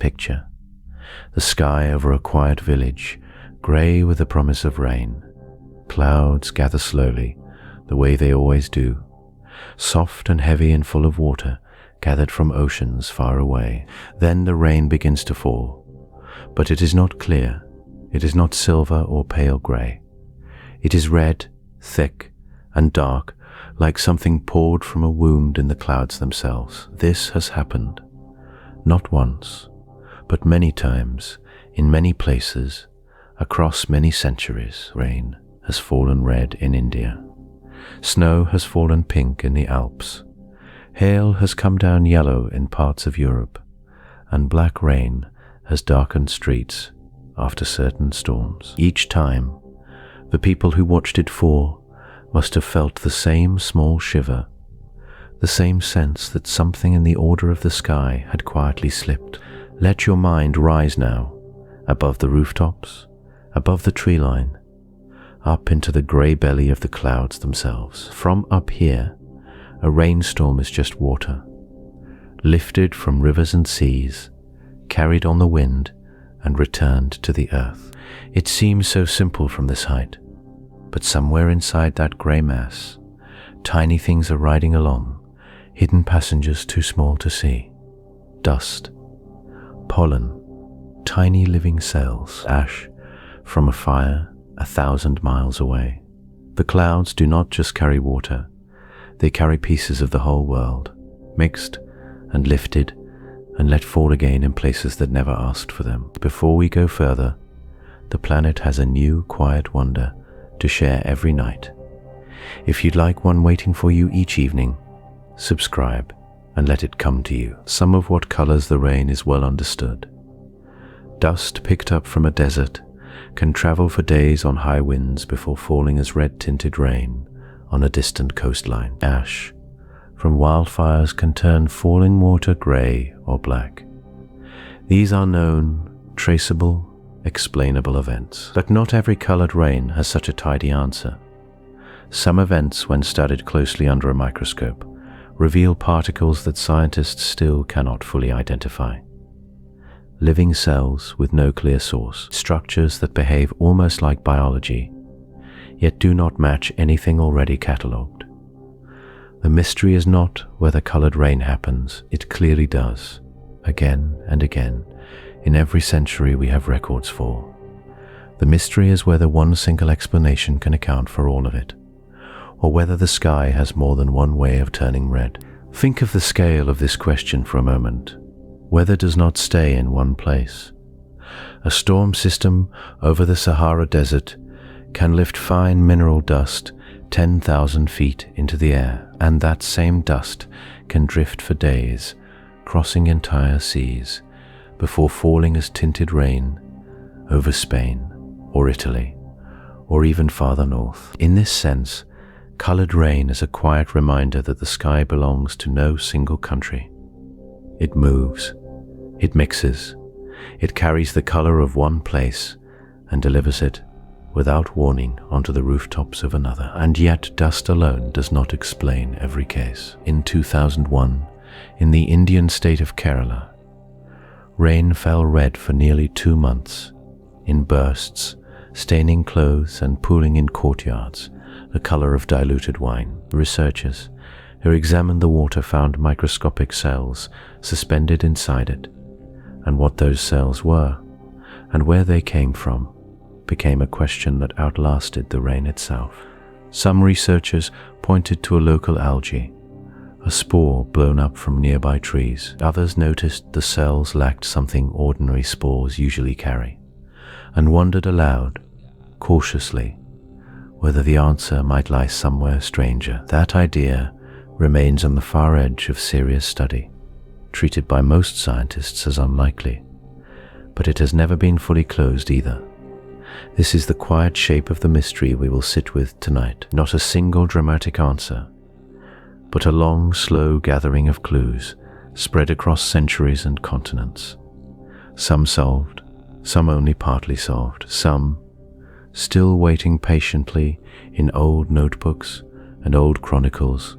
Picture the sky over a quiet village, grey with the promise of rain. Clouds gather slowly, the way they always do, soft and heavy and full of water, gathered from oceans far away. Then the rain begins to fall, but it is not clear, it is not silver or pale grey. It is red, thick, and dark, like something poured from a wound in the clouds themselves. This has happened, not once, but many times, in many places, across many centuries. Rain has fallen red in India. Snow has fallen pink in the Alps. Hail has come down yellow in parts of Europe, and black rain has darkened streets after certain storms. Each time, the people who watched it fall must have felt the same small shiver, the same sense that something in the order of the sky had quietly slipped. Let your mind rise now, above the rooftops, above the tree line, up into the grey belly of the clouds themselves. From up here, a rainstorm is just water, lifted from rivers and seas, carried on the wind, and returned to the earth. It seems so simple from this height, but somewhere inside that grey mass, tiny things are riding along, hidden passengers too small to see. Dust, pollen, tiny living cells, ash from a fire 1,000 miles away. The clouds do not just carry water, they carry pieces of the whole world, mixed and lifted and let fall again in places that never asked for them. Before we go further, the planet has a new quiet wonder to share every night. If you'd like one waiting for you each evening, subscribe and let it come to you. Some of what colors the rain is well understood. Dust picked up from a desert can travel for days on high winds before falling as red-tinted rain on a distant coastline. Ash from wildfires can turn falling water grey or black. These are known, traceable, explainable events. But not every colored rain has such a tidy answer. Some events, when studied closely under a microscope, reveal particles that scientists still cannot fully identify. Living cells with no clear source, structures that behave almost like biology, yet do not match anything already catalogued. The mystery is not whether colored rain happens, it clearly does, again and again, in every century we have records for. The mystery is whether one single explanation can account for all of it, or whether the sky has more than one way of turning red. Think of the scale of this question for a moment. Weather does not stay in one place. A storm system over the Sahara Desert can lift fine mineral dust 10,000 feet into the air, and that same dust can drift for days, crossing entire seas, before falling as tinted rain over Spain or Italy, or even farther north. In this sense, colored rain is a quiet reminder that the sky belongs to no single country. It moves, it mixes, it carries the color of one place and delivers it without warning onto the rooftops of another. And yet dust alone does not explain every case. In 2001, in the Indian state of Kerala, rain fell red for nearly 2 months, in bursts, staining clothes and pooling in courtyards, the color of diluted wine. Researchers who examined the water found microscopic cells suspended inside it, and what those cells were, and where they came from, became a question that outlasted the rain itself. Some researchers pointed to a local algae, a spore blown up from nearby trees. Others noticed the cells lacked something ordinary spores usually carry, and wondered aloud, cautiously, whether the answer might lie somewhere stranger. That idea remains on the far edge of serious study, treated by most scientists as unlikely, but it has never been fully closed either. This is the quiet shape of the mystery we will sit with tonight. Not a single dramatic answer, but a long, slow gathering of clues spread across centuries and continents. Some solved, some only partly solved, some still waiting patiently in old notebooks and old chronicles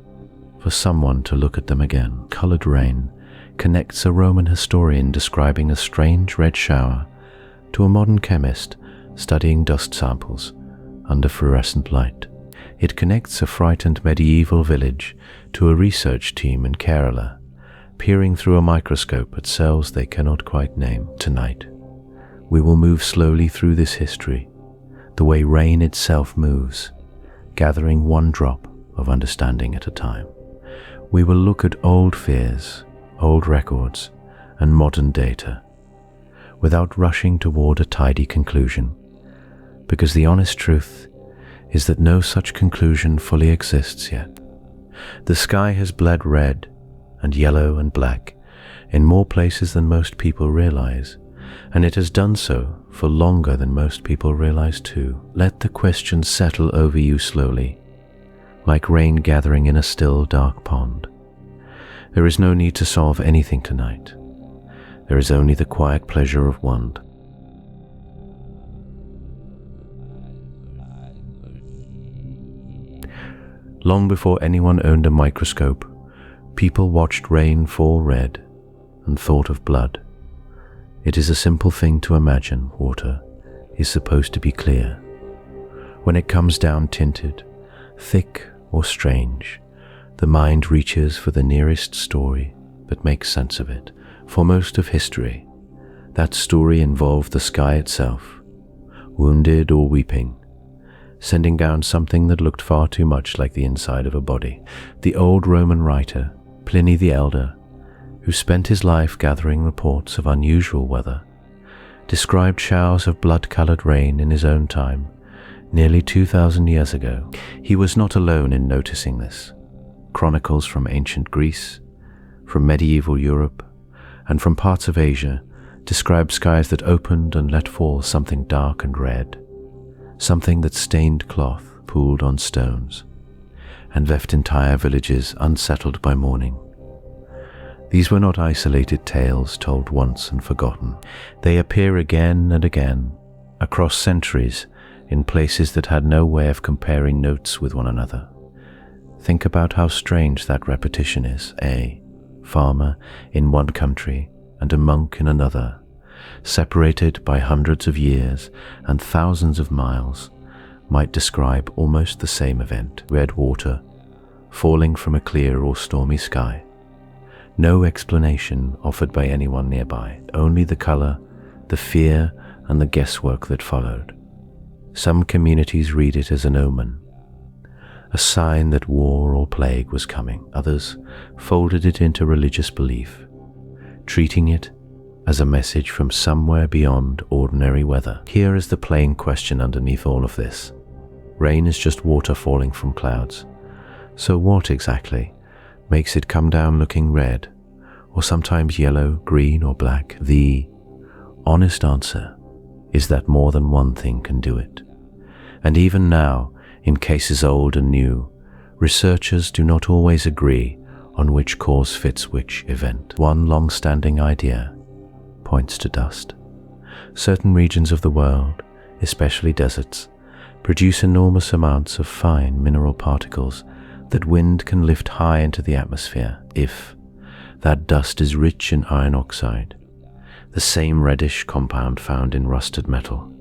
for someone to look at them again. Colored rain connects a Roman historian describing a strange red shower to a modern chemist studying dust samples under fluorescent light. It connects a frightened medieval village to a research team in Kerala, peering through a microscope at cells they cannot quite name. Tonight, we will move slowly through this history, the way rain itself moves, gathering one drop of understanding at a time. We will look at old fears, old records, and modern data, without rushing toward a tidy conclusion, because the honest truth is that no such conclusion fully exists yet. The sky has bled red and yellow and black in more places than most people realize, and it has done so for longer than most people realize too. Let the question settle over you slowly, like rain gathering in a still, dark pond. There is no need to solve anything tonight. There is only the quiet pleasure of wonder. Long before anyone owned a microscope, people watched rain fall red and thought of blood. It is a simple thing to imagine water is supposed to be clear. When it comes down tinted, thick or strange, the mind reaches for the nearest story that makes sense of it. For most of history, that story involved the sky itself, wounded or weeping, sending down something that looked far too much like the inside of a body. The old Roman writer, Pliny the Elder, who spent his life gathering reports of unusual weather, described showers of blood-colored rain in his own time, nearly 2,000 years ago. He was not alone in noticing this. Chronicles from ancient Greece, from medieval Europe, and from parts of Asia describe skies that opened and let fall something dark and red, something that stained cloth pooled on stones, and left entire villages unsettled by mourning. These were not isolated tales told once and forgotten. They appear again and again, across centuries, in places that had no way of comparing notes with one another. Think about how strange that repetition is. A farmer in one country and a monk in another, separated by hundreds of years and thousands of miles, might describe almost the same event. Red water falling from a clear or stormy sky. No explanation offered by anyone nearby, only the color, the fear, and the guesswork that followed. Some communities read it as an omen, a sign that war or plague was coming. Others folded it into religious belief, treating it as a message from somewhere beyond ordinary weather. Here is the plain question underneath all of this. Rain is just water falling from clouds. So what exactly makes it come down looking red, or sometimes yellow, green, or black? The honest answer is that more than one thing can do it. And even now, in cases old and new, researchers do not always agree on which cause fits which event. One long-standing idea points to dust. Certain regions of the world, especially deserts, produce enormous amounts of fine mineral particles that wind can lift high into the atmosphere. If that dust is rich in iron oxide, the same reddish compound found in rusted metal,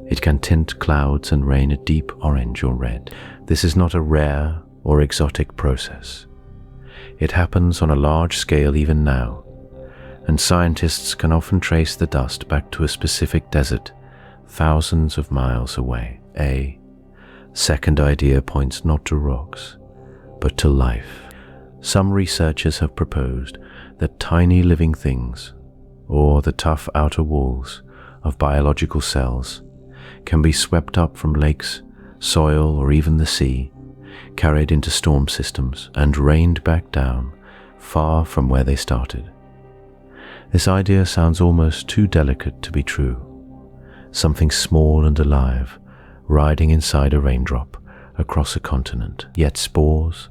it can tint clouds and rain a deep orange or red. This is not a rare or exotic process. It happens on a large scale even now, and scientists can often trace the dust back to a specific desert thousands of miles away. A second idea points not to rocks, but to life. Some researchers have proposed that tiny living things, or the tough outer walls of biological cells, can be swept up from lakes, soil, or even the sea, carried into storm systems, and rained back down far from where they started. This idea sounds almost too delicate to be true. Something small and alive, riding inside a raindrop across a continent. Yet spores,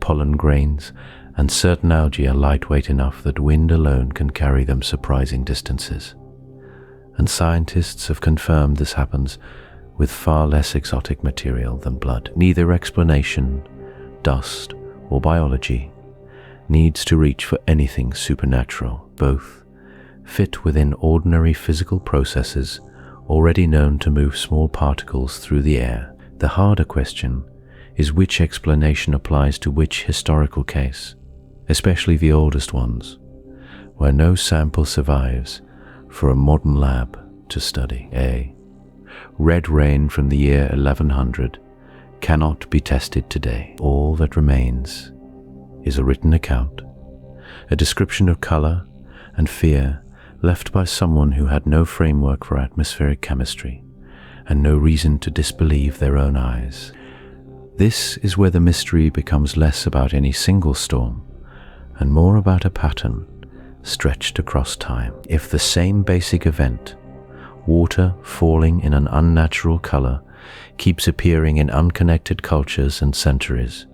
pollen grains, and certain algae are lightweight enough that wind alone can carry them surprising distances. And scientists have confirmed this happens with far less exotic material than blood. Neither explanation, dust, or biology needs to reach for anything supernatural. Both fit within ordinary physical processes already known to move small particles through the air. The harder question is which explanation applies to which historical case, especially the oldest ones, where no sample survives for a modern lab to study. A red rain from the year 1100 cannot be tested today. All that remains is a written account, a description of color and fear left by someone who had no framework for atmospheric chemistry and no reason to disbelieve their own eyes. This is where the mystery becomes less about any single storm and more about a pattern stretched across time. If the same basic event, water falling in an unnatural color, keeps appearing in unconnected cultures and centuries,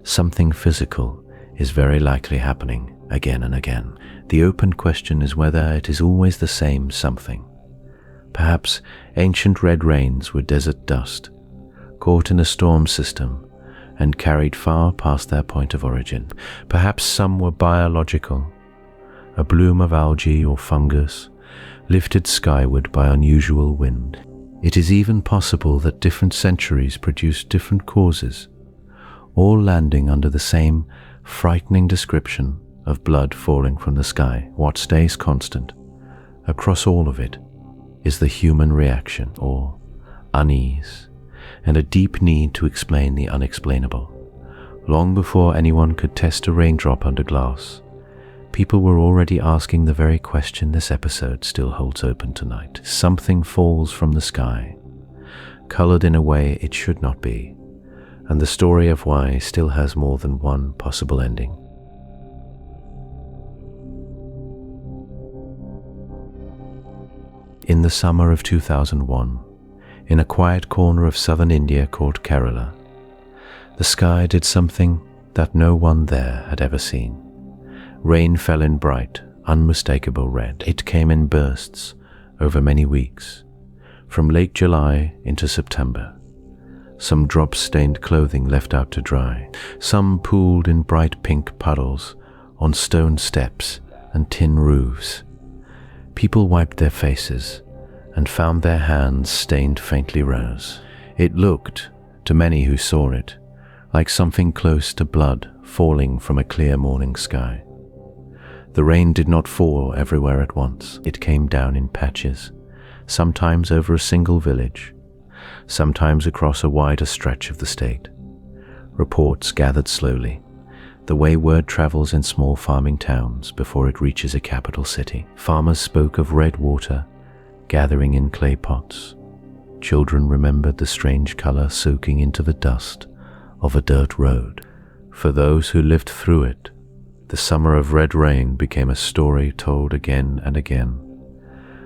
something physical is very likely happening again and again. The open question is whether it is always the same something. Perhaps ancient red rains were desert dust, caught in a storm system and carried far past their point of origin. Perhaps some were biological, a bloom of algae or fungus lifted skyward by unusual wind. It is even possible that different centuries produced different causes, all landing under the same frightening description of blood falling from the sky. What stays constant across all of it is the human reaction, or unease, and a deep need to explain the unexplainable. Long before anyone could test a raindrop under glass, people were already asking the very question this episode still holds open tonight. Something falls from the sky, colored in a way it should not be, and the story of why still has more than one possible ending. In the summer of 2001, in a quiet corner of southern India called Kerala, the sky did something that no one there had ever seen. Rain fell in bright, unmistakable red. It came in bursts over many weeks, from late July into September. Some drops stained clothing left out to dry. Some pooled in bright pink puddles on stone steps and tin roofs. People wiped their faces and found their hands stained faintly rose. It looked, to many who saw it, like something close to blood falling from a clear morning sky. The rain did not fall everywhere at once. It came down in patches, sometimes over a single village, sometimes across a wider stretch of the state. Reports gathered slowly, the way word travels in small farming towns before it reaches a capital city. Farmers spoke of red water gathering in clay pots. Children remembered the strange color soaking into the dust of a dirt road. For those who lived through it, the summer of red rain became a story told again and again,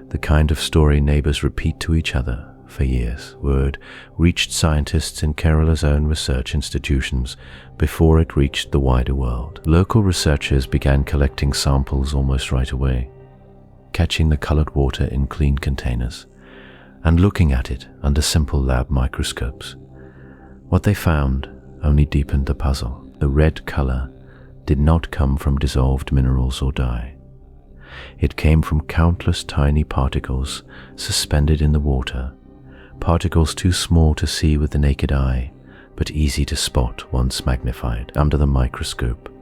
the kind of story neighbors repeat to each other for years. Word reached scientists in Kerala's own research institutions before it reached the wider world. Local researchers began collecting samples almost right away, catching the colored water in clean containers and looking at it under simple lab microscopes. What they found only deepened the puzzle. The red color did not come from dissolved minerals or dye. It came from countless tiny particles suspended in the water, particles too small to see with the naked eye, but easy to spot once magnified under the microscope.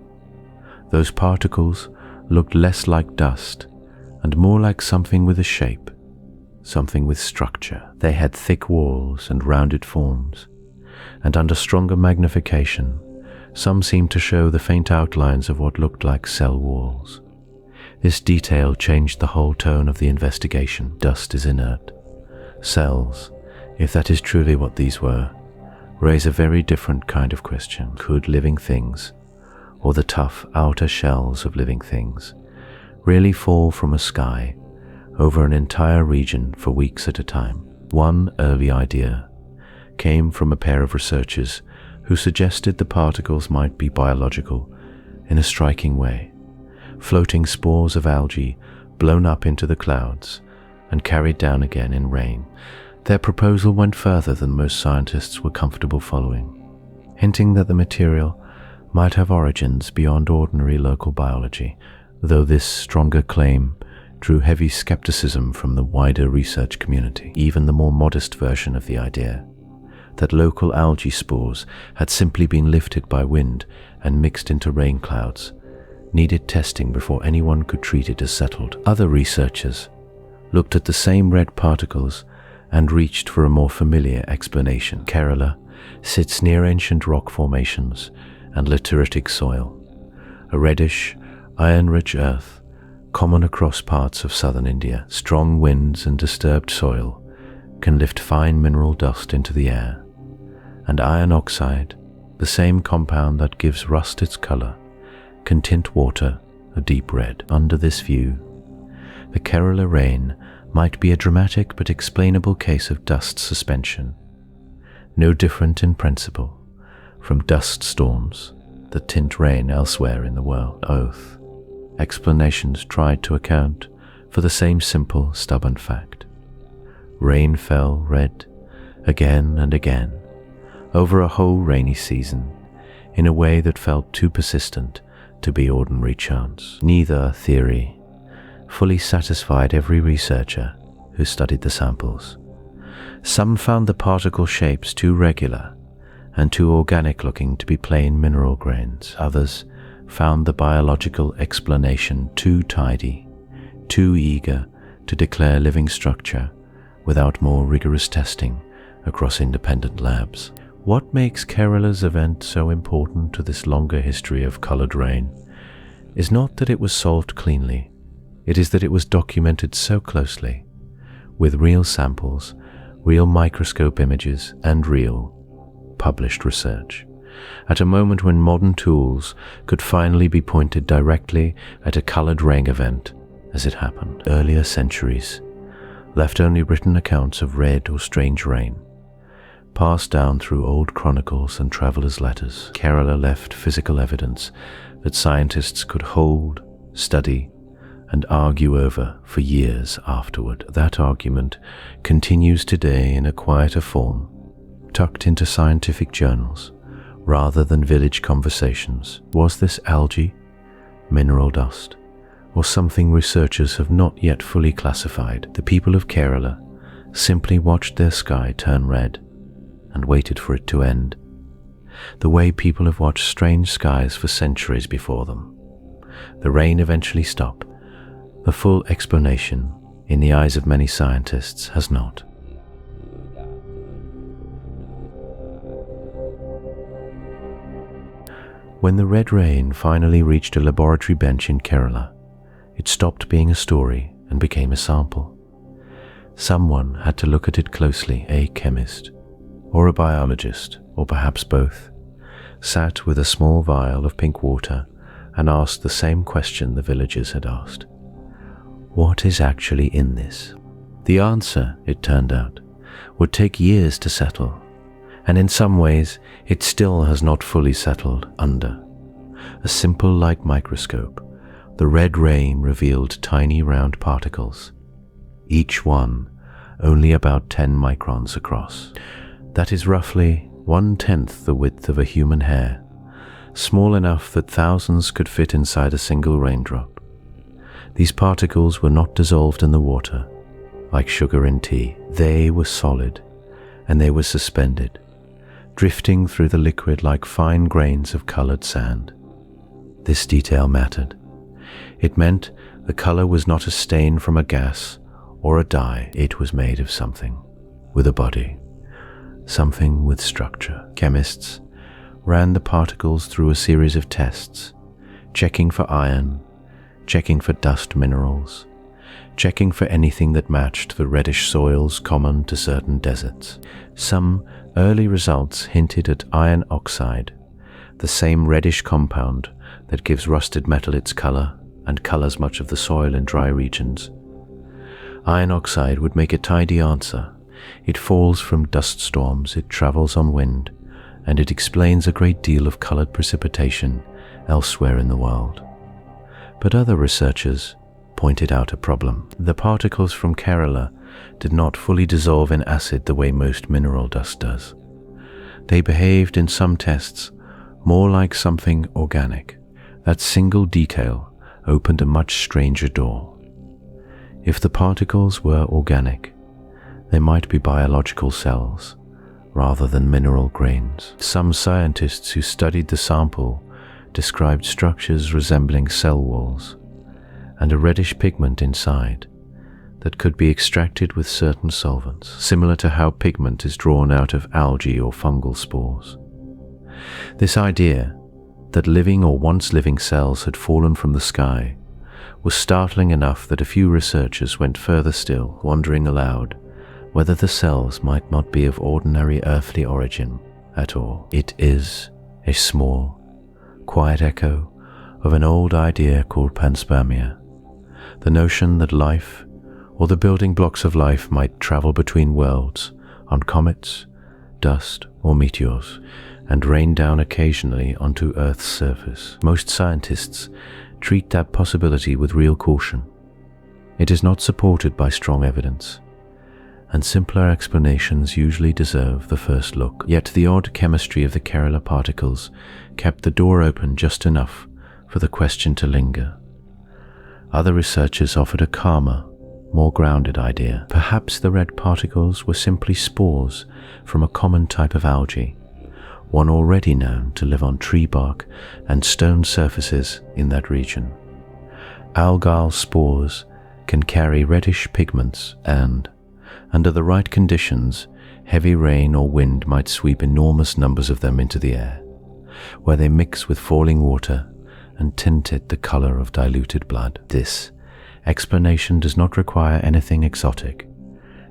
Those particles looked less like dust and more like something with a shape, something with structure. They had thick walls and rounded forms, and under stronger magnification, some seemed to show the faint outlines of what looked like cell walls. This detail changed the whole tone of the investigation. Dust is inert. Cells, if that is truly what these were, raise a very different kind of question. Could living things, or the tough outer shells of living things, really fall from a sky over an entire region for weeks at a time? One early idea came from a pair of researchers who suggested the particles might be biological in a striking way, floating spores of algae blown up into the clouds and carried down again in rain. Their proposal went further than most scientists were comfortable following, hinting that the material might have origins beyond ordinary local biology, though this stronger claim drew heavy skepticism from the wider research community. Even the more modest version of the idea, that local algae spores had simply been lifted by wind and mixed into rain clouds, needed testing before anyone could treat it as settled. Other researchers looked at the same red particles and reached for a more familiar explanation. Kerala sits near ancient rock formations and lateritic soil, a reddish, iron-rich earth common across parts of southern India. Strong winds and disturbed soil can lift fine mineral dust into the air, and iron oxide, the same compound that gives rust its color, can tint water a deep red. Under this view, the Kerala rain might be a dramatic but explainable case of dust suspension, no different in principle from dust storms that tint rain elsewhere in the world. Both explanations tried to account for the same simple, stubborn fact. Rain fell red again and again over a whole rainy season in a way that felt too persistent to be ordinary chance. Neither theory fully satisfied every researcher who studied the samples. Some found the particle shapes too regular and too organic looking to be plain mineral grains. Others found the biological explanation too tidy, too eager to declare living structure without more rigorous testing across independent labs. What makes Kerala's event so important to this longer history of colored rain is not that it was solved cleanly, it is that it was documented so closely, with real samples, real microscope images, and real published research, at a moment when modern tools could finally be pointed directly at a colored rain event as it happened. Earlier centuries left only written accounts of red or strange rain, passed down through old chronicles and travelers' letters. Kerala left physical evidence that scientists could hold, study, and argue over for years afterward. That argument continues today in a quieter form, tucked into scientific journals rather than village conversations. Was this algae, mineral dust, or something researchers have not yet fully classified? The people of Kerala simply watched their sky turn red and waited for it to end, the way people have watched strange skies for centuries before them. The rain eventually stopped. The full explanation, in the eyes of many scientists, has not. When the red rain finally reached a laboratory bench in Kerala, it stopped being a story and became a sample. Someone had to look at it closely. A chemist, or a biologist, or perhaps both, sat with a small vial of pink water and asked the same question the villagers had asked. What is actually in this? The answer, it turned out, would take years to settle, and in some ways it still has not fully settled. Under a simple light microscope, the red rain revealed tiny round particles, each one only about 10 microns across. That is roughly 1/10 the width of a human hair, small enough that thousands could fit inside a single raindrop. These particles were not dissolved in the water, like sugar in tea. They were solid, and they were suspended, drifting through the liquid like fine grains of colored sand. This detail mattered. It meant the color was not a stain from a gas or a dye. It was made of something, with a body, something with structure. Chemists ran the particles through a series of tests, checking for iron, checking for dust minerals, checking for anything that matched the reddish soils common to certain deserts. Some early results hinted at iron oxide, the same reddish compound that gives rusted metal its color and colors much of the soil in dry regions. Iron oxide would make a tidy answer. It falls from dust storms, it travels on wind, and it explains a great deal of colored precipitation elsewhere in the world. But other researchers pointed out a problem. The particles from Kerala did not fully dissolve in acid the way most mineral dust does. They behaved in some tests more like something organic. That single detail opened a much stranger door. If the particles were organic, they might be biological cells rather than mineral grains. Some scientists who studied the sample described structures resembling cell walls and a reddish pigment inside that could be extracted with certain solvents, similar to how pigment is drawn out of algae or fungal spores. This idea that living or once living cells had fallen from the sky was startling enough that a few researchers went further still, wondering aloud whether the cells might not be of ordinary earthly origin at all. It is a small, quiet echo of an old idea called panspermia, the notion that life, or the building blocks of life, might travel between worlds on comets, dust, or meteors, and rain down occasionally onto Earth's surface. Most scientists treat that possibility with real caution. It is not supported by strong evidence, and simpler explanations usually deserve the first look. Yet the odd chemistry of the Kerala particles kept the door open just enough for the question to linger. Other researchers offered a calmer, more grounded idea. Perhaps the red particles were simply spores from a common type of algae, one already known to live on tree bark and stone surfaces in that region. Algal spores can carry reddish pigments and, under the right conditions, heavy rain or wind might sweep enormous numbers of them into the air, where they mix with falling water and tint it the color of diluted blood. This explanation does not require anything exotic.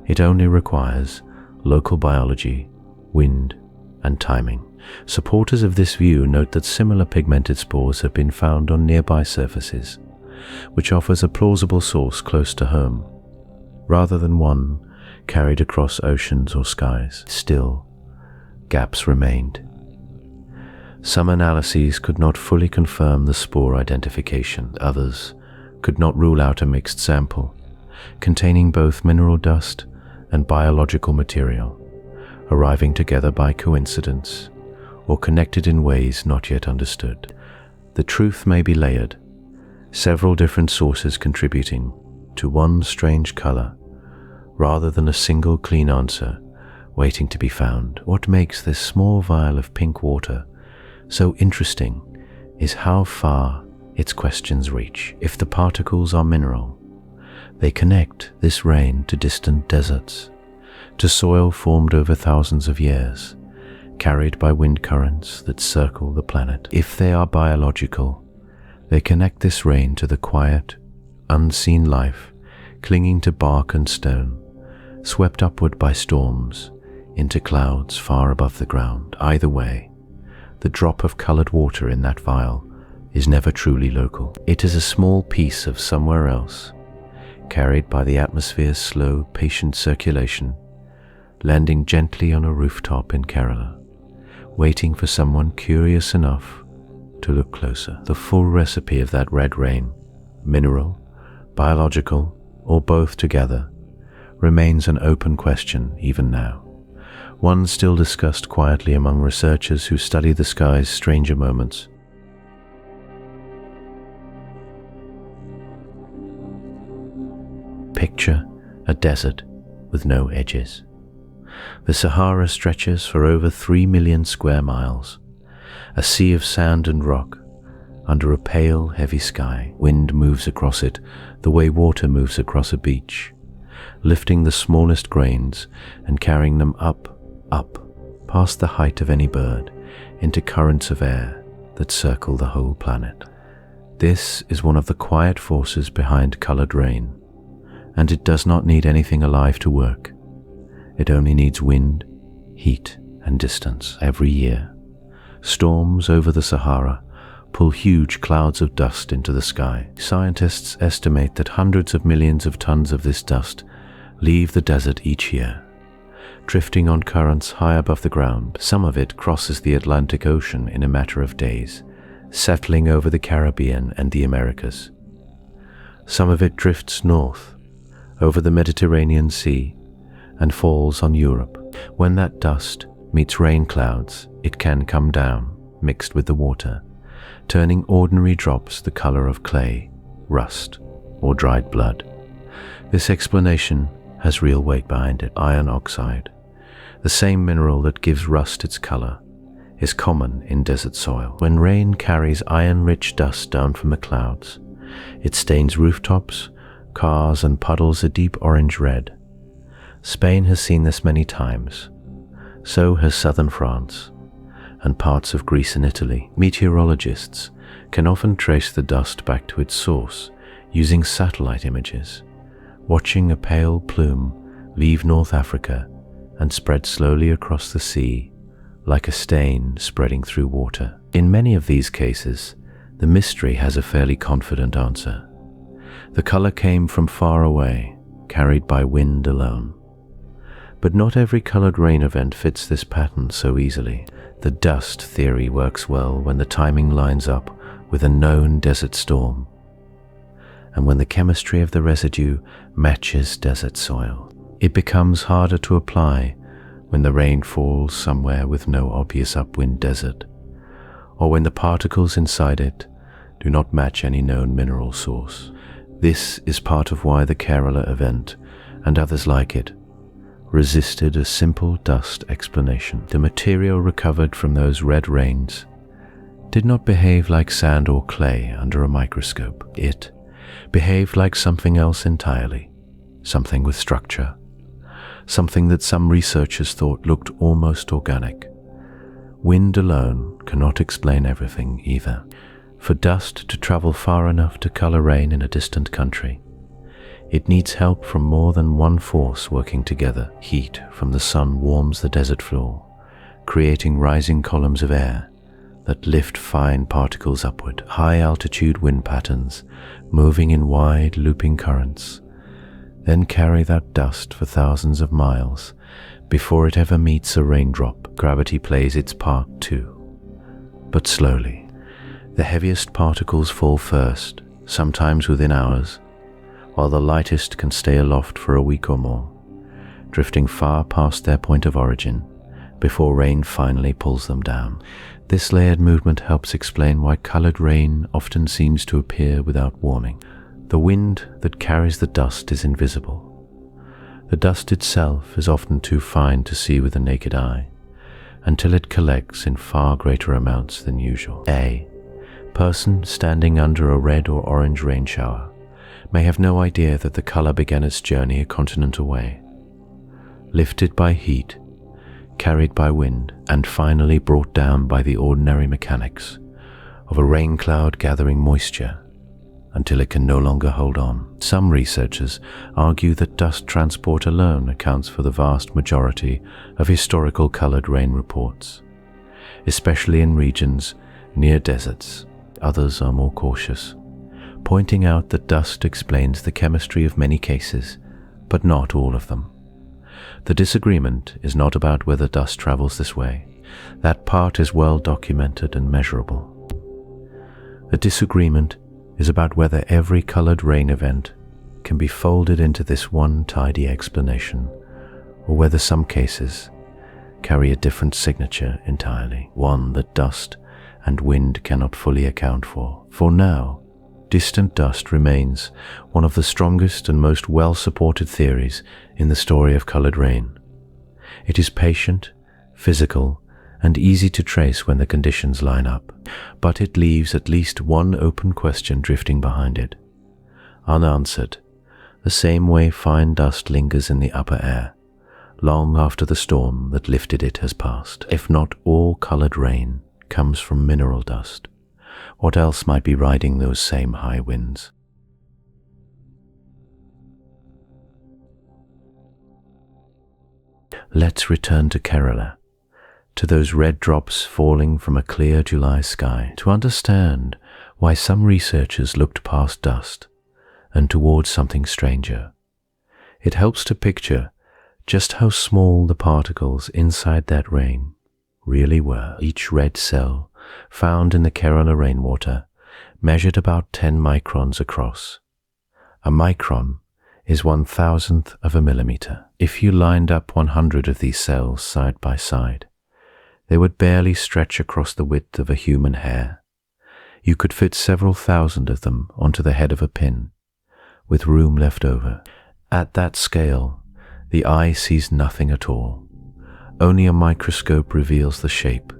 It only requires local biology, wind, and timing. Supporters of this view note that similar pigmented spores have been found on nearby surfaces, which offers a plausible source close to home, rather than one carried across oceans or skies. Still, gaps remained. Some analyses could not fully confirm the spore identification. Others could not rule out a mixed sample, containing both mineral dust and biological material, arriving together by coincidence or connected in ways not yet understood. The truth may be layered, several different sources contributing to one strange color, rather than a single clean answer waiting to be found. What makes this small vial of pink water so interesting is how far its questions reach. If the particles are mineral, they connect this rain to distant deserts, to soil formed over thousands of years, carried by wind currents that circle the planet. If they are biological, they connect this rain to the quiet, unseen life clinging to bark and stone, swept upward by storms into clouds far above the ground. Either way, the drop of colored water in that vial is never truly local. It is a small piece of somewhere else, carried by the atmosphere's slow, patient circulation, landing gently on a rooftop in Kerala, waiting for someone curious enough to look closer. The full recipe of that red rain, mineral, biological, or both together, remains an open question even now, one still discussed quietly among researchers who study the sky's stranger moments. Picture a desert with no edges. The Sahara stretches for over 3 million square miles, a sea of sand and rock under a pale, heavy sky. Wind moves across it the way water moves across a beach, lifting the smallest grains and carrying them up, past the height of any bird, into currents of air that circle the whole planet. This is one of the quiet forces behind colored rain, and it does not need anything alive to work. It only needs wind, heat, and distance. Every year, storms over the Sahara pull huge clouds of dust into the sky. Scientists estimate that hundreds of millions of tons of this dust leave the desert each year, drifting on currents high above the ground. Some of it crosses the Atlantic Ocean in a matter of days, settling over the Caribbean and the Americas. Some of it drifts north, over the Mediterranean Sea, and falls on Europe. When that dust meets rain clouds, it can come down, mixed with the water, turning ordinary drops the color of clay, rust, or dried blood. This explanation has real weight behind it. Iron oxide, the same mineral that gives rust its color, is common in desert soil. When rain carries iron-rich dust down from the clouds, it stains rooftops, cars, and puddles a deep orange red. Spain has seen this many times. So has southern France and parts of Greece and Italy. Meteorologists can often trace the dust back to its source using satellite images, watching a pale plume leave North Africa and spread slowly across the sea like a stain spreading through water. In many of these cases, the mystery has a fairly confident answer. The color came from far away, carried by wind alone. But not every colored rain event fits this pattern so easily. The dust theory works well when the timing lines up with a known desert storm, and when the chemistry of the residue matches desert soil. It becomes harder to apply when the rain falls somewhere with no obvious upwind desert, or when the particles inside it do not match any known mineral source. This is part of why the Kerala event, and others like it, resisted a simple dust explanation. The material recovered from those red rains did not behave like sand or clay under a microscope. It behaved like something else entirely, something with structure, something that some researchers thought looked almost organic. Wind alone cannot explain everything either. For dust to travel far enough to color rain in a distant country, it needs help from more than one force working together. Heat from the sun warms the desert floor, creating rising columns of air that lift fine particles upward. High-altitude wind patterns, moving in wide, looping currents, then carry that dust for thousands of miles before it ever meets a raindrop. Gravity plays its part too, but slowly. The heaviest particles fall first, sometimes within hours, while the lightest can stay aloft for a week or more, drifting far past their point of origin before rain finally pulls them down. This layered movement helps explain why colored rain often seems to appear without warning. The wind that carries the dust is invisible. The dust itself is often too fine to see with the naked eye, until it collects in far greater amounts than usual. A person standing under a red or orange rain shower may have no idea that the color began its journey a continent away, lifted by heat, carried by wind, and finally brought down by the ordinary mechanics of a rain cloud gathering moisture until it can no longer hold on. Some researchers argue that dust transport alone accounts for the vast majority of historical colored rain reports, especially in regions near deserts. Others are more cautious, pointing out that dust explains the chemistry of many cases, but not all of them. The disagreement is not about whether dust travels this way. That part is well documented and measurable. The disagreement is about whether every colored rain event can be folded into this one tidy explanation, or whether some cases carry a different signature entirely, one that dust and wind cannot fully account for. For now, distant dust remains one of the strongest and most well-supported theories in the story of colored rain. It is patient, physical, and easy to trace when the conditions line up, but it leaves at least one open question drifting behind it, unanswered, the same way fine dust lingers in the upper air, long after the storm that lifted it has passed. If not all colored rain comes from mineral dust, what else might be riding those same high winds? Let's return to Kerala, to those red drops falling from a clear July sky, to understand why some researchers looked past dust and towards something stranger. It helps to picture just how small the particles inside that rain really were. Each red cell found in the Kerala rainwater measured about 10 microns across. A micron is 1,000th of a millimeter. If you lined up 100 of these cells side by side, They would barely stretch across the width of a human hair. You could fit several thousand of them onto the head of a pin, with room left over. At that scale, the eye sees nothing at all. Only a microscope reveals the shape,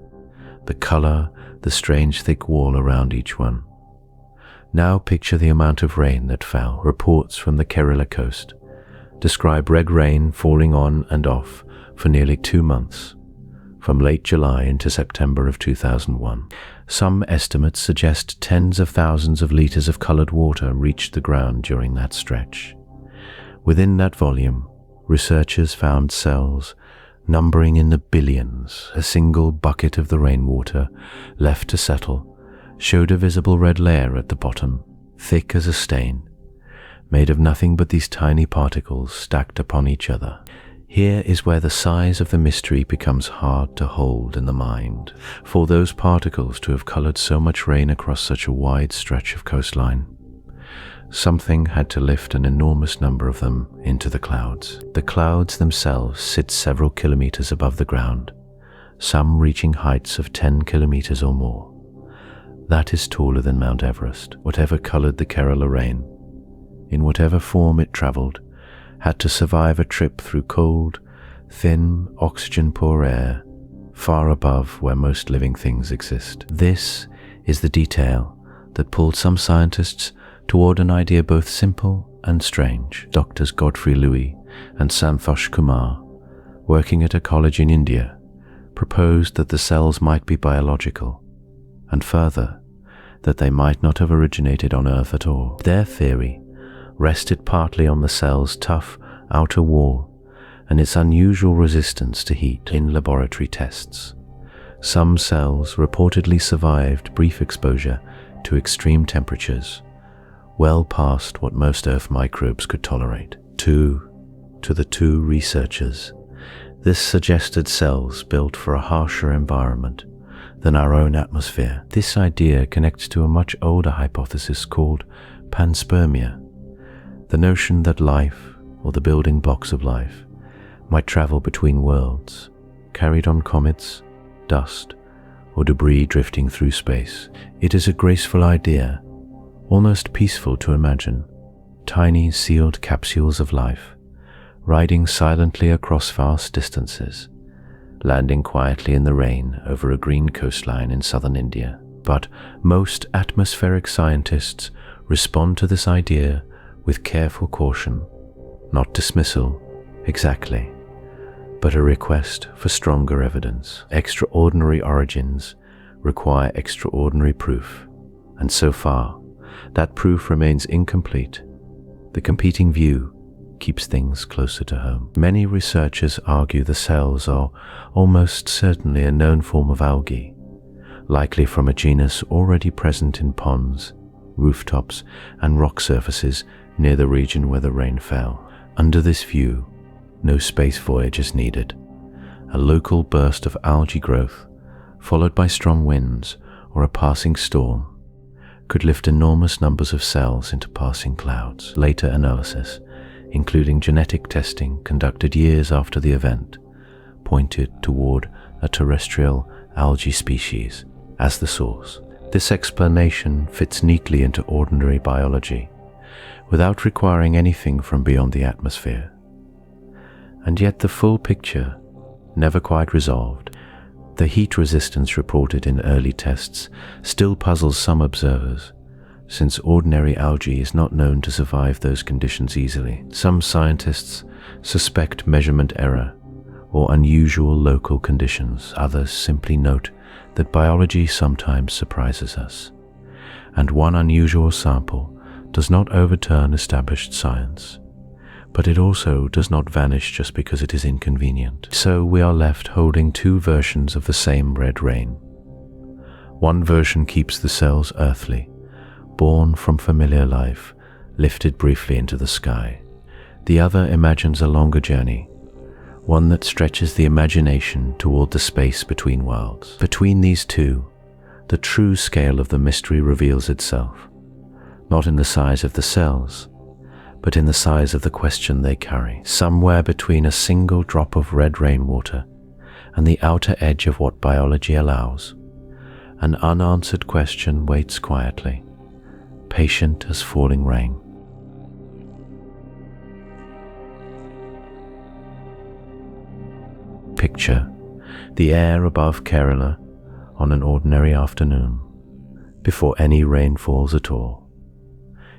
the color, the strange thick wall around each one. Now picture the amount of rain that fell. Reports from the Kerala coast describe red rain falling on and off for nearly 2 months, from late July into September of 2001. Some estimates suggest tens of thousands of liters of colored water reached the ground during that stretch. Within that volume, researchers found cells numbering in the billions. A single bucket of the rainwater left to settle showed a visible red layer at the bottom, thick as a stain, made of nothing but these tiny particles stacked upon each other. Here is where the size of the mystery becomes hard to hold in the mind. For those particles to have colored so much rain across such a wide stretch of coastline, something had to lift an enormous number of them into the clouds. The clouds themselves sit several kilometers above the ground, some reaching heights of 10 kilometers or more. That is taller than Mount Everest. Whatever colored the Kerala rain, in whatever form it traveled, had to survive a trip through cold, thin, oxygen-poor air, far above where most living things exist. This is the detail that pulled some scientists toward an idea both simple and strange. Doctors Godfrey Louis and Santhosh Kumar, working at a college in India, proposed that the cells might be biological, and further, that they might not have originated on Earth at all. Their theory rested partly on the cell's tough outer wall and its unusual resistance to heat. In laboratory tests, some cells reportedly survived brief exposure to extreme temperatures, well past what most Earth microbes could tolerate. To the two researchers, this suggested cells built for a harsher environment than our own atmosphere. This idea connects to a much older hypothesis called panspermia, the notion that life, or the building blocks of life, might travel between worlds, carried on comets, dust, or debris drifting through space. It is a graceful idea, almost peaceful to imagine, tiny sealed capsules of life, riding silently across vast distances, landing quietly in the rain over a green coastline in southern India. But most atmospheric scientists respond to this idea with careful caution, not dismissal, exactly, but a request for stronger evidence. Extraordinary origins require extraordinary proof, and so far, that proof remains incomplete. The competing view keeps things closer to home. Many researchers argue the cells are almost certainly a known form of algae, likely from a genus already present in ponds, rooftops, and rock surfaces near the region where the rain fell. Under this view, no space voyage is needed. A local burst of algae growth, followed by strong winds or a passing storm, could lift enormous numbers of cells into passing clouds. Later analysis, including genetic testing conducted years after the event, pointed toward a terrestrial algae species as the source. This explanation fits neatly into ordinary biology, without requiring anything from beyond the atmosphere. And yet the full picture never quite resolved. The heat resistance reported in early tests still puzzles some observers, since ordinary algae is not known to survive those conditions easily. Some scientists suspect measurement error or unusual local conditions. Others simply note that biology sometimes surprises us, and one unusual sample does not overturn established science, but it also does not vanish just because it is inconvenient. So we are left holding two versions of the same red rain. One version keeps the cells earthly, born from familiar life, lifted briefly into the sky. The other imagines a longer journey, one that stretches the imagination toward the space between worlds. Between these two, the true scale of the mystery reveals itself, not in the size of the cells, but in the size of the question they carry. Somewhere between a single drop of red rainwater and the outer edge of what biology allows. An unanswered question waits quietly, patient as falling rain. Picture the air above Kerala on an ordinary afternoon, before any rain falls at all.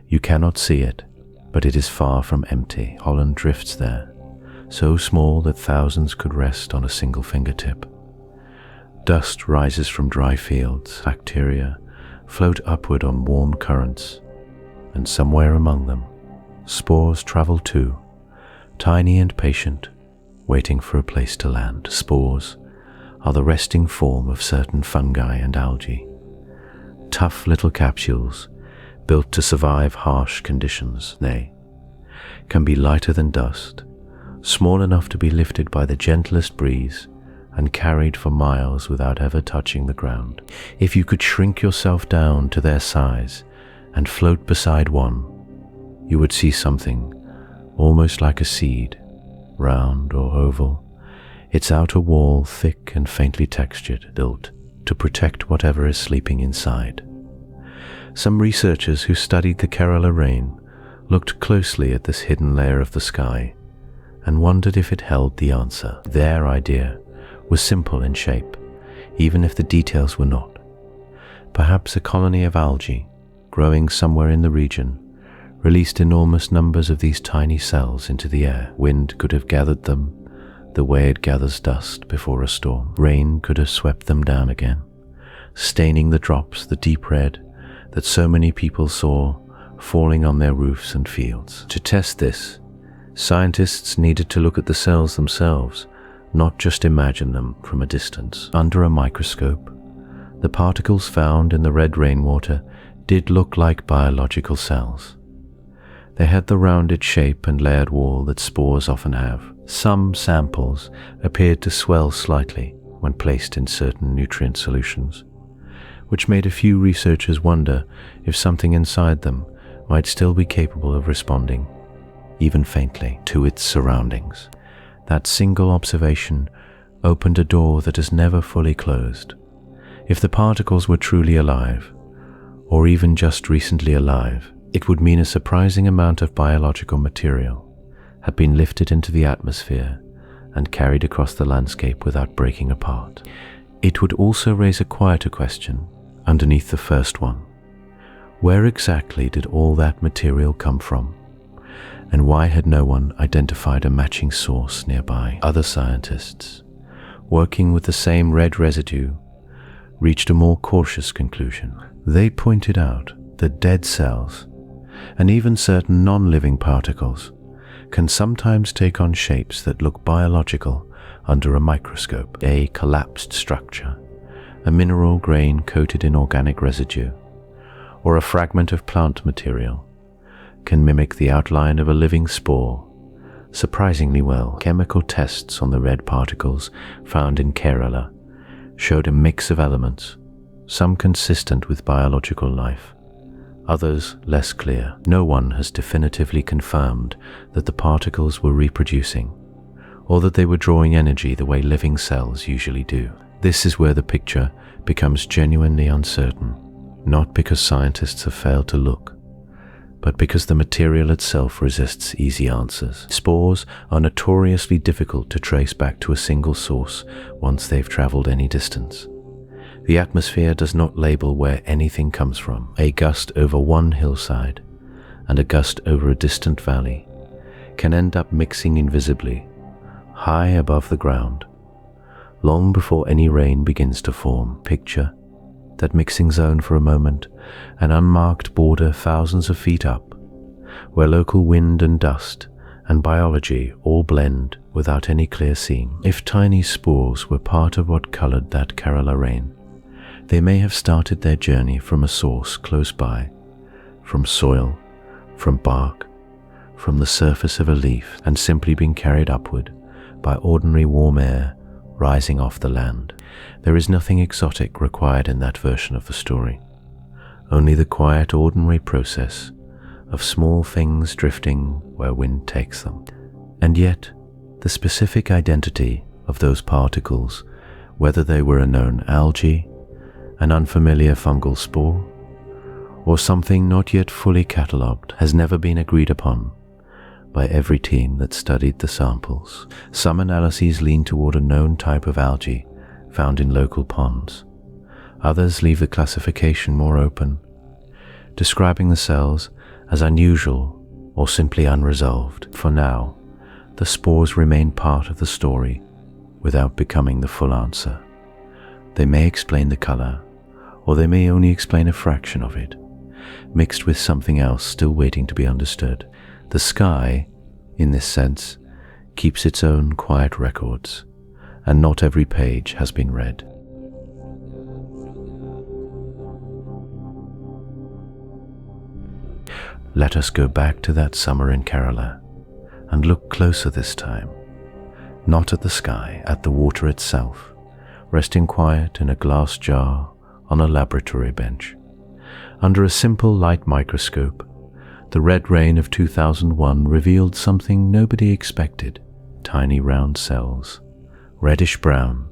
You cannot see it, but it is far from empty. Pollen drifts there, so small that thousands could rest on a single fingertip. Dust rises from dry fields. Bacteria float upward on warm currents, and somewhere among them, spores travel too, tiny and patient, waiting for a place to land. Spores are the resting form of certain fungi and algae, tough little capsules built to survive harsh conditions. They can be lighter than dust, small enough to be lifted by the gentlest breeze and carried for miles without ever touching the ground. If you could shrink yourself down to their size and float beside one, you would see something almost like a seed, round or oval, its outer wall thick and faintly textured, built to protect whatever is sleeping inside. Some researchers who studied the Kerala rain looked closely at this hidden layer of the sky and wondered if it held the answer. Their idea was simple in shape, even if the details were not. Perhaps a colony of algae, growing somewhere in the region, released enormous numbers of these tiny cells into the air. Wind could have gathered them the way it gathers dust before a storm. Rain could have swept them down again, staining the drops the deep red that so many people saw falling on their roofs and fields. To test this, scientists needed to look at the cells themselves, not just imagine them from a distance. Under a microscope, the particles found in the red rainwater did look like biological cells. They had the rounded shape and layered wall that spores often have. Some samples appeared to swell slightly when placed in certain nutrient solutions, which made a few researchers wonder if something inside them might still be capable of responding, even faintly, to its surroundings. That single observation opened a door that has never fully closed. If the particles were truly alive, or even just recently alive, it would mean a surprising amount of biological material had been lifted into the atmosphere and carried across the landscape without breaking apart. It would also raise a quieter question underneath the first one. Where exactly did all that material come from? And why had no one identified a matching source nearby? Other scientists, working with the same red residue, reached a more cautious conclusion. They pointed out that dead cells, and even certain non-living particles, can sometimes take on shapes that look biological under a microscope. A collapsed structure, a mineral grain coated in organic residue, or a fragment of plant material can mimic the outline of a living spore surprisingly well. Chemical tests on the red particles found in Kerala showed a mix of elements, some consistent with biological life, others less clear. No one has definitively confirmed that the particles were reproducing, or that they were drawing energy the way living cells usually do. This is where the picture becomes genuinely uncertain, not because scientists have failed to look, but because the material itself resists easy answers. Spores are notoriously difficult to trace back to a single source once they've traveled any distance. The atmosphere does not label where anything comes from. A gust over one hillside and a gust over a distant valley can end up mixing invisibly, high above the ground, long before any rain begins to form. Picture that mixing zone for a moment, an unmarked border thousands of feet up, where local wind and dust and biology all blend without any clear seam. If tiny spores were part of what colored that Kerala rain, they may have started their journey from a source close by, from soil, from bark, from the surface of a leaf, and simply been carried upward by ordinary warm air rising off the land. There is nothing exotic required in that version of the story, only the quiet, ordinary process of small things drifting where wind takes them. And yet, the specific identity of those particles, whether they were a known algae, an unfamiliar fungal spore, or something not yet fully catalogued, has never been agreed upon by every team that studied the samples. Some analyses lean toward a known type of algae found in local ponds. Others leave the classification more open, describing the cells as unusual or simply unresolved. For now, the spores remain part of the story without becoming the full answer. They may explain the color, or they may only explain a fraction of it, mixed with something else still waiting to be understood. The sky, in this sense, keeps its own quiet records, and not every page has been read. Let us go back to that summer in Kerala and look closer this time, not at the sky, at the water itself, resting quiet in a glass jar on a laboratory bench. Under a simple light microscope, the red rain of 2001 revealed something nobody expected: tiny round cells, reddish-brown,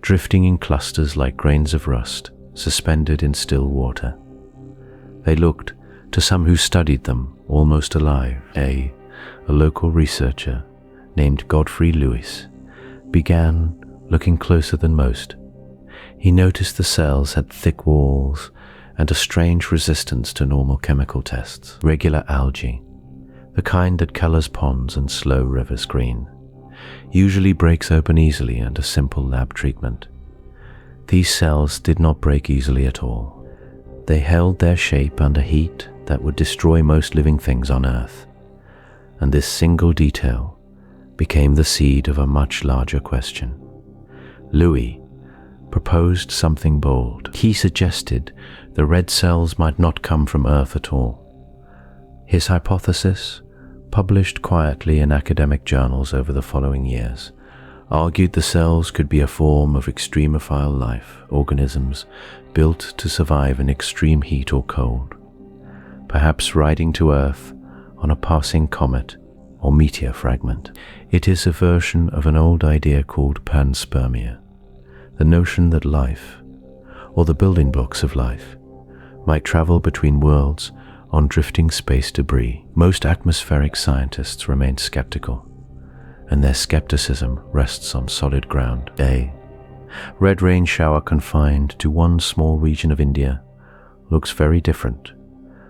drifting in clusters like grains of rust, suspended in still water. They looked, to some who studied them, almost alive. A local researcher named Godfrey Lewis began looking closer than most. He noticed the cells had thick walls and a strange resistance to normal chemical tests. Regular algae, the kind that colors ponds and slow rivers green, usually breaks open easily under simple lab treatment. These cells did not break easily at all. They held their shape under heat that would destroy most living things on Earth. And this single detail became the seed of a much larger question. Louis proposed something bold. He suggested the red cells might not come from Earth at all. His hypothesis, published quietly in academic journals over the following years, argued the cells could be a form of extremophile life, organisms built to survive in extreme heat or cold, perhaps riding to Earth on a passing comet or meteor fragment. It is a version of an old idea called panspermia, the notion that life, or the building blocks of life, might travel between worlds on drifting space debris. Most atmospheric scientists remain skeptical, and their skepticism rests on solid ground. A red rain shower confined to one small region of India looks very different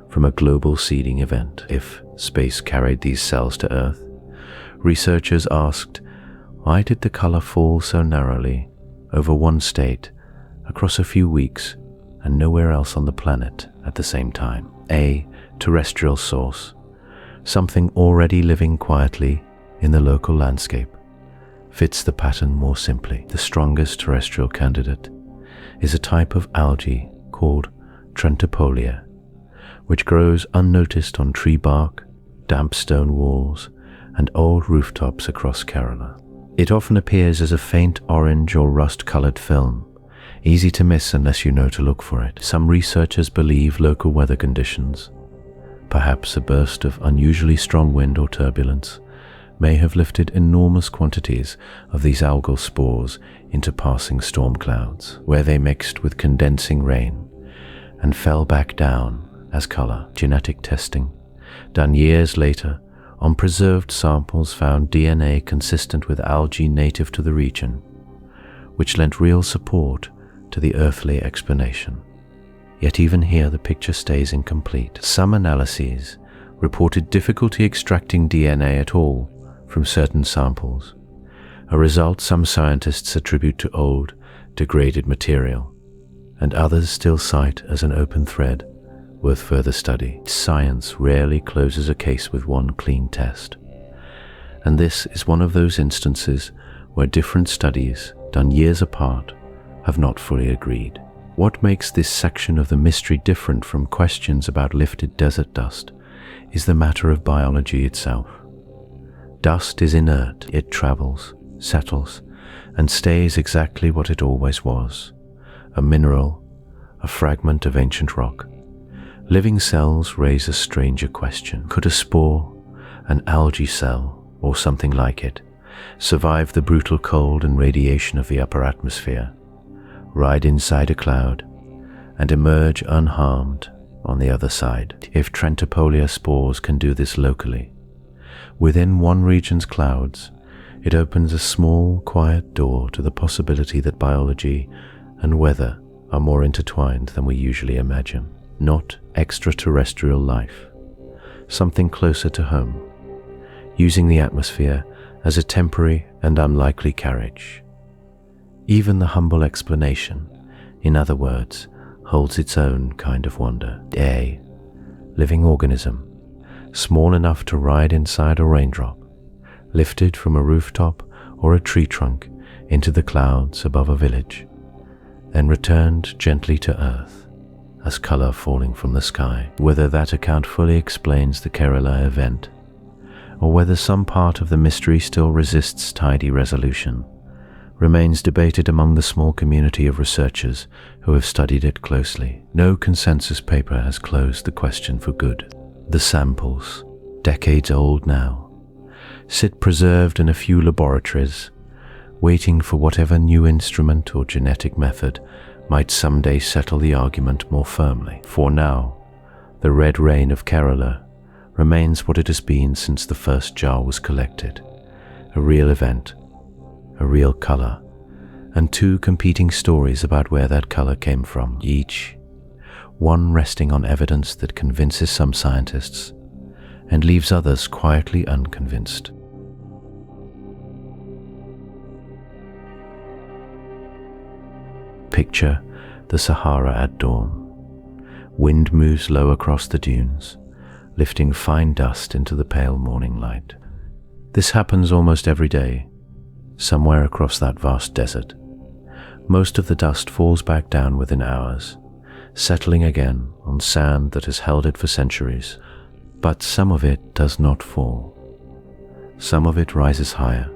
from a global seeding event. If space carried these cells to Earth, researchers asked, why did the color fall so narrowly over one state across a few weeks and nowhere else on the planet at the same time? A terrestrial source, something already living quietly in the local landscape, fits the pattern more simply. The strongest terrestrial candidate is a type of algae called Trentipolia, which grows unnoticed on tree bark, damp stone walls, and old rooftops across Kerala. It often appears as a faint orange or rust-colored film, easy to miss unless you know to look for it. Some researchers believe local weather conditions, perhaps a burst of unusually strong wind or turbulence, may have lifted enormous quantities of these algal spores into passing storm clouds, where they mixed with condensing rain and fell back down as color. Genetic testing, done years later on preserved samples, found DNA consistent with algae native to the region, which lent real support to the earthly explanation. Yet even here the picture stays incomplete. Some analyses reported difficulty extracting DNA at all from certain samples, a result some scientists attribute to old, degraded material, and others still cite as an open thread worth further study. Science rarely closes a case with one clean test, and this is one of those instances where different studies, done years apart, have not fully agreed. What makes this section of the mystery different from questions about lifted desert dust is the matter of biology itself. Dust is inert. It travels, settles, and stays exactly what it always was: a mineral, a fragment of ancient rock. Living cells raise a stranger question. Could a spore, an algae cell, or something like it, survive the brutal cold and radiation of the upper atmosphere, ride inside a cloud, and emerge unharmed on the other side. If Trentipolia spores can do this locally, within one region's clouds, it opens a small, quiet door to the possibility that biology and weather are more intertwined than we usually imagine. Not extraterrestrial life, something closer to home, using the atmosphere as a temporary and unlikely carriage. Even the humble explanation, in other words, holds its own kind of wonder. A living organism, small enough to ride inside a raindrop, lifted from a rooftop or a tree trunk into the clouds above a village, then returned gently to earth as color falling from the sky. Whether that account fully explains the Kerala event, or whether some part of the mystery still resists tidy resolution, remains debated among the small community of researchers who have studied it closely. No consensus paper has closed the question for good. The samples, decades old now, sit preserved in a few laboratories, waiting for whatever new instrument or genetic method might someday settle the argument more firmly. For now, the red rain of Kerala remains what it has been since the first jar was collected, a real event, a real color, and two competing stories about where that color came from, each one resting on evidence that convinces some scientists and leaves others quietly unconvinced. Picture the Sahara at dawn. Wind moves low across the dunes, lifting fine dust into the pale morning light. This happens almost every day, somewhere across that vast desert. Most of the dust falls back down within hours, settling again on sand that has held it for centuries. But some of it does not fall. Some of it rises higher,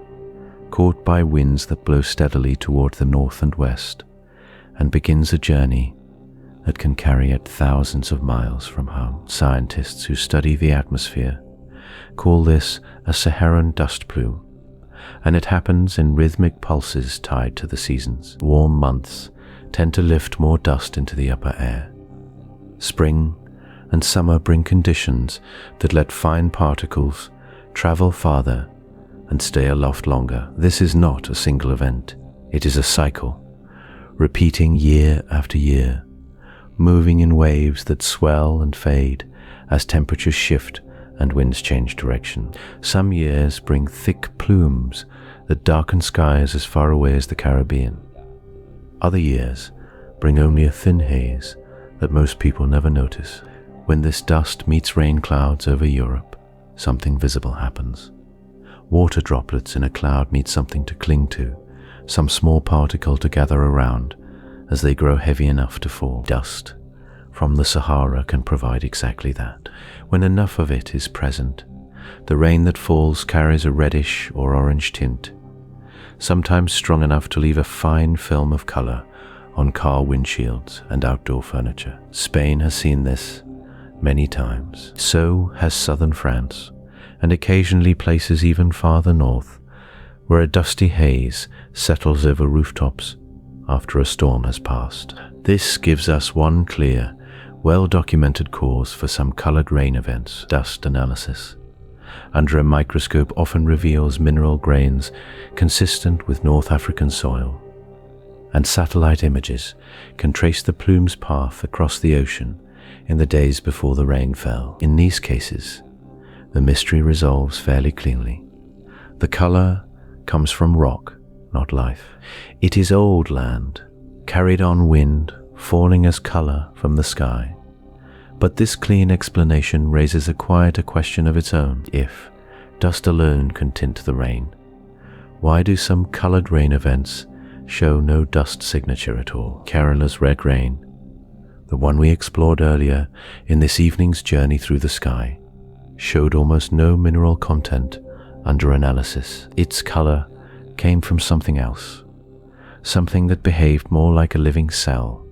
caught by winds that blow steadily toward the north and west, and begins a journey that can carry it thousands of miles from home. Scientists who study the atmosphere call this a Saharan dust plume, and it happens in rhythmic pulses tied to the seasons. Warm months tend to lift more dust into the upper air. Spring and summer bring conditions that let fine particles travel farther and stay aloft longer. This is not a single event. It is a cycle, repeating year after year, moving in waves that swell and fade as temperatures shift and winds change direction. Some years bring thick plumes that darken skies as far away as the Caribbean. Other years bring only a thin haze that most people never notice. When this dust meets rain clouds over Europe, something visible happens. Water droplets in a cloud meet something to cling to, some small particle to gather around as they grow heavy enough to fall. Dust from the Sahara can provide exactly that. When enough of it is present, the rain that falls carries a reddish or orange tint, sometimes strong enough to leave a fine film of color on car windshields and outdoor furniture. Spain has seen this many times. So has southern France, and occasionally places even farther north, where a dusty haze settles over rooftops after a storm has passed. This gives us one clear, well-documented cause for some colored rain events: dust analysis. Under a microscope often reveals mineral grains consistent with North African soil, and satellite images can trace the plume's path across the ocean in the days before the rain fell. In these cases, the mystery resolves fairly cleanly. The color comes from rock, not life. It is old land, carried on wind, falling as color from the sky. But this clean explanation raises a quieter question of its own. If dust alone can tint the rain, why do some colored rain events show no dust signature at all? Kerala's red rain, the one we explored earlier in this evening's journey through the sky, showed almost no mineral content under analysis. Its color came from something else, something that behaved more like a living cell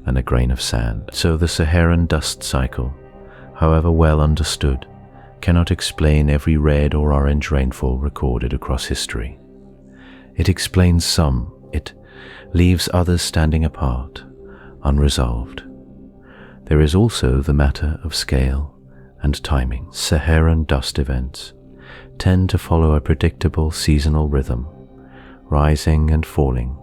than a grain of sand. So the Saharan dust cycle, however well understood, cannot explain every red or orange rainfall recorded across history. It explains some, it leaves others standing apart, unresolved. There is also the matter of scale and timing. Saharan dust events tend to follow a predictable seasonal rhythm, rising and falling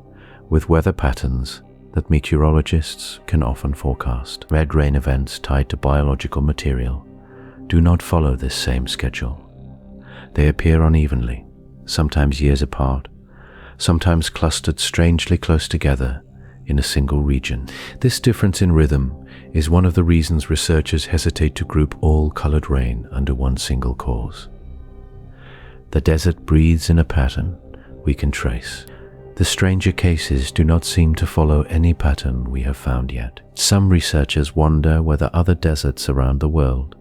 with weather patterns that meteorologists can often forecast. Red rain events tied to biological material do not follow this same schedule. They appear unevenly, sometimes years apart, sometimes clustered strangely close together in a single region. This difference in rhythm is one of the reasons researchers hesitate to group all colored rain under one single cause. The desert breathes in a pattern we can trace. The stranger cases do not seem to follow any pattern we have found yet. Some researchers wonder whether other deserts around the world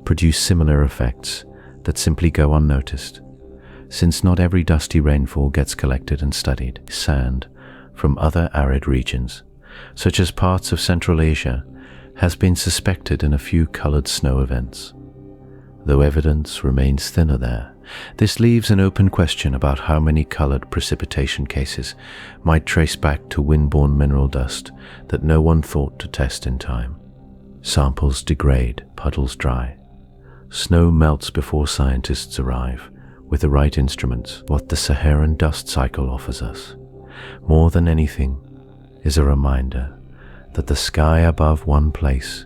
produce similar effects that simply go unnoticed, since not every dusty rainfall gets collected and studied. Sand from other arid regions, such as parts of Central Asia, has been suspected in a few colored snow events. Though evidence remains thinner there, this leaves an open question about how many colored precipitation cases might trace back to windborne mineral dust that no one thought to test in time. Samples degrade, puddles dry. Snow melts before scientists arrive with the right instruments. What the Saharan dust cycle offers us, more than anything, is a reminder that the sky above one place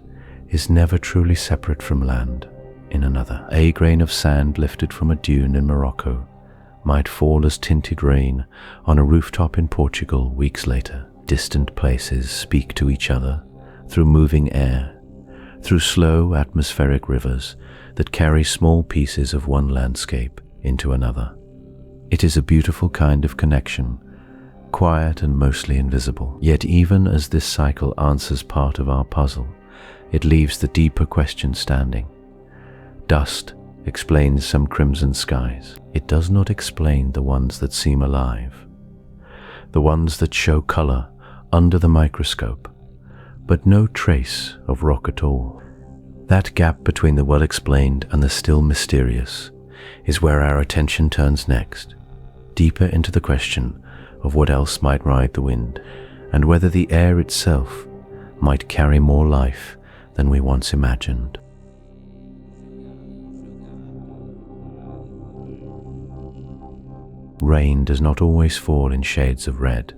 is never truly separate from land in another. A grain of sand lifted from a dune in Morocco might fall as tinted rain on a rooftop in Portugal weeks later. Distant places speak to each other through moving air, through slow atmospheric rivers that carry small pieces of one landscape into another. It is a beautiful kind of connection, quiet and mostly invisible. Yet even as this cycle answers part of our puzzle, it leaves the deeper question standing. Dust explains some crimson skies. It does not explain the ones that seem alive, the ones that show color under the microscope, but no trace of rock at all. That gap between the well-explained and the still mysterious is where our attention turns next, deeper into the question of what else might ride the wind, and whether the air itself might carry more life than we once imagined. Rain does not always fall in shades of red.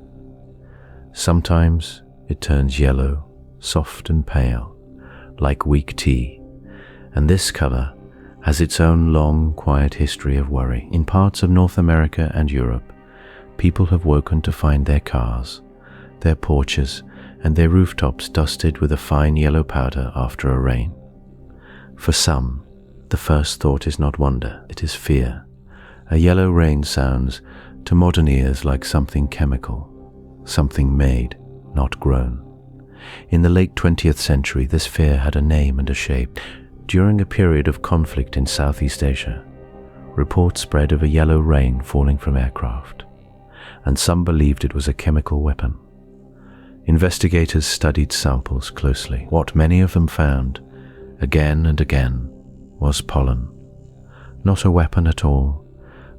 Sometimes it turns yellow, soft and pale, like weak tea, and this color has its own long, quiet history of worry. In parts of North America and Europe, people have woken to find their cars, their porches, and their rooftops dusted with a fine yellow powder after a rain. For some, the first thought is not wonder, it is fear. A yellow rain sounds to modern ears like something chemical, something made, not grown. In the late 20th century, this fear had a name and a shape. During a period of conflict in Southeast Asia, reports spread of a yellow rain falling from aircraft, and some believed it was a chemical weapon. Investigators studied samples closely. What many of them found, again and again, was pollen. Not a weapon at all,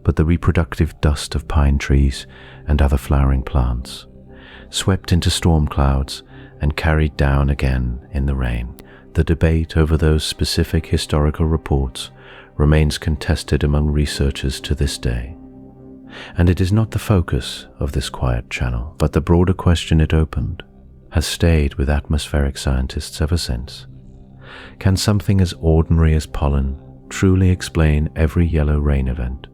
but the reproductive dust of pine trees and other flowering plants, swept into storm clouds and carried down again in the rain. The debate over those specific historical reports remains contested among researchers to this day. And it is not the focus of this quiet channel, but the broader question it opened has stayed with atmospheric scientists ever since. Can something as ordinary as pollen truly explain every yellow rain event?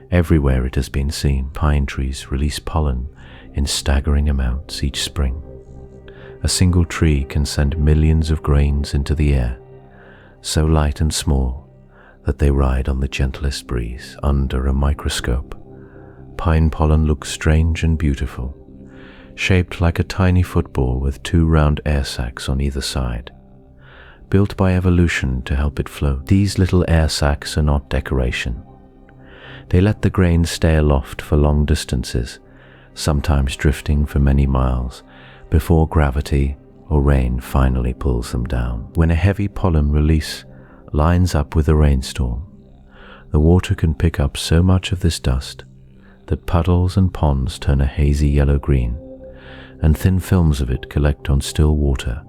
Everywhere it has been seen, pine trees release pollen in staggering amounts each spring. A single tree can send millions of grains into the air, so light and small that they ride on the gentlest breeze. Under a microscope, pine pollen looks strange and beautiful, shaped like a tiny football with two round air sacs on either side, built by evolution to help it float. These little air sacs are not decoration. They let the grains stay aloft for long distances, sometimes drifting for many miles, before gravity or rain finally pulls them down. When a heavy pollen release lines up with the rainstorm, the water can pick up so much of this dust that puddles and ponds turn a hazy yellow-green, and thin films of it collect on still water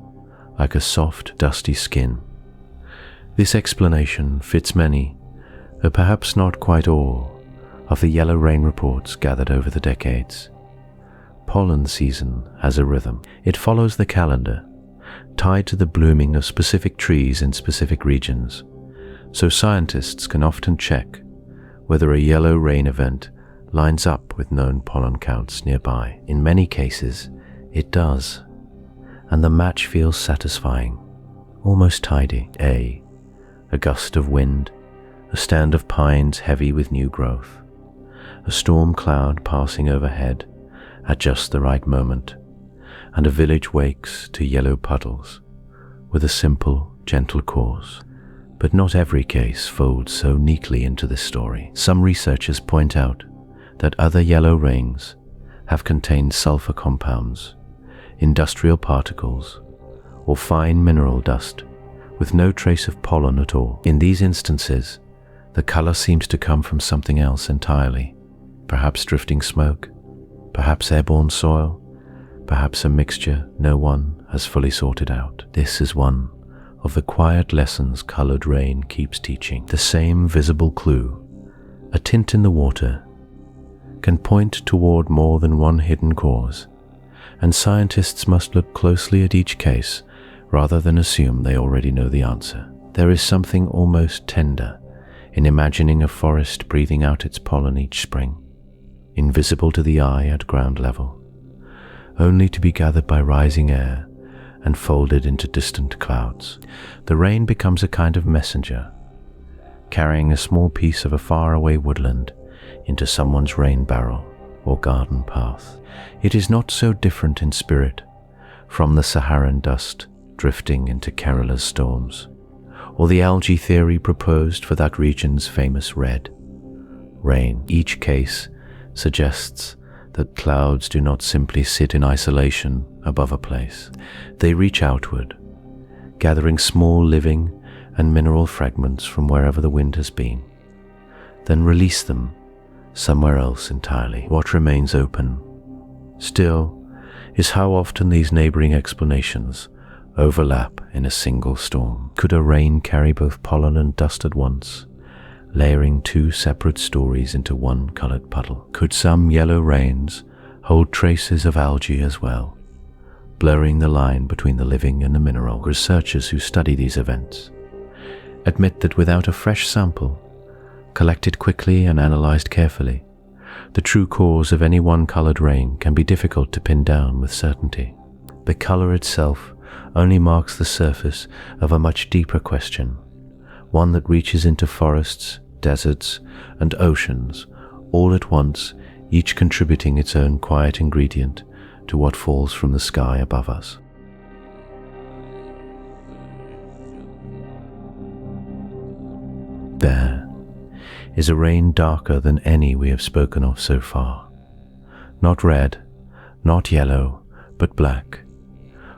like a soft, dusty skin. This explanation fits many, though perhaps not quite all, of the yellow rain reports gathered over the decades. Pollen season has a rhythm. It follows the calendar, tied to the blooming of specific trees in specific regions, so scientists can often check whether a yellow rain event lines up with known pollen counts nearby. In many cases, it does, and the match feels satisfying, almost tidy. A gust of wind, a stand of pines heavy with new growth, a storm cloud passing overhead at just the right moment, and a village wakes to yellow puddles with a simple, gentle cause. But not every case folds so neatly into this story. Some researchers point out that other yellow rains have contained sulfur compounds, industrial particles, or fine mineral dust with no trace of pollen at all. In these instances, the color seems to come from something else entirely, perhaps drifting smoke, perhaps airborne soil, perhaps a mixture no one has fully sorted out. This is one of the quiet lessons colored rain keeps teaching. The same visible clue, a tint in the water, can point toward more than one hidden cause, and scientists must look closely at each case rather than assume they already know the answer. There is something almost tender in imagining a forest breathing out its pollen each spring, invisible to the eye at ground level, only to be gathered by rising air and folded into distant clouds. The rain becomes a kind of messenger, carrying a small piece of a faraway woodland into someone's rain barrel or garden path. It is not so different in spirit from the Saharan dust drifting into Kerala's storms, or the algae theory proposed for that region's famous red rain. Each case suggests that clouds do not simply sit in isolation above a place. They reach outward, gathering small living and mineral fragments from wherever the wind has been, then release them somewhere else entirely. What remains open still is how often these neighboring explanations overlap in a single storm. Could a rain carry both pollen and dust at once, layering two separate stories into one colored puddle? Could some yellow rains hold traces of algae as well, blurring the line between the living and the mineral? Researchers who study these events admit that without a fresh sample, collected quickly and analyzed carefully, the true cause of any one-colored rain can be difficult to pin down with certainty. The color itself only marks the surface of a much deeper question, one that reaches into forests, deserts, and oceans, all at once, each contributing its own quiet ingredient to what falls from the sky above us. There is a rain darker than any we have spoken of so far. Not red, not yellow, but black,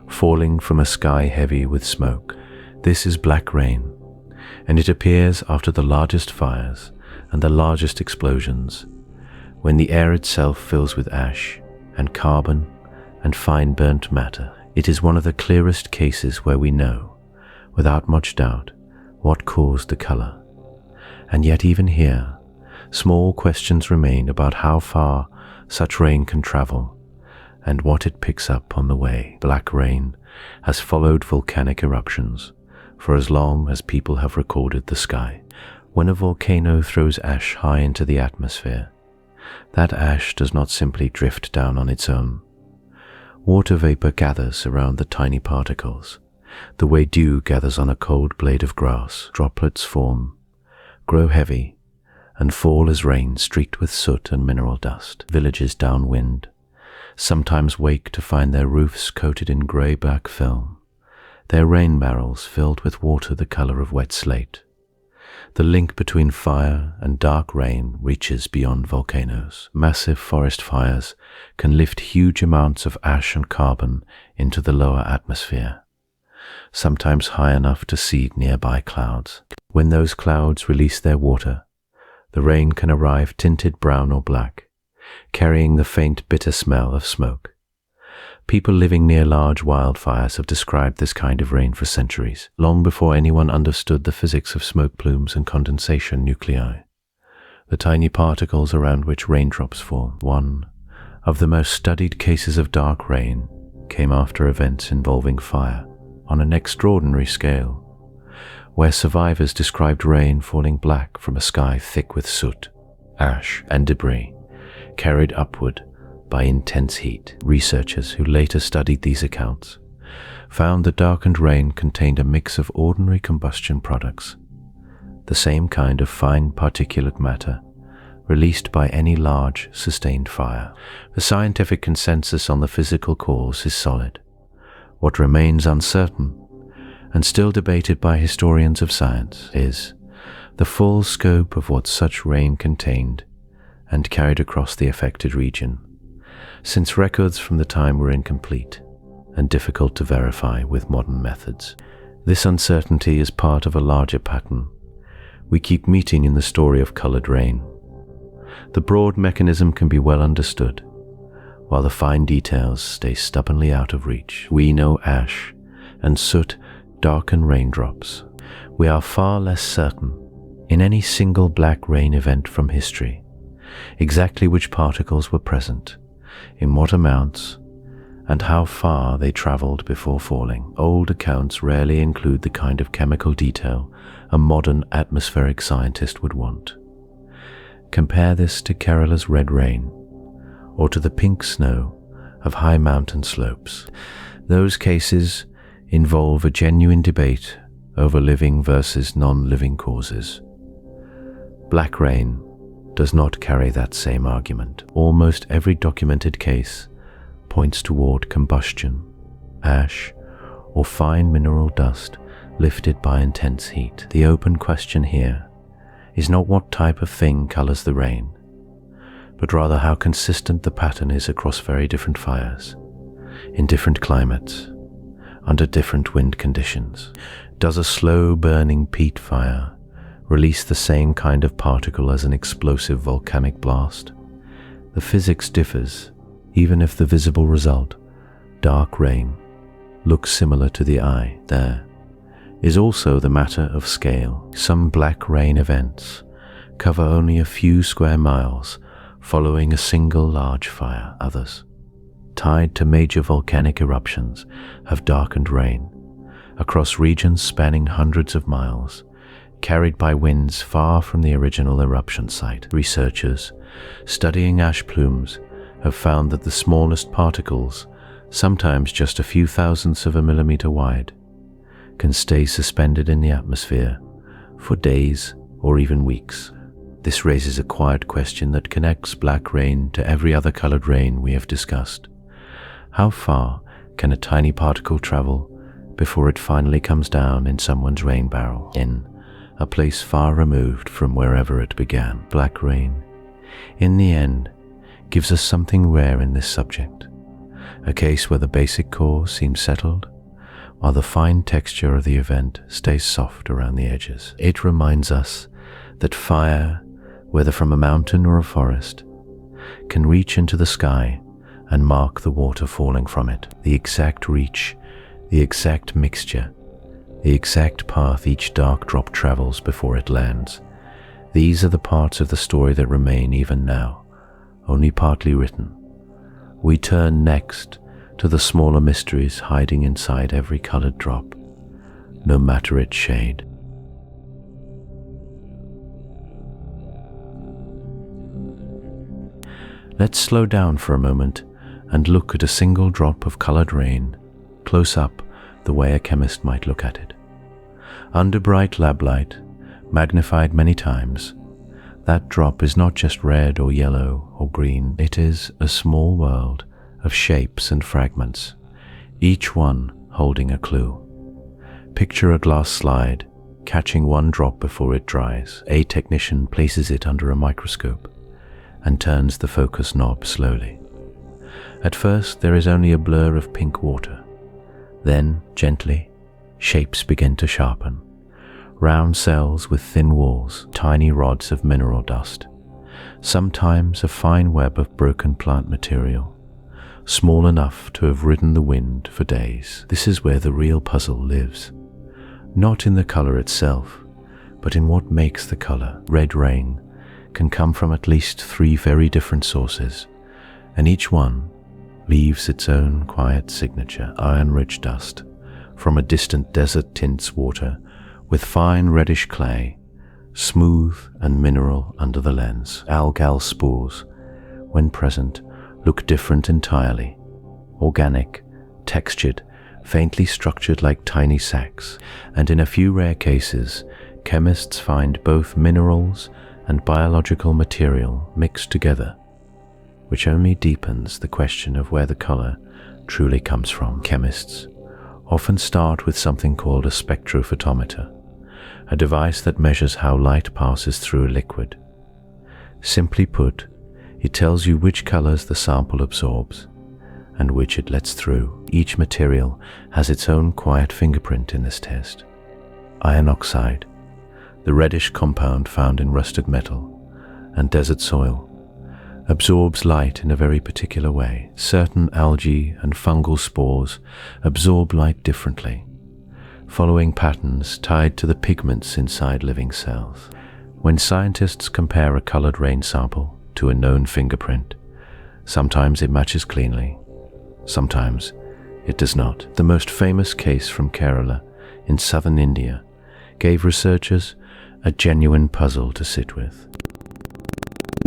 falling from a sky heavy with smoke. This is black rain, and it appears after the largest fires and the largest explosions, when the air itself fills with ash and carbon and fine burnt matter. It is one of the clearest cases where we know, without much doubt, what caused the color. And yet even here, small questions remain about how far such rain can travel and what it picks up on the way. Black rain has followed volcanic eruptions for as long as people have recorded the sky. When a volcano throws ash high into the atmosphere, that ash does not simply drift down on its own. Water vapor gathers around the tiny particles, the way dew gathers on a cold blade of grass. Droplets form, grow heavy, and fall as rain streaked with soot and mineral dust. Villages downwind sometimes wake to find their roofs coated in grey-black film, their rain barrels filled with water the color of wet slate. The link between fire and dark rain reaches beyond volcanoes. Massive forest fires can lift huge amounts of ash and carbon into the lower atmosphere, sometimes high enough to seed nearby clouds. When those clouds release their water, the rain can arrive tinted brown or black, carrying the faint bitter smell of smoke. People living near large wildfires have described this kind of rain for centuries, long before anyone understood the physics of smoke plumes and condensation nuclei, the tiny particles around which raindrops form. One of the most studied cases of dark rain came after events involving fire on an extraordinary scale, where survivors described rain falling black from a sky thick with soot, ash, and debris, carried upward by intense heat. Researchers who later studied these accounts found the darkened rain contained a mix of ordinary combustion products, the same kind of fine particulate matter released by any large, sustained fire. The scientific consensus on the physical cause is solid. What remains uncertain, and still debated by historians of science, is the full scope of what such rain contained and carried across the affected region, since records from the time were incomplete and difficult to verify with modern methods. This uncertainty is part of a larger pattern we keep meeting in the story of colored rain. The broad mechanism can be well understood, while the fine details stay stubbornly out of reach. We know ash and soot darken raindrops. We are far less certain, in any single black rain event from history, exactly which particles were present, in what amounts, and how far they traveled before falling. Old accounts rarely include the kind of chemical detail a modern atmospheric scientist would want. Compare this to Kerala's red rain, or to the pink snow of high mountain slopes. Those cases involve a genuine debate over living versus non-living causes. Black rain does not carry that same argument. Almost every documented case points toward combustion, ash, or fine mineral dust lifted by intense heat. The open question here is not what type of thing colors the rain, but rather how consistent the pattern is across very different fires, in different climates, under different wind conditions. Does a slow-burning peat fire release the same kind of particle as an explosive volcanic blast? The physics differs, even if the visible result, dark rain, looks similar to the eye. There is also the matter of scale. Some black rain events cover only a few square miles following a single large fire. Others, tied to major volcanic eruptions, have darkened rain across regions spanning hundreds of miles, carried by winds far from the original eruption site. Researchers studying ash plumes have found that the smallest particles, sometimes just a few thousandths of a millimeter wide, can stay suspended in the atmosphere for days or even weeks. This raises a quiet question that connects black rain to every other colored rain we have discussed. How far can a tiny particle travel before it finally comes down in someone's rain barrel, in a place far removed from wherever it began? Black rain, in the end, gives us something rare in this subject, a case where the basic core seems settled, while the fine texture of the event stays soft around the edges. It reminds us that fire, whether from a mountain or a forest, can reach into the sky and mark the water falling from it. The exact reach, the exact mixture, the exact path each dark drop travels before it lands. These are the parts of the story that remain even now, only partly written. We turn next to the smaller mysteries hiding inside every colored drop, no matter its shade. Let's slow down for a moment and look at a single drop of colored rain, close up the way a chemist might look at it. Under bright lab light, magnified many times, that drop is not just red or yellow or green. It is a small world of shapes and fragments, each one holding a clue. Picture a glass slide, catching one drop before it dries. A technician places it under a microscope and turns the focus knob slowly. At first, there is only a blur of pink water. Then, gently, shapes begin to sharpen. Round cells with thin walls, tiny rods of mineral dust, sometimes a fine web of broken plant material, small enough to have ridden the wind for days. This is where the real puzzle lives. Not in the color itself, but in what makes the color. Red rain can come from at least 3 very different sources, and each one leaves its own quiet signature. Iron-rich dust from a distant desert tints water with fine reddish clay, smooth and mineral under the lens. Algal spores, when present, look different entirely. Organic, textured, faintly structured like tiny sacs, and in a few rare cases, chemists find both minerals and biological material mixed together, which only deepens the question of where the color truly comes from. Chemists often start with something called a spectrophotometer, a device that measures how light passes through a liquid. Simply put, it tells you which colors the sample absorbs and which it lets through. Each material has its own quiet fingerprint in this test. Iron oxide, the reddish compound found in rusted metal and desert soil, absorbs light in a very particular way. Certain algae and fungal spores absorb light differently, following patterns tied to the pigments inside living cells. When scientists compare a colored rain sample to a known fingerprint, sometimes it matches cleanly, sometimes it does not. The most famous case from Kerala in southern India gave researchers a genuine puzzle to sit with.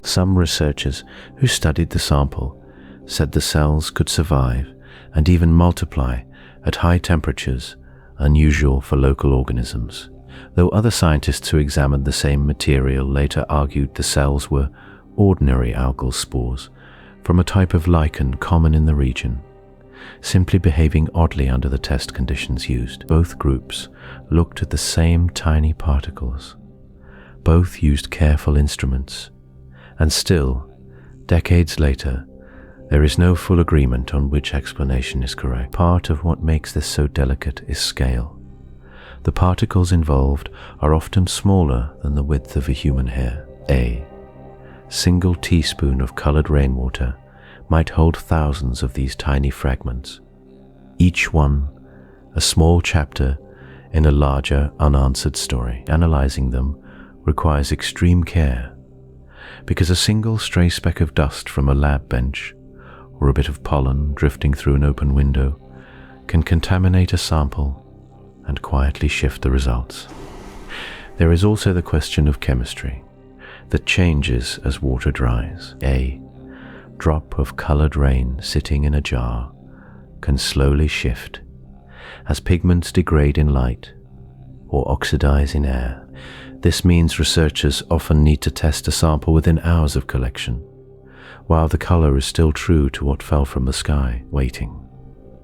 Some researchers who studied the sample said the cells could survive and even multiply at high temperatures unusual for local organisms, though other scientists who examined the same material later argued the cells were ordinary algal spores from a type of lichen common in the region, simply behaving oddly under the test conditions used. Both groups looked at the same tiny particles. Both used careful instruments, and still, decades later, there is no full agreement on which explanation is correct. Part of what makes this so delicate is scale. The particles involved are often smaller than the width of a human hair. A single teaspoon of colored rainwater might hold thousands of these tiny fragments, each one a small chapter in a larger unanswered story. Analyzing them requires extreme care, because a single stray speck of dust from a lab bench or a bit of pollen drifting through an open window can contaminate a sample and quietly shift the results. There is also the question of chemistry that changes as water dries. A drop of colored rain sitting in a jar can slowly shift as pigments degrade in light or oxidize in air. This means researchers often need to test a sample within hours of collection, while the color is still true to what fell from the sky, waiting.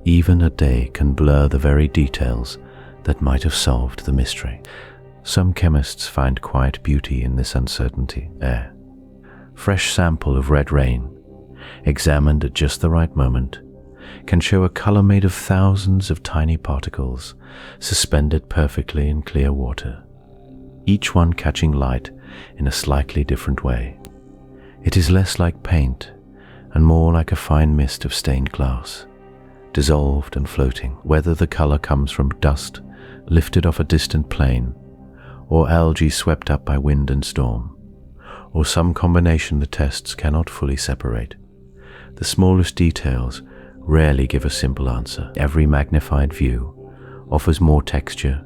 Even a day can blur the very details that might have solved the mystery. Some chemists find quiet beauty in this uncertainty. Air. Fresh sample of red rain, examined at just the right moment, can show a color made of thousands of tiny particles suspended perfectly in clear water, each one catching light in a slightly different way. It is less like paint and more like a fine mist of stained glass, dissolved and floating. Whether the color comes from dust lifted off a distant plain, or algae swept up by wind and storm, or some combination the tests cannot fully separate. The smallest details rarely give a simple answer. Every magnified view offers more texture,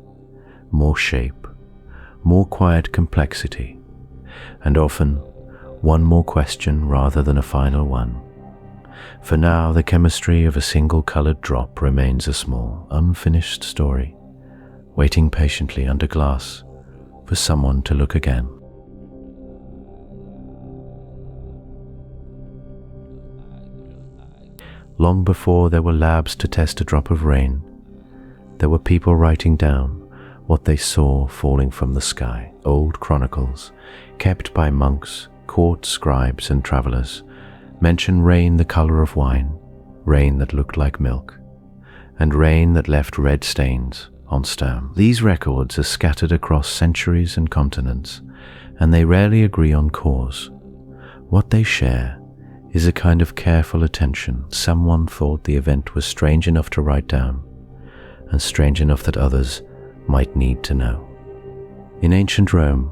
more shape, more quiet complexity, and often one more question rather than a final one. For now, the chemistry of a single colored drop remains a small, unfinished story, waiting patiently under glass for someone to look again. Long before there were labs to test a drop of rain, there were people writing down what they saw falling from the sky. Old chronicles, kept by monks, court scribes and travelers, mention rain the color of wine, rain that looked like milk, and rain that left red stains on stone. These records are scattered across centuries and continents, and they rarely agree on cause. What they share is a kind of careful attention. Someone thought the event was strange enough to write down, and strange enough that others might need to know. In ancient Rome,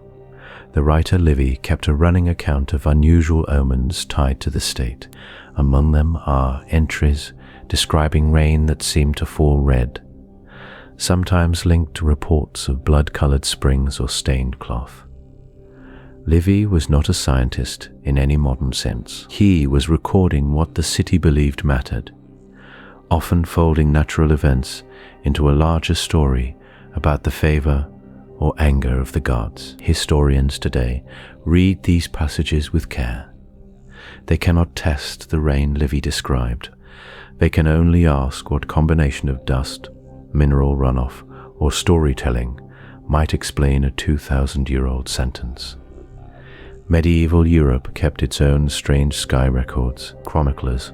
the writer Livy kept a running account of unusual omens tied to the state. Among them are entries describing rain that seemed to fall red, sometimes linked to reports of blood-colored springs or stained cloth. Livy was not a scientist in any modern sense. He was recording what the city believed mattered, often folding natural events into a larger story about the favor or anger of the gods. Historians today read these passages with care. They cannot test the rain Livy described. They can only ask what combination of dust, mineral runoff, or storytelling might explain a 2,000-year-old sentence. Medieval Europe kept its own strange sky records. Chronicles,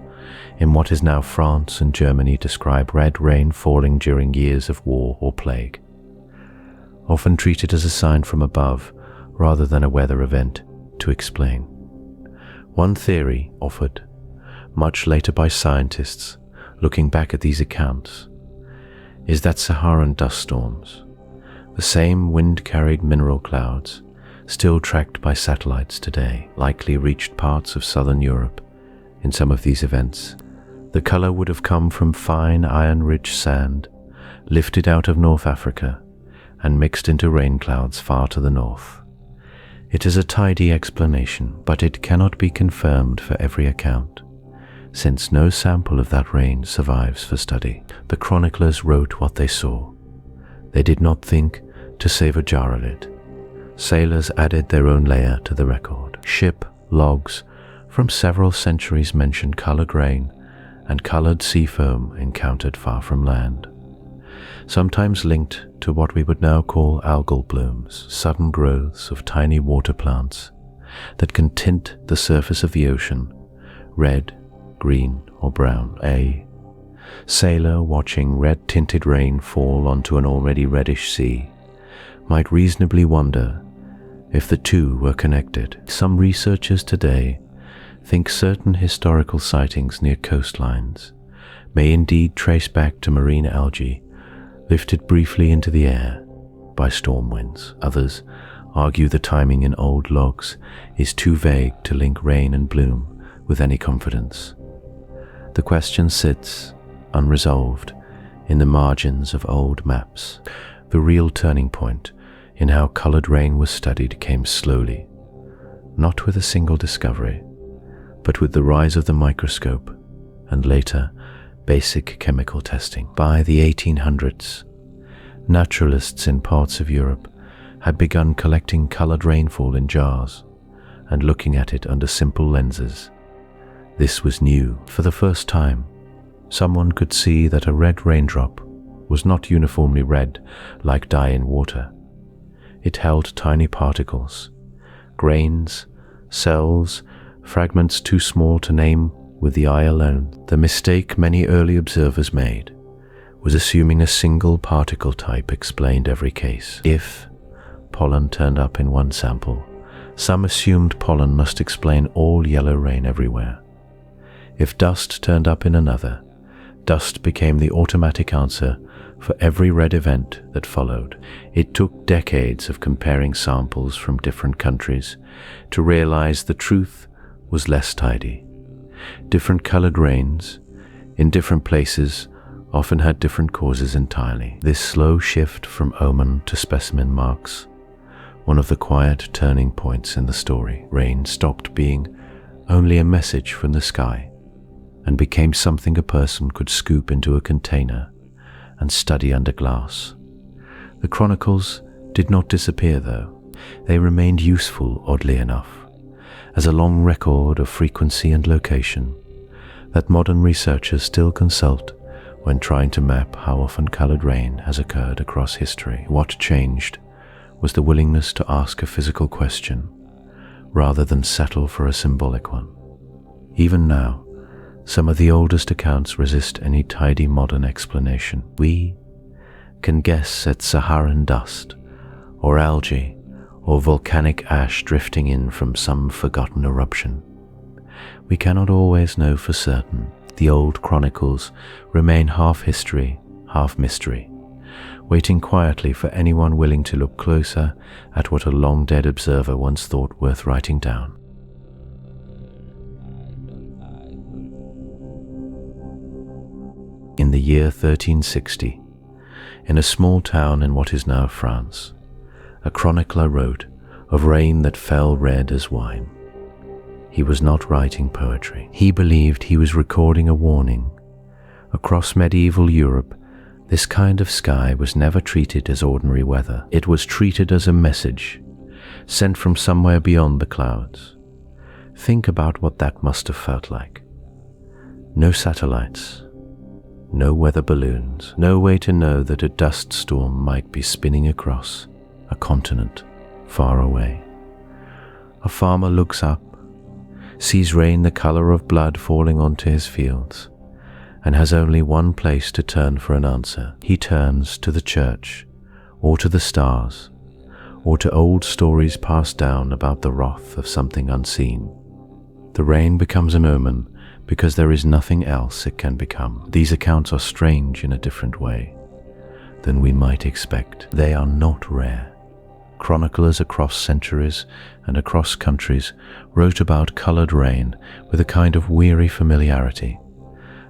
in what is now France and Germany, describe red rain falling during years of war or plague, often treated as a sign from above rather than a weather event to explain. One theory offered, much later by scientists looking back at these accounts, is that Saharan dust storms, the same wind-carried mineral clouds still tracked by satellites today, likely reached parts of southern Europe. In some of these events, the color would have come from fine iron-rich sand lifted out of North Africa and mixed into rain clouds far to the north. It is a tidy explanation, but it cannot be confirmed for every account, since no sample of that rain survives for study. The chroniclers wrote what they saw. They did not think to save a jar of it. Sailors added their own layer to the record. Ship logs from several centuries mention colored rain and colored sea foam encountered far from land, sometimes linked to what we would now call algal blooms, sudden growths of tiny water plants that can tint the surface of the ocean red, green, or brown. A sailor watching red-tinted rain fall onto an already reddish sea might reasonably wonder if the two were connected. Some researchers today think certain historical sightings near coastlines may indeed trace back to marine algae lifted briefly into the air by storm winds. Others argue the timing in old logs is too vague to link rain and bloom with any confidence. The question sits unresolved in the margins of old maps. The real turning point in how colored rain was studied came slowly, not with a single discovery, but with the rise of the microscope and later basic chemical testing. By the 1800s, naturalists in parts of Europe had begun collecting colored rainfall in jars and looking at it under simple lenses. This was new. For the first time, someone could see that a red raindrop was not uniformly red like dye in water. It held tiny particles, grains, cells, fragments too small to name with the eye alone. The mistake many early observers made was assuming a single particle type explained every case. If pollen turned up in one sample, some assumed pollen must explain all yellow rain everywhere. If dust turned up in another, dust became the automatic answer for every red event that followed. It took decades of comparing samples from different countries to realize the truth was less tidy. Different colored rains in different places often had different causes entirely. This slow shift from omen to specimen marks one of the quiet turning points in the story. Rain stopped being only a message from the sky and became something a person could scoop into a container and study under glass. The Chronicles did not disappear though. They remained useful, oddly enough, as a long record of frequency and location that modern researchers still consult when trying to map how often colored rain has occurred across history. What changed was the willingness to ask a physical question rather than settle for a symbolic one. Even now, some of the oldest accounts resist any tidy modern explanation. We can guess at Saharan dust, or algae, or volcanic ash drifting in from some forgotten eruption. We cannot always know for certain. The old chronicles remain half history, half mystery, waiting quietly for anyone willing to look closer at what a long-dead observer once thought worth writing down. In the year 1360, in a small town in what is now France, a chronicler wrote of rain that fell red as wine. He was not writing poetry. He believed he was recording a warning. Across medieval Europe, this kind of sky was never treated as ordinary weather. It was treated as a message, sent from somewhere beyond the clouds. Think about what that must have felt like. No satellites, no weather balloons, no way to know that a dust storm might be spinning across a continent far away. A farmer looks up, sees rain the color of blood falling onto his fields, and has only one place to turn for an answer. He turns to the church, or to the stars, or to old stories passed down about the wrath of something unseen. The rain becomes an omen because there is nothing else it can become. These accounts are strange in a different way than we might expect. They are not rare. Chroniclers across centuries and across countries wrote about colored rain with a kind of weary familiarity,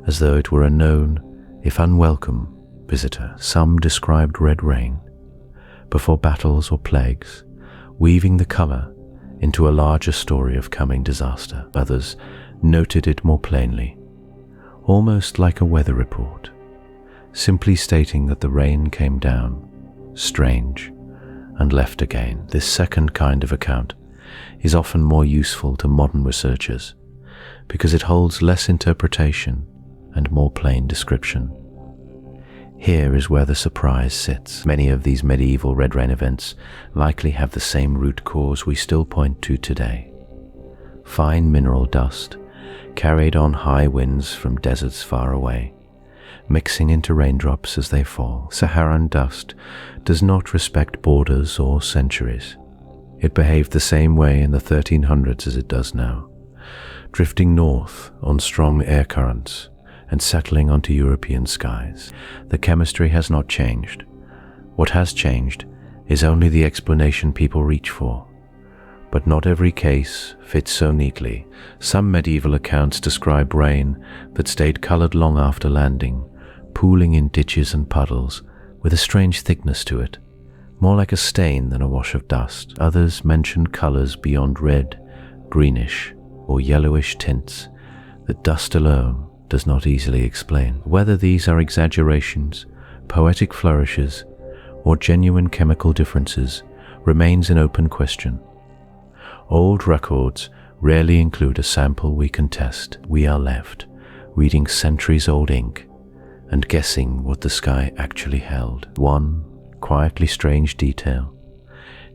as though it were a known, if unwelcome, visitor. Some described red rain before battles or plagues, weaving the color into a larger story of coming disaster. Others noted it more plainly, almost like a weather report, simply stating that the rain came down, strange, and left again. This second kind of account is often more useful to modern researchers because it holds less interpretation and more plain description. Here is where the surprise sits. Many of these medieval red rain events likely have the same root cause we still point to today. Fine mineral dust carried on high winds from deserts far away, mixing into raindrops as they fall. Saharan dust does not respect borders or centuries. It behaved the same way in the 1300s as it does now, drifting north on strong air currents and settling onto European skies. The chemistry has not changed. What has changed is only the explanation people reach for. But not every case fits so neatly. Some medieval accounts describe rain that stayed colored long after landing, pooling in ditches and puddles with a strange thickness to it, more like a stain than a wash of dust. Others mention colors beyond red, greenish, or yellowish tints that dust alone does not easily explain. Whether these are exaggerations, poetic flourishes, or genuine chemical differences remains an open question. Old records rarely include a sample we can test. We are left reading centuries-old ink and guessing what the sky actually held. One quietly strange detail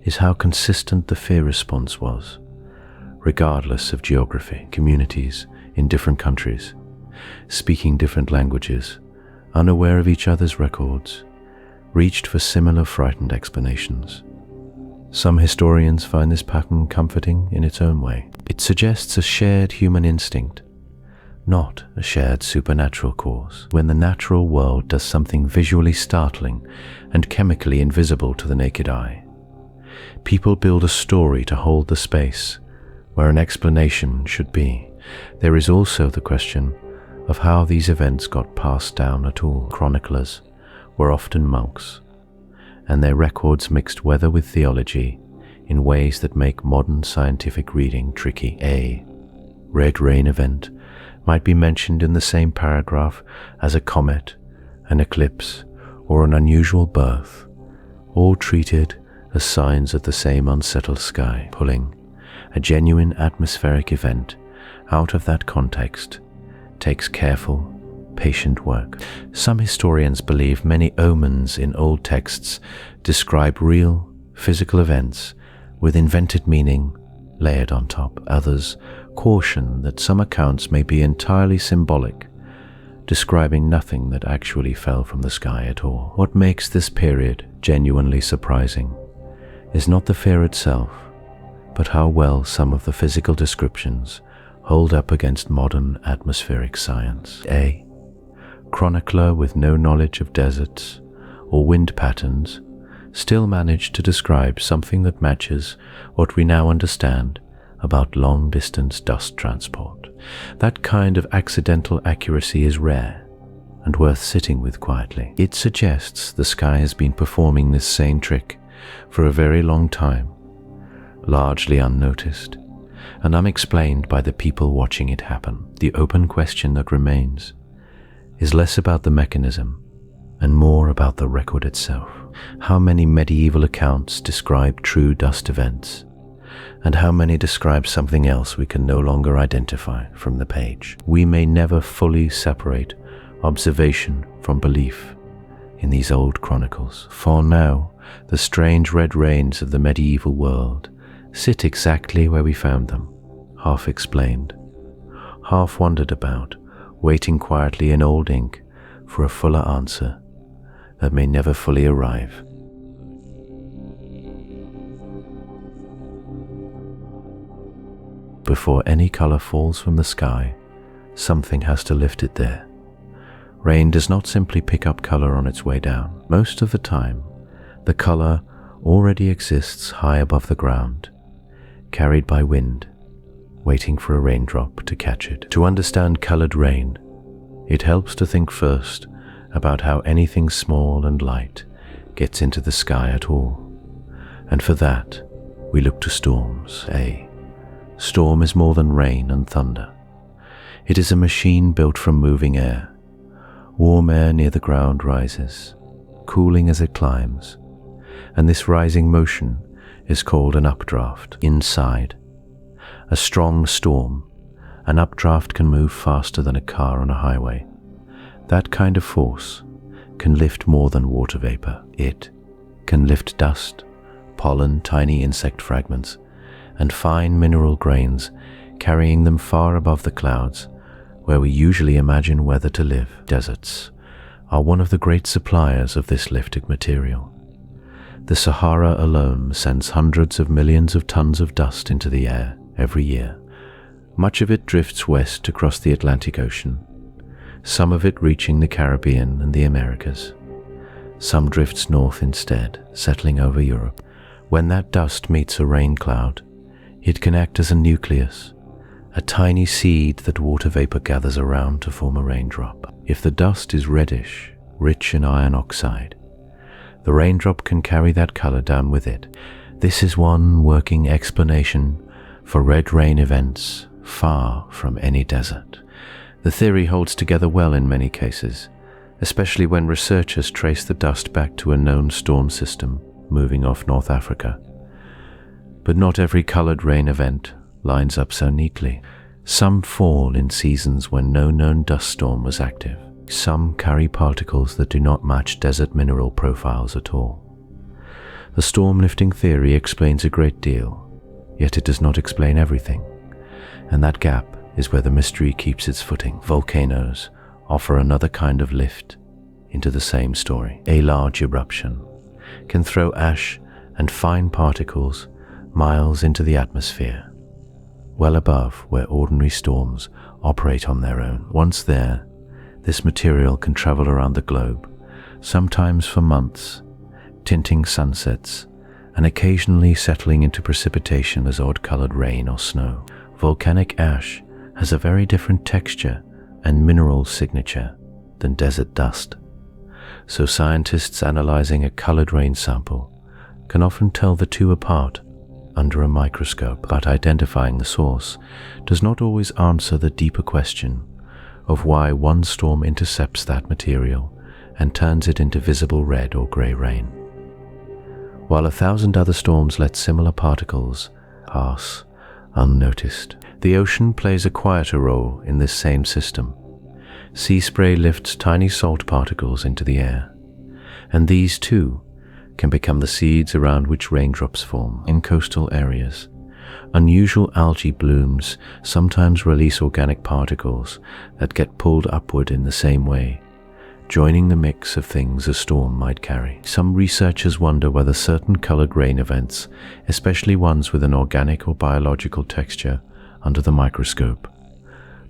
is how consistent the fear response was, regardless of geography. Communities in different countries, speaking different languages, unaware of each other's records, reached for similar frightened explanations. Some historians find this pattern comforting in its own way. It suggests a shared human instinct, not a shared supernatural cause. When the natural world does something visually startling and chemically invisible to the naked eye, people build a story to hold the space where an explanation should be. There is also the question of how these events got passed down at all. Chroniclers were often monks, and their records mixed weather with theology in ways that make modern scientific reading tricky. A red rain event might be mentioned in the same paragraph as a comet, an eclipse, or an unusual birth, all treated as signs of the same unsettled sky. Pulling a genuine atmospheric event out of that context takes careful, patient work. Some historians believe many omens in old texts describe real, physical events with invented meaning layered on top. Others caution that some accounts may be entirely symbolic, describing nothing that actually fell from the sky at all. What makes this period genuinely surprising is not the fear itself, but how well some of the physical descriptions hold up against modern atmospheric science. A chronicler with no knowledge of deserts or wind patterns still managed to describe something that matches what we now understand about long-distance dust transport. That kind of accidental accuracy is rare and worth sitting with quietly. It suggests the sky has been performing this same trick for a very long time, largely unnoticed and unexplained by the people watching it happen. The open question that remains is less about the mechanism and more about the record itself. How many medieval accounts describe true dust events, and how many describe something else we can no longer identify from the page? We may never fully separate observation from belief in these old chronicles. For now, the strange red rains of the medieval world sit exactly where we found them, half explained, half wondered about, waiting quietly in old ink for a fuller answer that may never fully arrive. Before any color falls from the sky, something has to lift it there. Rain does not simply pick up color on its way down. Most of the time, the color already exists high above the ground, carried by wind, waiting for a raindrop to catch it. To understand colored rain, it helps to think first about how anything small and light gets into the sky at all. And for that, we look to storms. A storm is more than rain and thunder. It is a machine built from moving air. Warm air near the ground rises, cooling as it climbs, and this rising motion is called an updraft. Inside a strong storm, an updraft can move faster than a car on a highway. That kind of force can lift more than water vapor. It can lift dust, pollen, tiny insect fragments, and fine mineral grains, carrying them far above the clouds where we usually imagine weather to live. Deserts are one of the great suppliers of this lifted material. The Sahara alone sends hundreds of millions of tons of dust into the air every year. Much of it drifts west across the Atlantic Ocean, some of it reaching the Caribbean and the Americas. Some drifts north instead, settling over Europe. When that dust meets a rain cloud, it can act as a nucleus, a tiny seed that water vapor gathers around to form a raindrop. If the dust is reddish, rich in iron oxide, the raindrop can carry that color down with it. This is one working explanation for red rain events far from any desert. The theory holds together well in many cases, especially when researchers trace the dust back to a known storm system moving off North Africa. But not every colored rain event lines up so neatly. Some fall in seasons when no known dust storm was active. Some carry particles that do not match desert mineral profiles at all. The storm lifting theory explains a great deal, yet it does not explain everything, and that gap is where the mystery keeps its footing. Volcanoes offer another kind of lift into the same story. A large eruption can throw ash and fine particles miles into the atmosphere, well above where ordinary storms operate on their own. Once there, this material can travel around the globe, sometimes for months, tinting sunsets and occasionally settling into precipitation as odd-colored rain or snow. Volcanic ash has a very different texture and mineral signature than desert dust, so scientists analyzing a colored rain sample can often tell the two apart under a microscope. But identifying the source does not always answer the deeper question of why one storm intercepts that material and turns it into visible red or gray rain, while 1,000 other storms let similar particles pass unnoticed. The ocean plays a quieter role in this same system. Sea spray lifts tiny salt particles into the air, and these too can become the seeds around which raindrops form. In coastal areas, Unusual algae blooms sometimes release organic particles that get pulled upward in the same way, joining the mix of things a storm might carry. Some researchers wonder whether certain colored rain events, especially ones with an organic or biological texture under the microscope,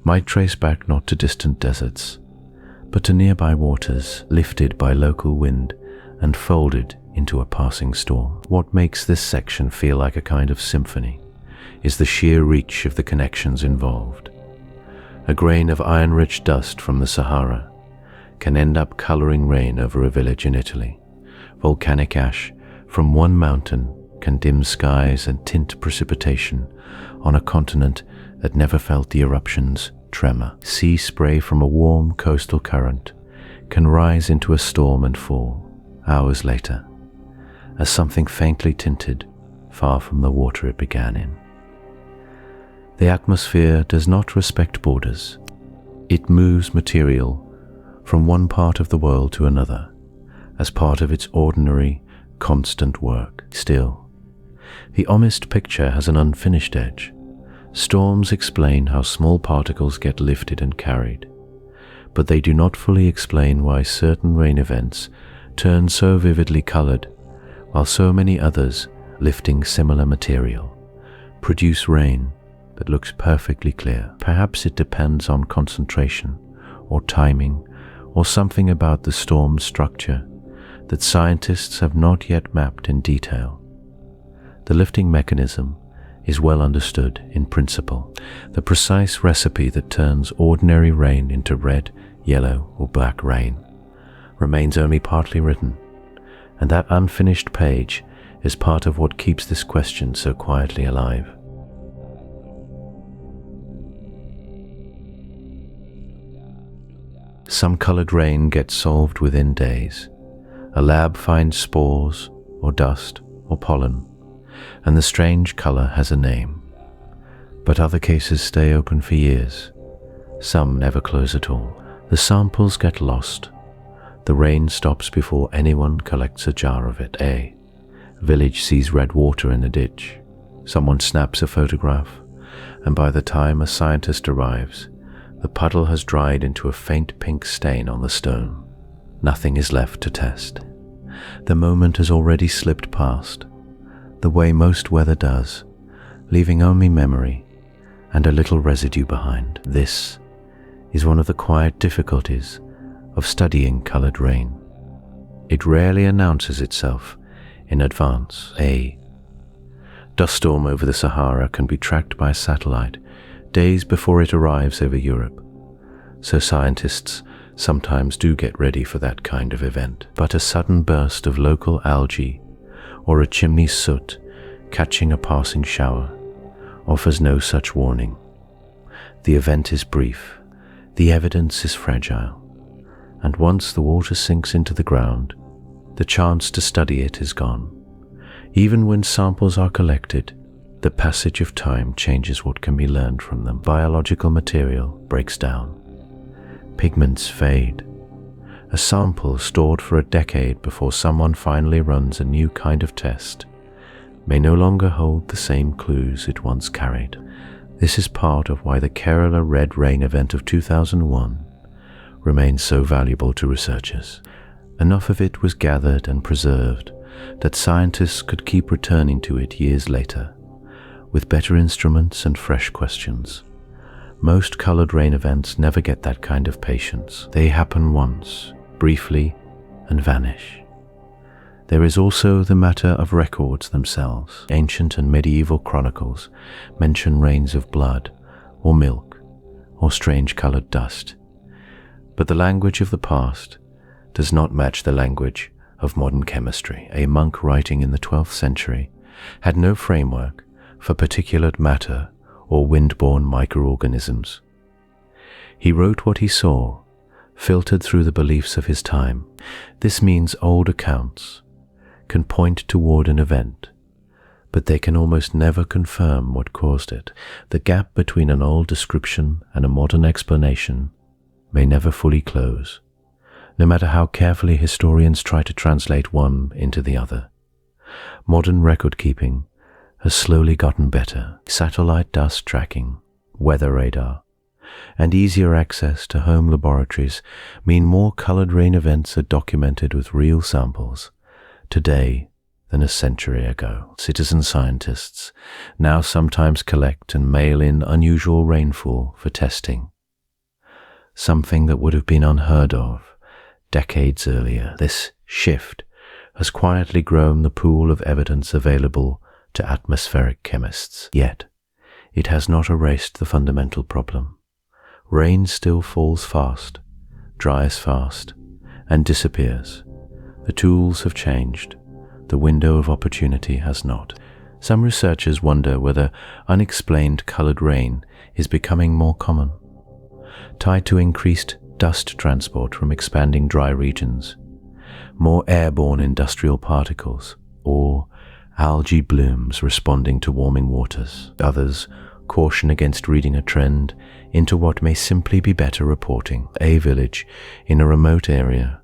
might trace back not to distant deserts, but to nearby waters lifted by local wind and folded into a passing storm. What makes this section feel like a kind of symphony is the sheer reach of the connections involved. A grain of iron-rich dust from the Sahara can end up coloring rain over a village in Italy. Volcanic ash from one mountain can dim skies and tint precipitation on a continent that never felt the eruption's tremor. Sea spray from a warm coastal current can rise into a storm and fall hours later as something faintly tinted far from the water it began in. The atmosphere does not respect borders. It moves material from one part of the world to another as part of its ordinary, constant work. Still, the Omens picture has an unfinished edge. Storms explain how small particles get lifted and carried, but they do not fully explain why certain rain events turn so vividly colored, while so many others, lifting similar material, produce rain that looks perfectly clear. Perhaps it depends on concentration or timing or something about the storm's structure that scientists have not yet mapped in detail. The lifting mechanism is well understood in principle. The precise recipe that turns ordinary rain into red, yellow, or black rain remains only partly written, and that unfinished page is part of what keeps this question so quietly alive. Some colored rain gets solved within days. A lab finds spores, or dust, or pollen, and the strange color has a name. But other cases stay open for years. Some never close at all. The samples get lost. The rain stops before anyone collects a jar of it. A village sees red water in the ditch. Someone snaps a photograph, and by the time a scientist arrives, the puddle has dried into a faint pink stain on the stone. Nothing is left to test. The moment has already slipped past, the way most weather does, leaving only memory and a little residue behind. This is one of the quiet difficulties of studying colored rain. It rarely announces itself in advance. A dust storm over the Sahara can be tracked by a satellite days before it arrives over Europe, so scientists sometimes do get ready for that kind of event. But a sudden burst of local algae or a chimney soot catching a passing shower offers no such warning. The event is brief, the evidence is fragile, and once the water sinks into the ground, the chance to study it is gone. Even when samples are collected, the passage of time changes what can be learned from them. Biological material breaks down. Pigments fade. A sample stored for a decade before someone finally runs a new kind of test may no longer hold the same clues it once carried. This is part of why the Kerala red rain event of 2001 remains so valuable to researchers. Enough of it was gathered and preserved that scientists could keep returning to it years later, with better instruments and fresh questions. Most colored rain events never get that kind of patience. They happen once, briefly, and vanish. There is also the matter of records themselves. Ancient and medieval chronicles mention rains of blood, or milk, or strange colored dust. But the language of the past does not match the language of modern chemistry. A monk writing in the 12th century had no framework for particulate matter or wind-borne microorganisms. He wrote what he saw, filtered through the beliefs of his time. This means old accounts can point toward an event, but they can almost never confirm what caused it. The gap between an old description and a modern explanation may never fully close, no matter how carefully historians try to translate one into the other. Modern record-keeping has slowly gotten better. Satellite dust tracking, weather radar, and easier access to home laboratories mean more colored rain events are documented with real samples today than a century ago. Citizen scientists now sometimes collect and mail in unusual rainfall for testing, something that would have been unheard of decades earlier. This shift has quietly grown the pool of evidence available to atmospheric chemists. Yet, it has not erased the fundamental problem. Rain still falls fast, dries fast, and disappears. The tools have changed. The window of opportunity has not. Some researchers wonder whether unexplained colored rain is becoming more common, tied to increased dust transport from expanding dry regions, more airborne industrial particles, or algae blooms responding to warming waters. Others caution against reading a trend into what may simply be better reporting. A village in a remote area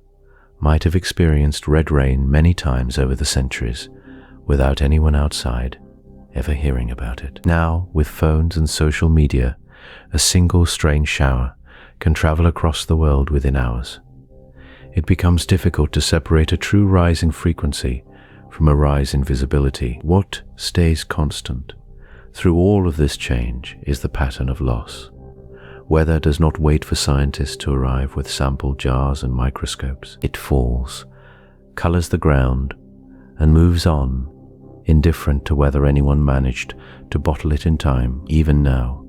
might have experienced red rain many times over the centuries without anyone outside ever hearing about it. Now, with phones and social media, a single strange shower can travel across the world within hours. It becomes difficult to separate a true rise in frequency from a rise in visibility. What stays constant through all of this change is the pattern of loss. Weather does not wait for scientists to arrive with sample jars and microscopes. It falls, colors the ground, and moves on, indifferent to whether anyone managed to bottle it in time. Even now,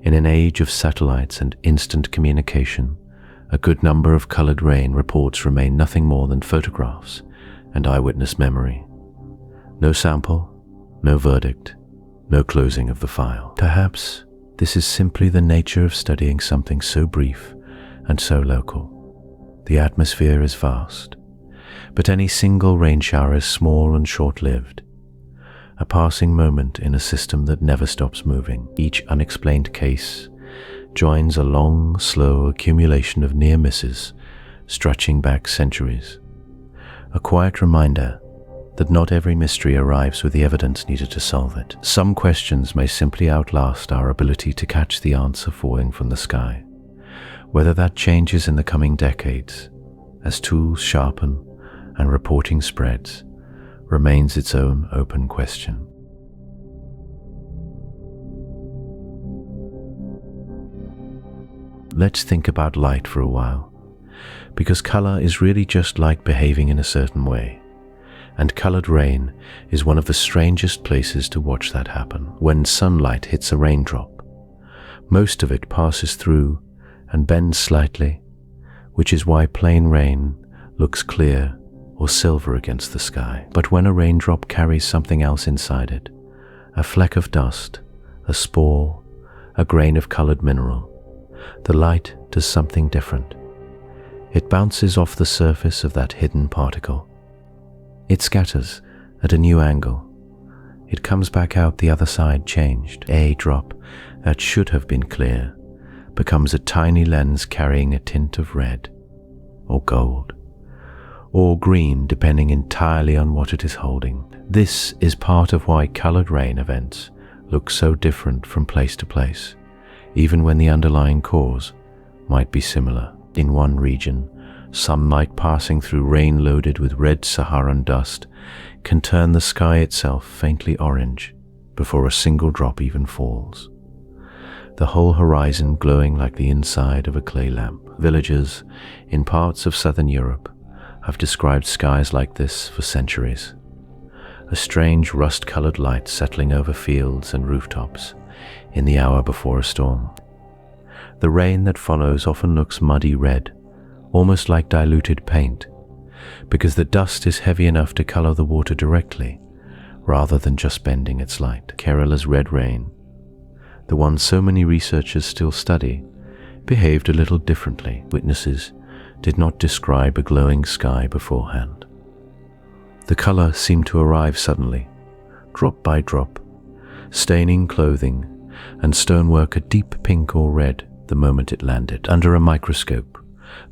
in an age of satellites and instant communication, a good number of colored rain reports remain nothing more than photographs and eyewitness memory. No sample, no verdict, no closing of the file. Perhaps this is simply the nature of studying something so brief and so local. The atmosphere is vast, but any single rain shower is small and short-lived, a passing moment in a system that never stops moving. Each unexplained case joins a long, slow accumulation of near misses stretching back centuries. A quiet reminder that not every mystery arrives with the evidence needed to solve it. Some questions may simply outlast our ability to catch the answer falling from the sky. Whether that changes in the coming decades, as tools sharpen and reporting spreads, remains its own open question. Let's think about light for a while, because color is really just light behaving in a certain way. And colored rain is one of the strangest places to watch that happen. When sunlight hits a raindrop, most of it passes through and bends slightly, which is why plain rain looks clear or silver against the sky. But when a raindrop carries something else inside it, a fleck of dust, a spore, a grain of colored mineral, the light does something different. It bounces off the surface of that hidden particle. It scatters at a new angle. It comes back out the other side changed. A drop that should have been clear becomes a tiny lens carrying a tint of red, or gold, or green, depending entirely on what it is holding. This is part of why colored rain events look so different from place to place, even when the underlying cause might be similar. In one region, sunlight passing through rain loaded with red Saharan dust can turn the sky itself faintly orange before a single drop even falls, the whole horizon glowing like the inside of a clay lamp. Villagers in parts of southern Europe have described skies like this for centuries, a strange rust-colored light settling over fields and rooftops in the hour before a storm. The rain that follows often looks muddy red, almost like diluted paint, because the dust is heavy enough to color the water directly, rather than just bending its light. Kerala's red rain, the one so many researchers still study, behaved a little differently. Witnesses did not describe a glowing sky beforehand. The color seemed to arrive suddenly, drop by drop, staining clothing and stonework a deep pink or red the moment it landed. Under a microscope,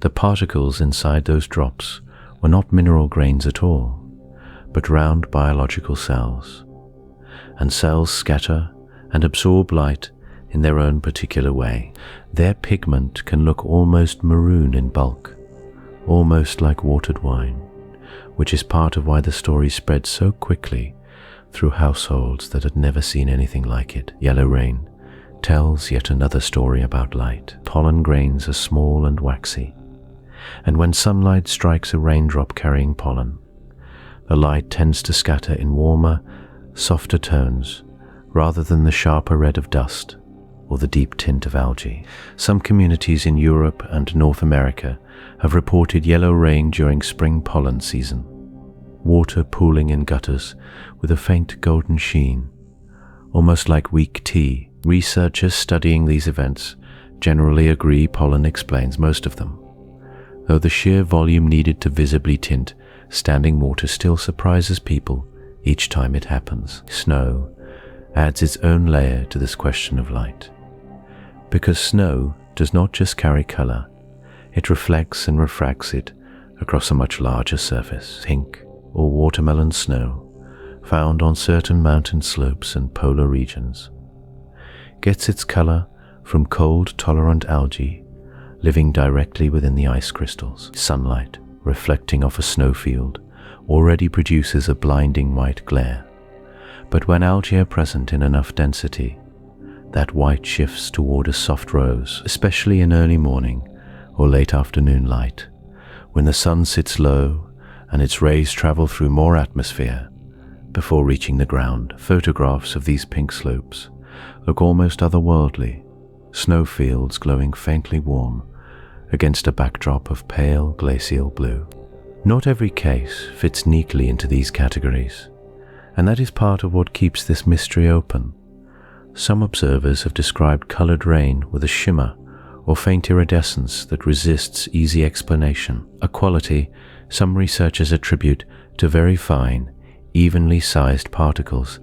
the particles inside those drops were not mineral grains at all, but round biological cells. and cells scatter and absorb light in their own particular way. Their pigment can look almost maroon in bulk, almost like watered wine, which is part of why the story spread so quickly through households that had never seen anything like it. Yellow rain tells yet another story about light. Pollen grains are small and waxy, and when sunlight strikes a raindrop carrying pollen, the light tends to scatter in warmer, softer tones rather than the sharper red of dust or the deep tint of algae. Some communities in Europe and North America have reported yellow rain during spring pollen season, water pooling in gutters with a faint golden sheen, almost like weak tea. Researchers studying these events generally agree pollen explains most of them, though the sheer volume needed to visibly tint standing water still surprises people each time it happens. Snow adds its own layer to this question of light, because snow does not just carry color, it reflects and refracts it across a much larger surface. Pink or watermelon snow, found on certain mountain slopes and polar regions, gets its color from cold-tolerant algae living directly within the ice crystals. Sunlight reflecting off a snowfield already produces a blinding white glare, but when algae are present in enough density, that white shifts toward a soft rose, especially in early morning or late afternoon light, when the sun sits low and its rays travel through more atmosphere before reaching the ground. Photographs of these pink slopes look almost otherworldly, snowfields glowing faintly warm against a backdrop of pale glacial blue. Not every case fits neatly into these categories, and that is part of what keeps this mystery open. Some observers have described colored rain with a shimmer or faint iridescence that resists easy explanation, a quality some researchers attribute to very fine, evenly sized particles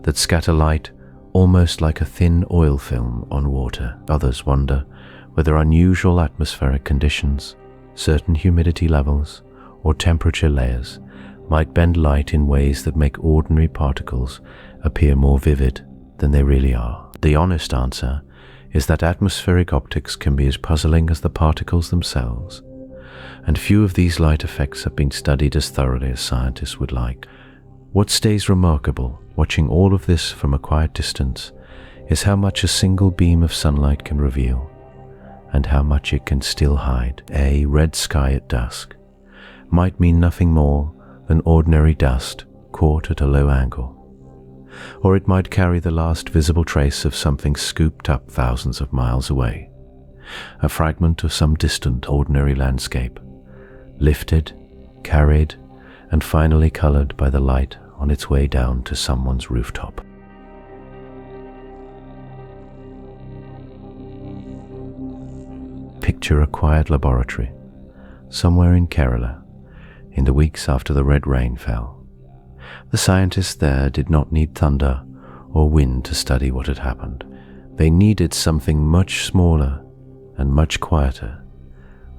that scatter light almost like a thin oil film on water. Others wonder whether unusual atmospheric conditions, certain humidity levels, or temperature layers might bend light in ways that make ordinary particles appear more vivid than they really are. The honest answer is that atmospheric optics can be as puzzling as the particles themselves, and few of these light effects have been studied as thoroughly as scientists would like. What stays remarkable, watching all of this from a quiet distance, is how much a single beam of sunlight can reveal, and how much it can still hide. A red sky at dusk might mean nothing more than ordinary dust caught at a low angle, or it might carry the last visible trace of something scooped up thousands of miles away, a fragment of some distant ordinary landscape, lifted, carried, and finally colored by the light on its way down to someone's rooftop. Picture a quiet laboratory, somewhere in Kerala, in the weeks after the red rain fell. The scientists there did not need thunder or wind to study what had happened. They needed something much smaller and much quieter,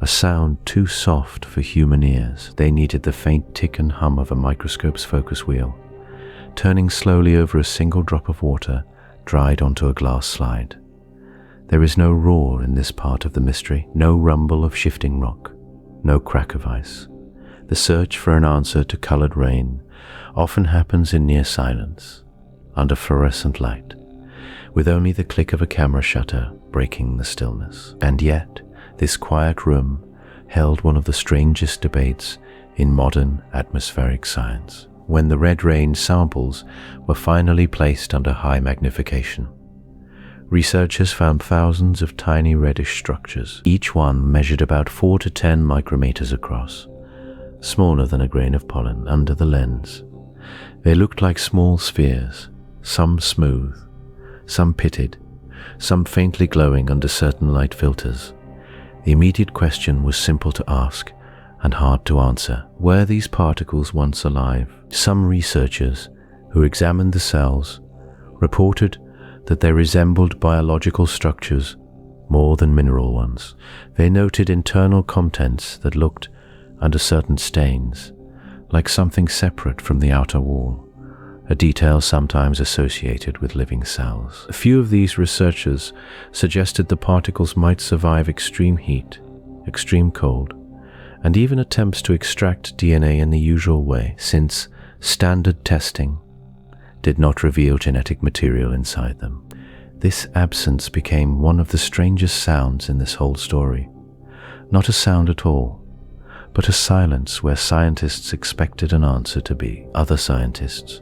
a sound too soft for human ears. They needed the faint tick and hum of a microscope's focus wheel, turning slowly over a single drop of water dried onto a glass slide. There is no roar in this part of the mystery, no rumble of shifting rock, no crack of ice. The search for an answer to colored rain often happens in near silence, under fluorescent light, with only the click of a camera shutter breaking the stillness. And yet, this quiet room held one of the strangest debates in modern atmospheric science. When the red rain samples were finally placed under high magnification, researchers found thousands of tiny reddish structures. Each one measured about 4 to 10 micrometers across, smaller than a grain of pollen under the lens. They looked like small spheres, some smooth, some pitted, some faintly glowing under certain light filters. The immediate question was simple to ask and hard to answer. Were these particles once alive? Some researchers who examined the cells reported that they resembled biological structures more than mineral ones. They noted internal contents that looked, under certain stains, like something separate from the outer wall, a detail sometimes associated with living cells. A few of these researchers suggested the particles might survive extreme heat, extreme cold, and even attempts to extract DNA in the usual way, since standard testing did not reveal genetic material inside them. This absence became one of the strangest sounds in this whole story. Not a sound at all, but a silence where scientists expected an answer to be. Other scientists,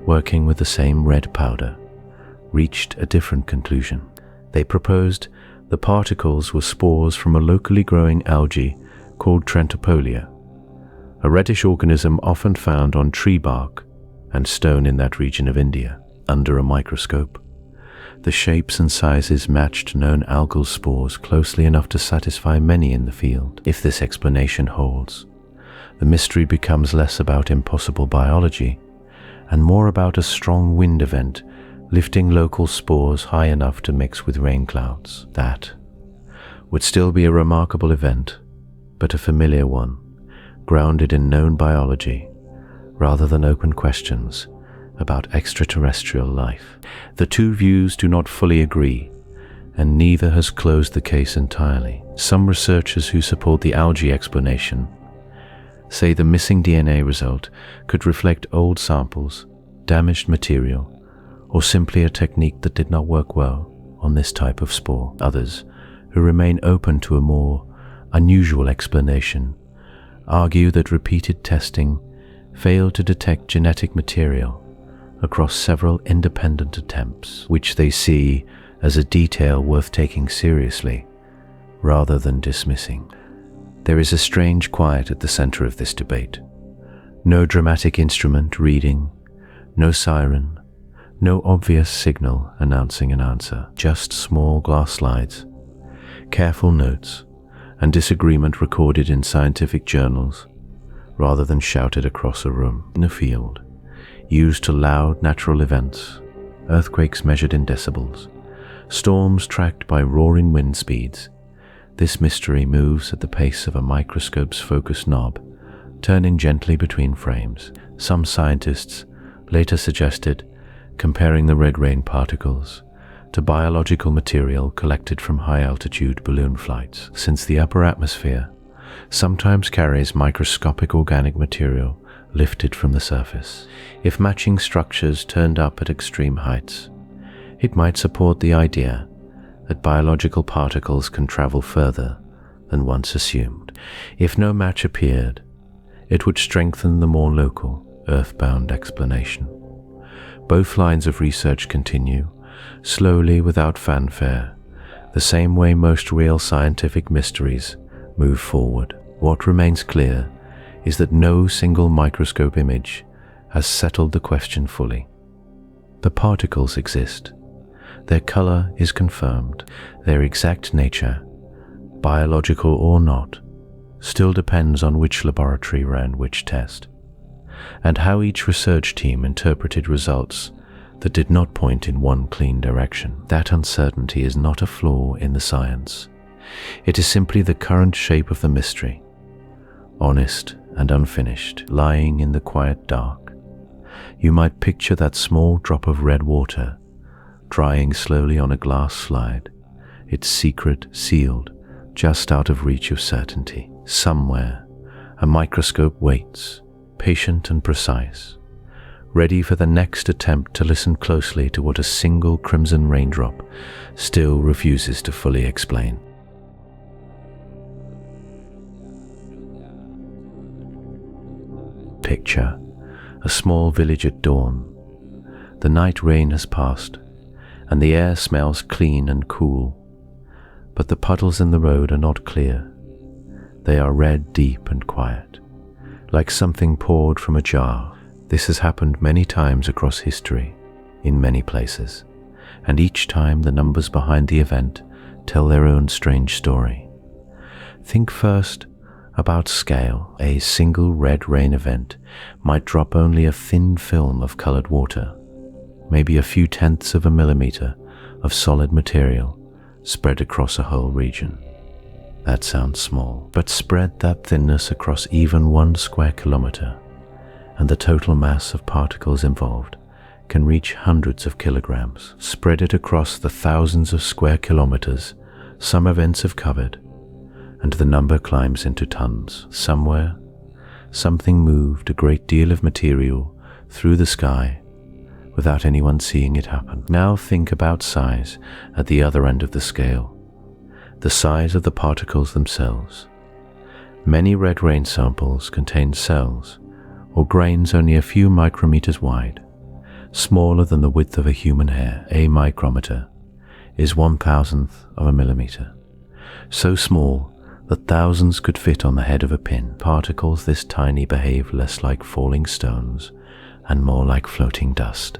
working with the same red powder, reached a different conclusion. They proposed the particles were spores from a locally growing algae called Trentopolia, a reddish organism often found on tree bark and stone in that region of India. Under a microscope, the shapes and sizes matched known algal spores closely enough to satisfy many in the field. If this explanation holds, the mystery becomes less about impossible biology and more about a strong wind event lifting local spores high enough to mix with rain clouds. That would still be a remarkable event, but a familiar one, grounded in known biology rather than open questions about extraterrestrial life. The two views do not fully agree, and neither has closed the case entirely. Some researchers who support the algae explanation say the missing DNA result could reflect old samples, damaged material, or simply a technique that did not work well on this type of spore. Others, who remain open to a more unusual explanation, argue that repeated testing failed to detect genetic material across several independent attempts, which they see as a detail worth taking seriously rather than dismissing. There is a strange quiet at the center of this debate. No dramatic instrument reading, no siren, no obvious signal announcing an answer, just small glass slides, careful notes, and disagreement recorded in scientific journals rather than shouted across a room. In a field used to loud natural events, earthquakes measured in decibels, storms tracked by roaring wind speeds, this mystery moves at the pace of a microscope's focus knob, turning gently between frames. Some scientists later suggested comparing the red rain particles to biological material collected from high-altitude balloon flights, since the upper atmosphere sometimes carries microscopic organic material lifted from the surface. If matching structures turned up at extreme heights, it might support the idea that biological particles can travel further than once assumed. If no match appeared, it would strengthen the more local, earthbound explanation. Both lines of research continue, slowly without fanfare, the same way most real scientific mysteries move forward. What remains clear is that no single microscope image has settled the question fully. The particles exist. Their color is confirmed. Their exact nature, biological or not, still depends on which laboratory ran which test, and how each research team interpreted results that did not point in one clean direction. That uncertainty is not a flaw in the science. It is simply the current shape of the mystery, honest and unfinished, lying in the quiet dark. You might picture that small drop of red water drying slowly on a glass slide, its secret sealed just out of reach of certainty. Somewhere, a microscope waits, patient and precise, ready for the next attempt to listen closely to what a single crimson raindrop still refuses to fully explain. Picture a small village at dawn. The night rain has passed, and the air smells clean and cool, but the puddles in the road are not clear. They are red, deep and quiet, like something poured from a jar. This has happened many times across history, in many places, and each time the numbers behind the event tell their own strange story. Think first about scale. A single red rain event might drop only a thin film of colored water, maybe a few tenths of a millimeter of solid material spread across a whole region. That sounds small, but spread that thinness across even 1 square kilometer, and the total mass of particles involved can reach hundreds of kilograms. Spread it across the thousands of square kilometers some events have covered, and the number climbs into tons. Somewhere, something moved a great deal of material through the sky without anyone seeing it happen. Now think about size at the other end of the scale, the size of the particles themselves. Many red rain samples contain cells or grains only a few micrometers wide, smaller than the width of a human hair. A micrometer is 1,000th of a millimeter, so small that thousands could fit on the head of a pin. Particles this tiny behave less like falling stones and more like floating dust.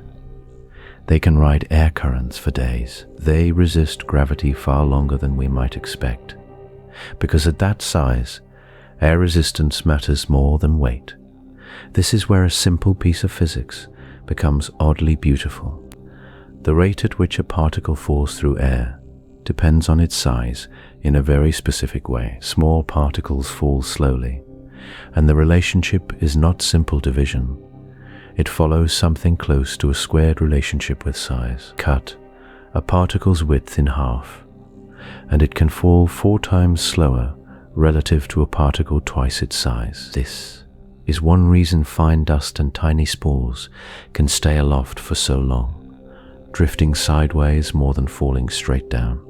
They can ride air currents for days. They resist gravity far longer than we might expect, because at that size, air resistance matters more than weight. This is where a simple piece of physics becomes oddly beautiful. The rate at which a particle falls through air depends on its size in a very specific way. Small particles fall slowly, and the relationship is not simple division. It follows something close to a squared relationship with size. Cut a particle's width in half, and it can fall 4 times slower relative to a particle twice its size. This is one reason fine dust and tiny spores can stay aloft for so long, drifting sideways more than falling straight down,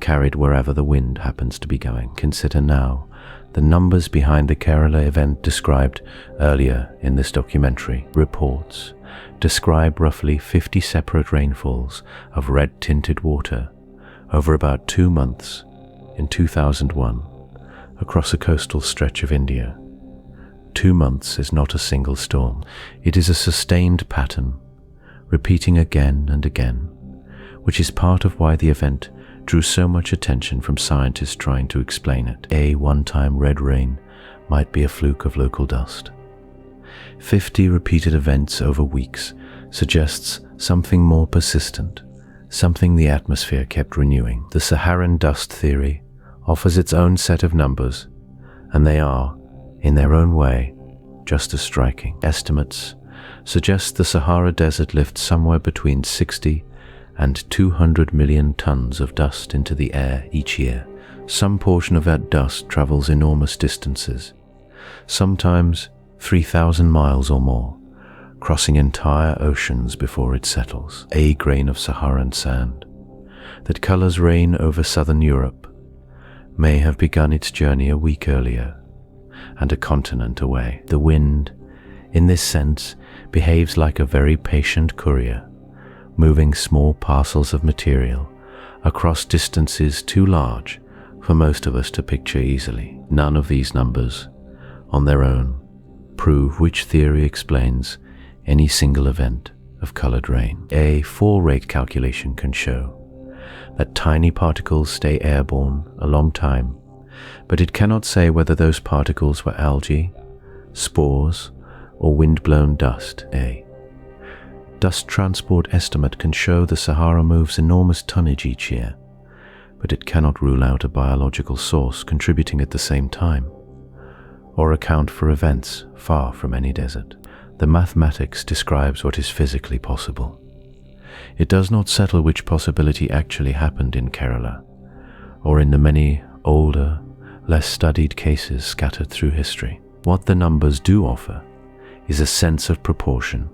carried wherever the wind happens to be going. Consider now the numbers behind the Kerala event described earlier in this documentary. Reports describe roughly 50 separate rainfalls of red-tinted water over about 2 months in 2001 across a coastal stretch of India. 2 months is not a single storm. It is a sustained pattern, repeating again and again, which is part of why the event drew so much attention from scientists trying to explain it. A one-time red rain might be a fluke of local dust. 50 repeated events over weeks suggests something more persistent, something the atmosphere kept renewing. The Saharan dust theory offers its own set of numbers, and they are, in their own way, just as striking. Estimates suggest the Sahara Desert lifts somewhere between 60 and 200 million tons of dust into the air each year. Some portion of that dust travels enormous distances, sometimes 3,000 miles or more, crossing entire oceans before it settles. A grain of Saharan sand that colors rain over southern Europe may have begun its journey a week earlier and a continent away. The wind, in this sense, behaves like a very patient courier, moving small parcels of material across distances too large for most of us to picture easily. None of these numbers, on their own, prove which theory explains any single event of colored rain. A fall-rate calculation can show that tiny particles stay airborne a long time, but it cannot say whether those particles were algae, spores, or wind-blown dust. A dust transport estimate can show the Sahara moves enormous tonnage each year, but it cannot rule out a biological source contributing at the same time, or account for events far from any desert. The mathematics describes what is physically possible. It does not settle which possibility actually happened in Kerala, or in the many older, less studied cases scattered through history. What the numbers do offer is a sense of proportion,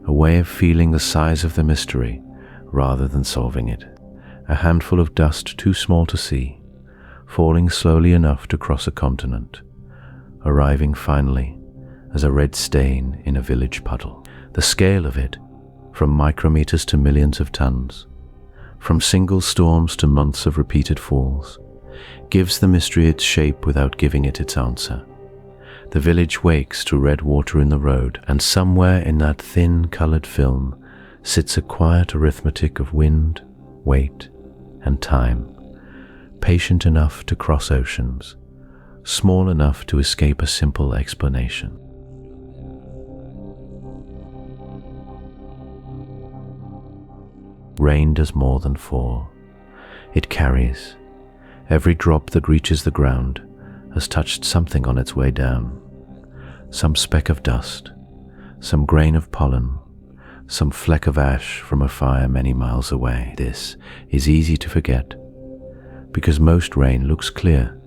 a way of feeling the size of the mystery rather than solving it. A handful of dust too small to see, falling slowly enough to cross a continent, arriving finally as a red stain in a village puddle. The scale of it, from micrometers to millions of tons, from single storms to months of repeated falls, gives the mystery its shape without giving it its answer. The village wakes to red water in the road, and somewhere in that thin colored film sits a quiet arithmetic of wind, weight, and time, patient enough to cross oceans, small enough to escape a simple explanation. Rain does more than fall. It carries. Every drop that reaches the ground has touched something on its way down. some speck of dust, some grain of pollen, some fleck of ash from a fire many miles away. This is easy to forget, because most rain looks clear.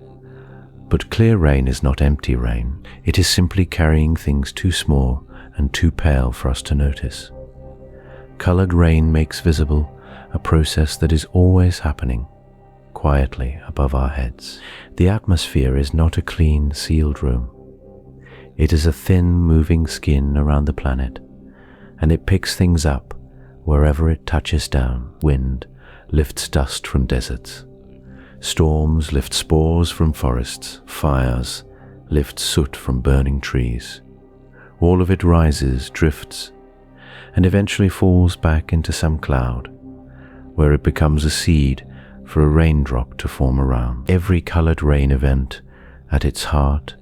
But clear rain is not empty rain. It is simply carrying things too small and too pale for us to notice. Colored rain makes visible a process that is always happening, quietly above our heads. The atmosphere is not a clean, sealed room. It is a thin, moving skin around the planet, and it picks things up wherever it touches down. Wind lifts dust from deserts. Storms lift spores from forests. Fires lift soot from burning trees. All of it rises, drifts, and eventually falls back into some cloud, where it becomes a seed for a raindrop to form around. Every colored rain event at its heart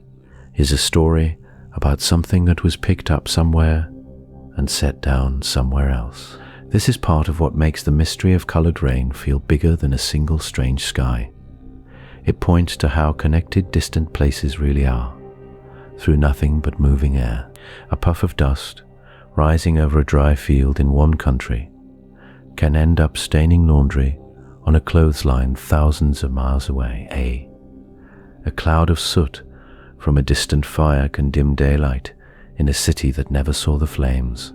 is a story about something that was picked up somewhere and set down somewhere else. This is part of what makes the mystery of colored rain feel bigger than a single strange sky. It points to how connected distant places really are, through nothing but moving air. A puff of dust rising over a dry field in one country can end up staining laundry on a clothesline thousands of miles away. A cloud of soot from a distant fire can dim daylight in a city that never saw the flames.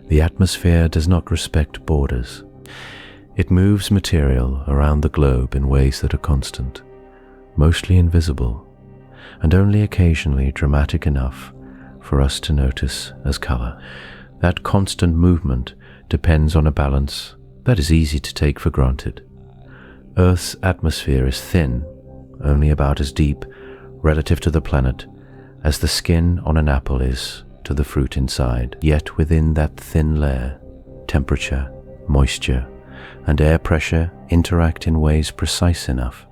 The atmosphere does not respect borders. It moves material around the globe in ways that are constant, mostly invisible, and only occasionally dramatic enough for us to notice as color. That constant movement depends on a balance that is easy to take for granted. Earth's atmosphere is thin, only about as deep relative to the planet as the skin on an apple is to the fruit inside. Yet within that thin layer, temperature, moisture, and air pressure interact in ways precise enough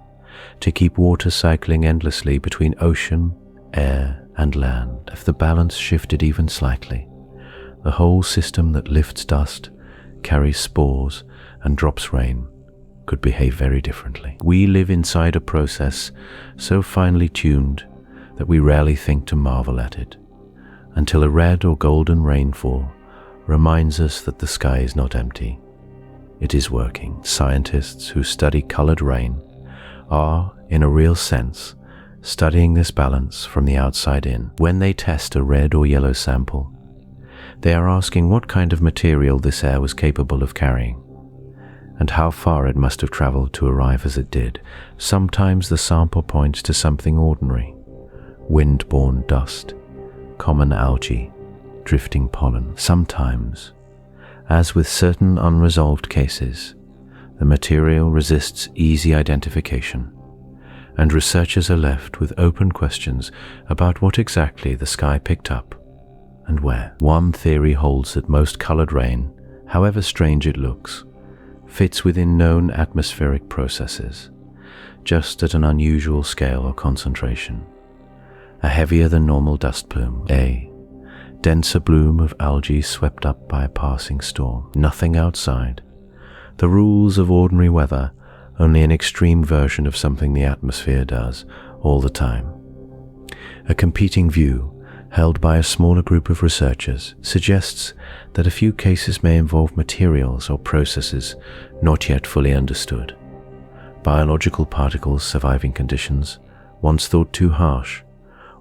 to keep water cycling endlessly between ocean, air, and land. If the balance shifted even slightly, the whole system that lifts dust, carries spores, and drops rain could behave very differently. We live inside a process so finely tuned that we rarely think to marvel at it, until a red or golden rainfall reminds us that the sky is not empty. It is working. Scientists who study colored rain are, in a real sense, studying this balance from the outside in. When they test a red or yellow sample, they are asking what kind of material this air was capable of carrying, and how far it must have traveled to arrive as it did. Sometimes the sample points to something ordinary: wind-borne dust, common algae, drifting pollen. Sometimes, as with certain unresolved cases, the material resists easy identification, and researchers are left with open questions about what exactly the sky picked up and where. One theory holds that most colored rain, however strange it looks, fits within known atmospheric processes, just at an unusual scale or concentration. A heavier than normal dust plume, a denser bloom of algae swept up by a passing storm. Nothing outside. The rules of ordinary weather, only an extreme version of something the atmosphere does all the time. A competing view, held by a smaller group of researchers, suggests that a few cases may involve materials or processes not yet fully understood. Biological particles surviving conditions once thought too harsh,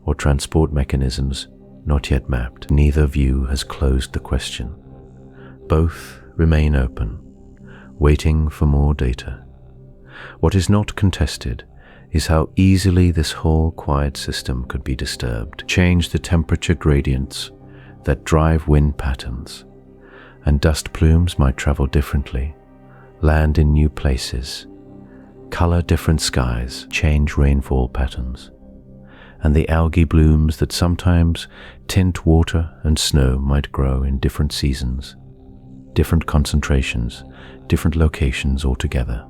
or transport mechanisms not yet mapped. Neither view has closed the question. Both remain open, waiting for more data. What is not contested is how easily this whole quiet system could be disturbed. Change the temperature gradients that drive wind patterns, and dust plumes might travel differently, land in new places, color different skies, change rainfall patterns, and the algae blooms that sometimes tint water and snow might grow in different seasons, different concentrations, different locations altogether.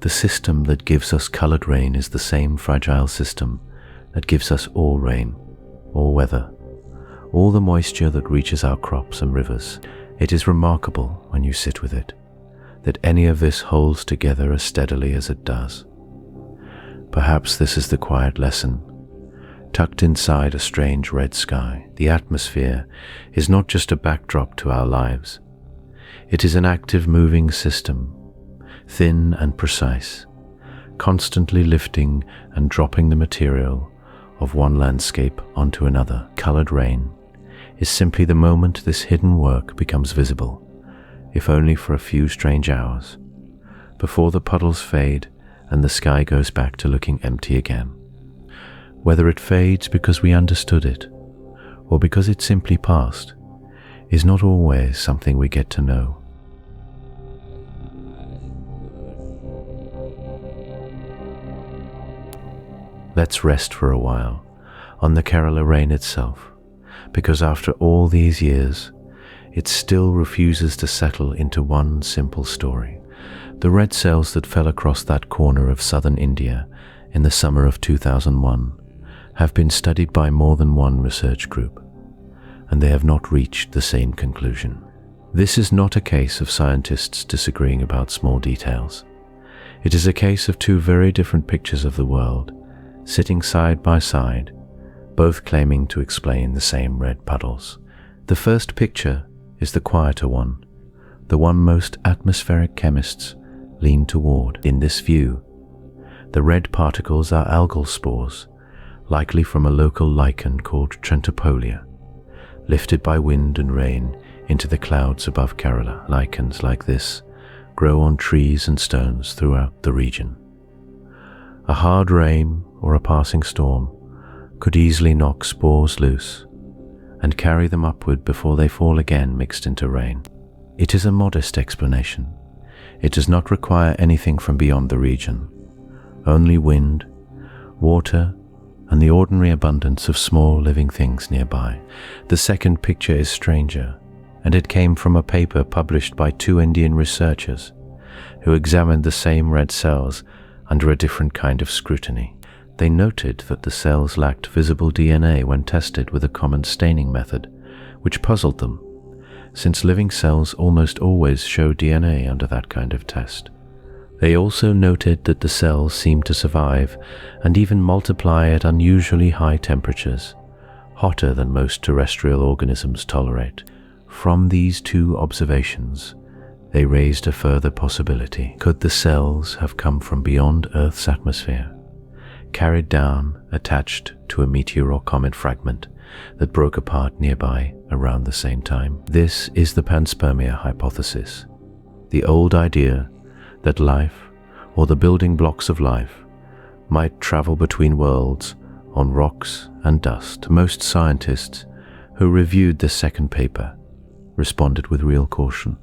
The system that gives us colored rain is the same fragile system that gives us all rain, all weather, all the moisture that reaches our crops and rivers. It is remarkable, when you sit with it, that any of this holds together as steadily as it does. Perhaps this is the quiet lesson. tucked inside a strange red sky. The atmosphere is not just a backdrop to our lives. It is an active moving system, thin and precise, constantly lifting and dropping the material of one landscape onto another. Colored rain is simply the moment this hidden work becomes visible, if only for a few strange hours, before the puddles fade and the sky goes back to looking empty again. Whether it fades because we understood it, or because it simply passed, is not always something we get to know. Let's rest for a while on the Kerala rain itself, because after all these years, it still refuses to settle into one simple story. The red cells that fell across that corner of southern India in the summer of 2001 have been studied by more than one research group, and they have not reached the same conclusion. This is not a case of scientists disagreeing about small details. It is a case of two very different pictures of the world, sitting side by side, both claiming to explain the same red puddles. The first picture is the quieter one, the one most atmospheric chemists lean toward. In this view, the red particles are algal spores, likely from a local lichen called Trentipolia, lifted by wind and rain into the clouds above Kerala. Lichens like this grow on trees and stones throughout the region. A hard rain or a passing storm could easily knock spores loose and carry them upward before they fall again mixed into rain. It is a modest explanation. It does not require anything from beyond the region, only wind, water, and the ordinary abundance of small living things nearby. The second picture is stranger, and it came from a paper published by two Indian researchers who examined the same red cells under a different kind of scrutiny. They noted that the cells lacked visible DNA when tested with a common staining method, which puzzled them, since living cells almost always show DNA under that kind of test. They also noted that the cells seemed to survive and even multiply at unusually high temperatures, hotter than most terrestrial organisms tolerate. From these two observations, they raised a further possibility. Could the cells have come from beyond Earth's atmosphere, carried down, attached to a meteor or comet fragment that broke apart nearby around the same time? This is the panspermia hypothesis, the old idea that life, or the building blocks of life, might travel between worlds on rocks and dust. Most scientists who reviewed the second paper responded with real caution.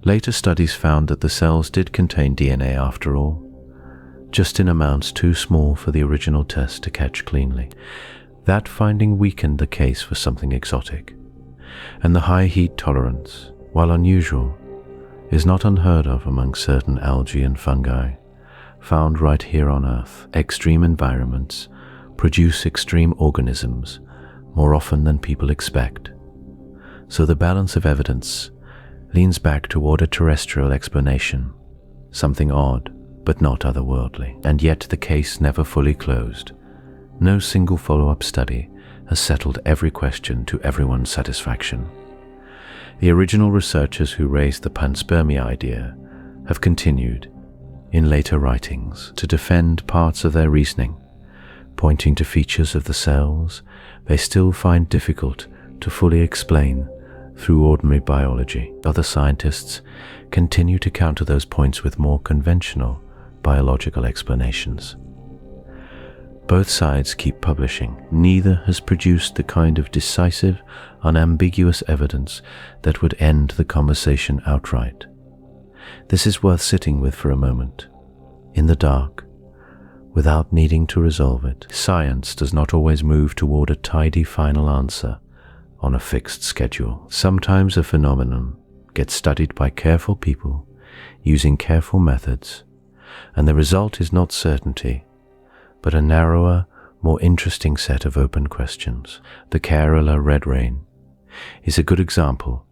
Later studies found that the cells did contain DNA after all, just in amounts too small for the original test to catch cleanly. That finding weakened the case for something exotic, and the high heat tolerance, while unusual, is not unheard of among certain algae and fungi found right here on Earth. Extreme environments produce extreme organisms more often than people expect, so the balance of evidence leans back toward a terrestrial explanation, something odd but not otherworldly. And yet the case never fully closed. No single follow-up study has settled every question to everyone's satisfaction. The original researchers who raised the panspermia idea have continued, in later writings, to defend parts of their reasoning, pointing to features of the cells they still find difficult to fully explain through ordinary biology. Other scientists continue to counter those points with more conventional biological explanations. Both sides keep publishing. Neither has produced the kind of decisive, unambiguous evidence that would end the conversation outright. This is worth sitting with for a moment, in the dark, without needing to resolve it. Science does not always move toward a tidy final answer on a fixed schedule. Sometimes a phenomenon gets studied by careful people using careful methods, and the result is not certainty, but a narrower, more interesting set of open questions. The Kerala red rain is a good example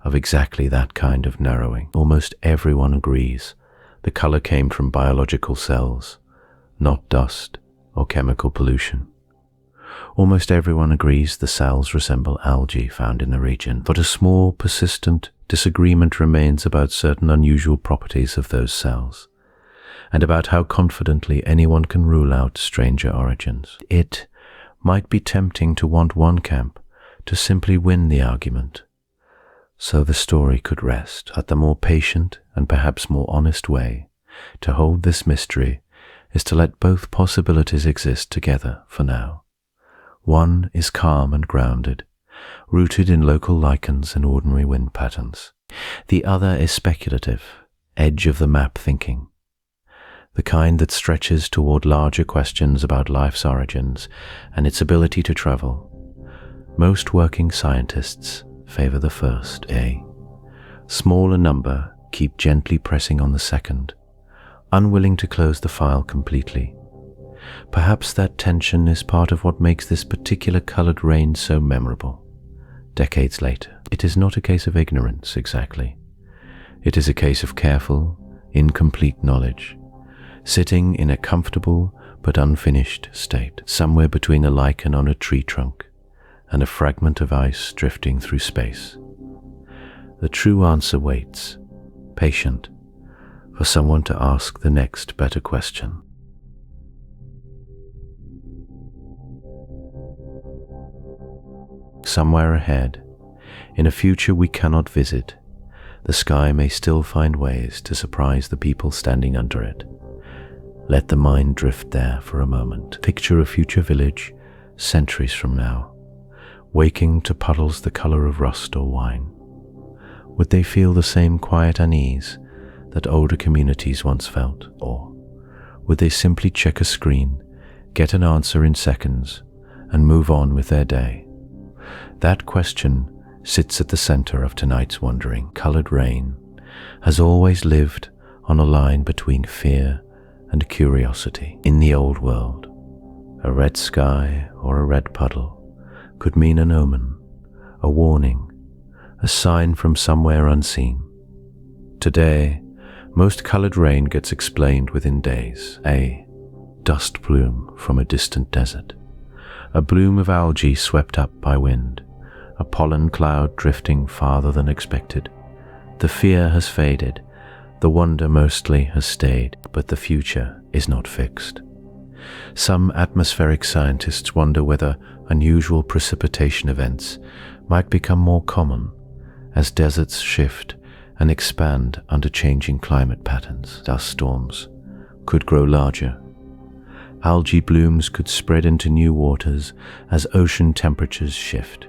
of exactly that kind of narrowing. Almost everyone agrees the color came from biological cells, not dust or chemical pollution. Almost everyone agrees the cells resemble algae found in the region, but a small, persistent disagreement remains about certain unusual properties of those cells, and about how confidently anyone can rule out stranger origins. It might be tempting to want one camp to simply win the argument, so the story could rest. But the more patient and perhaps more honest way to hold this mystery is to let both possibilities exist together for now. One is calm and grounded, rooted in local lichens and ordinary wind patterns. The other is speculative, edge-of-the-map thinking, the kind that stretches toward larger questions about life's origins and its ability to travel. Most working scientists favor the first, smaller number keep gently pressing on the second, unwilling to close the file completely. Perhaps that tension is part of what makes this particular colored rain so memorable. Decades later, it is not a case of ignorance exactly. It is a case of careful, incomplete knowledge, sitting in a comfortable but unfinished state, somewhere between a lichen on a tree trunk and a fragment of ice drifting through space. The true answer waits, patient, for someone to ask the next better question. Somewhere ahead, in a future we cannot visit, the sky may still find ways to surprise the people standing under it. Let the mind drift there for a moment. Picture a future village centuries from now, waking to puddles the color of rust or wine. Would they feel the same quiet unease that older communities once felt? Or would they simply check a screen, get an answer in seconds, and move on with their day? That question sits at the center of tonight's wandering. Colored rain has always lived on a line between fear and curiosity. In the old world, a red sky or a red puddle could mean an omen, a warning, a sign from somewhere unseen. Today, most colored rain gets explained within days. A dust plume from a distant desert, a bloom of algae swept up by wind, a pollen cloud drifting farther than expected. The fear has faded, the wonder mostly has stayed, but the future is not fixed. Some atmospheric scientists wonder whether unusual precipitation events might become more common as deserts shift and expand under changing climate patterns. Dust storms could grow larger. Algae blooms could spread into new waters as ocean temperatures shift.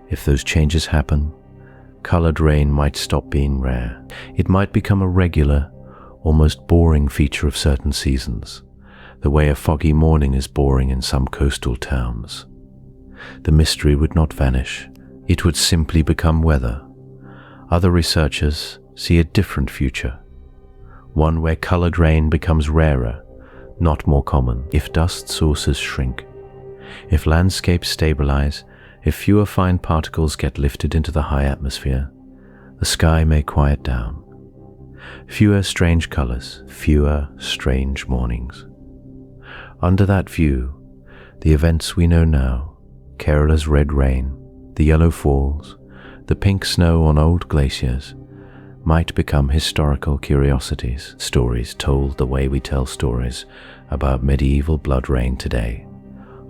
If those changes happen, colored rain might stop being rare. It might become a regular, almost boring feature of certain seasons, the way a foggy morning is boring in some coastal towns. The mystery would not vanish. It would simply become weather. Other researchers see a different future, one where colored rain becomes rarer, not more common. If dust sources shrink, if landscapes stabilize, if fewer fine particles get lifted into the high atmosphere, the sky may quiet down. Fewer strange colors, fewer strange mornings. Under that view, the events we know now, Kerala's red rain, the yellow falls, the pink snow on old glaciers, might become historical curiosities, stories told the way we tell stories about medieval blood rain today,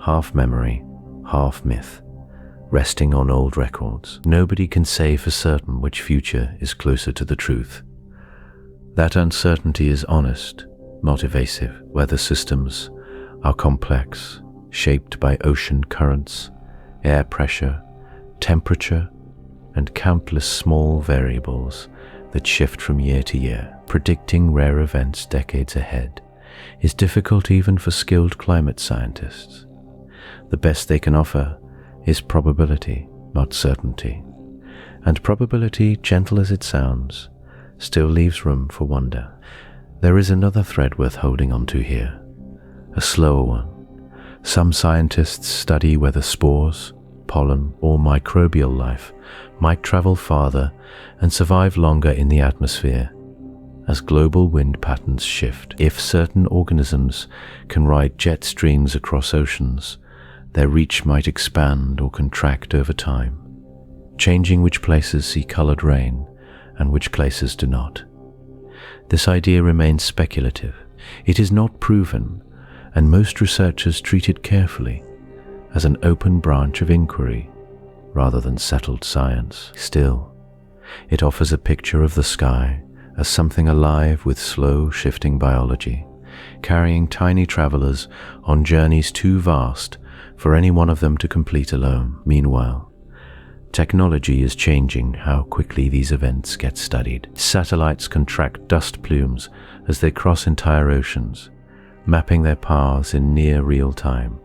half memory, half myth, resting on old records. Nobody can say for certain which future is closer to the truth. That uncertainty is honest, not evasive. Weather systems are complex, shaped by ocean currents, air pressure, temperature, and countless small variables that shift from year to year. Predicting rare events decades ahead is difficult even for skilled climate scientists. The best they can offer is probability, not certainty. And probability, gentle as it sounds, still leaves room for wonder. There is another thread worth holding on to here, a slower one. Some scientists study whether spores, pollen, or microbial life might travel farther and survive longer in the atmosphere as global wind patterns shift. If certain organisms can ride jet streams across oceans, Their reach might expand or contract over time, changing which places see colored rain and which places do not. This idea remains speculative. It is not proven, and most researchers treat it carefully as an open branch of inquiry rather than settled science. Still, it offers a picture of the sky as something alive with slow shifting biology, carrying tiny travelers on journeys too vast for any one of them to complete alone. Meanwhile, technology is changing how quickly these events get studied. Satellites can track dust plumes as they cross entire oceans, mapping their paths in near real time.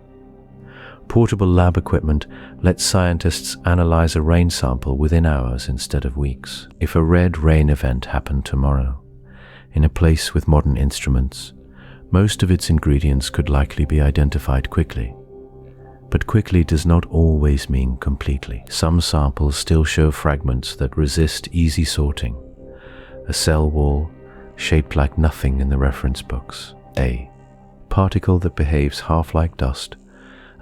Portable lab equipment lets scientists analyze a rain sample within hours instead of weeks. If a red rain event happened tomorrow, in a place with modern instruments, most of its ingredients could likely be identified quickly. But quickly does not always mean completely. Some samples still show fragments that resist easy sorting. A cell wall shaped like nothing in the reference books. A particle that behaves half like dust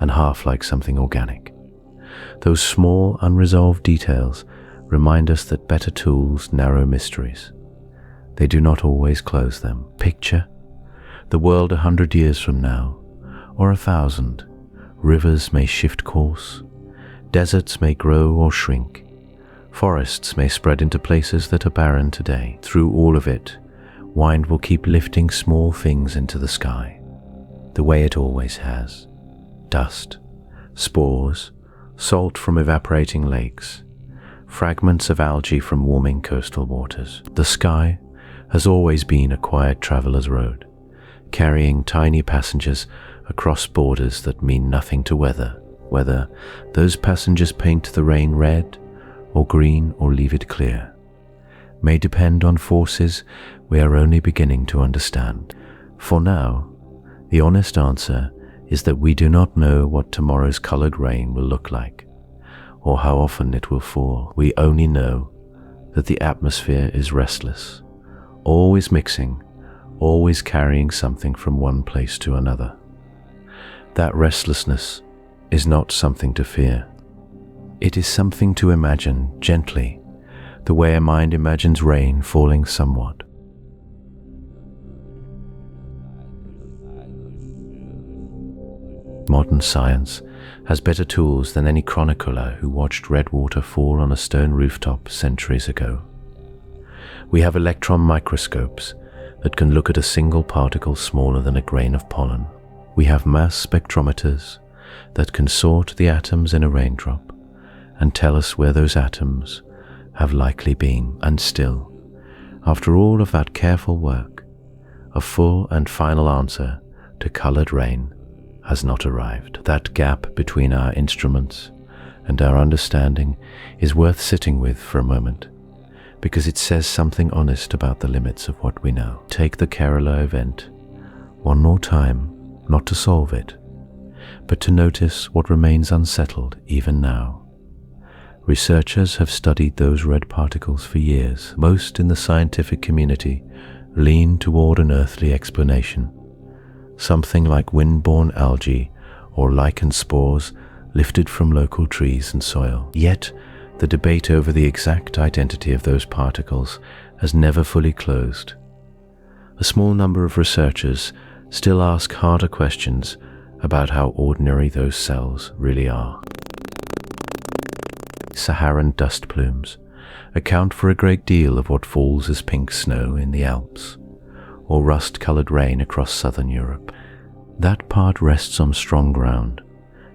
and half like something organic. Those small, unresolved details remind us that better tools narrow mysteries. They do not always close them. Picture the world 100 years from now, or 1,000. Rivers may shift course, deserts may grow or shrink, forests may spread into places that are barren today. Through all of it, wind will keep lifting small things into the sky, the way it always has. Dust, spores, salt from evaporating lakes, fragments of algae from warming coastal waters. The sky has always been a quiet traveler's road, carrying tiny passengers across borders that mean nothing to weather, whether those passengers paint the rain red or green or leave it clear, may depend on forces we are only beginning to understand. For now, the honest answer is that we do not know what tomorrow's colored rain will look like, or how often it will fall. We only know that the atmosphere is restless, always mixing, always carrying something from one place to another. That restlessness is not something to fear. It is something to imagine gently, the way a mind imagines rain falling somewhat. Modern science has better tools than any chronicler who watched red water fall on a stone rooftop centuries ago. We have electron microscopes that can look at a single particle smaller than a grain of pollen. We have mass spectrometers that can sort the atoms in a raindrop and tell us where those atoms have likely been. And still, after all of that careful work, a full and final answer to colored rain has not arrived. That gap between our instruments and our understanding is worth sitting with for a moment, because it says something honest about the limits of what we know. Take the Kerala event one more time, not to solve it, but to notice what remains unsettled even now. Researchers have studied those red particles for years. Most in the scientific community lean toward an earthly explanation, something like wind-borne algae or lichen spores lifted from local trees and soil. Yet, the debate over the exact identity of those particles has never fully closed. A small number of researchers still ask harder questions about how ordinary those cells really are. Saharan dust plumes account for a great deal of what falls as pink snow in the Alps, or rust-colored rain across southern Europe. That part rests on strong ground,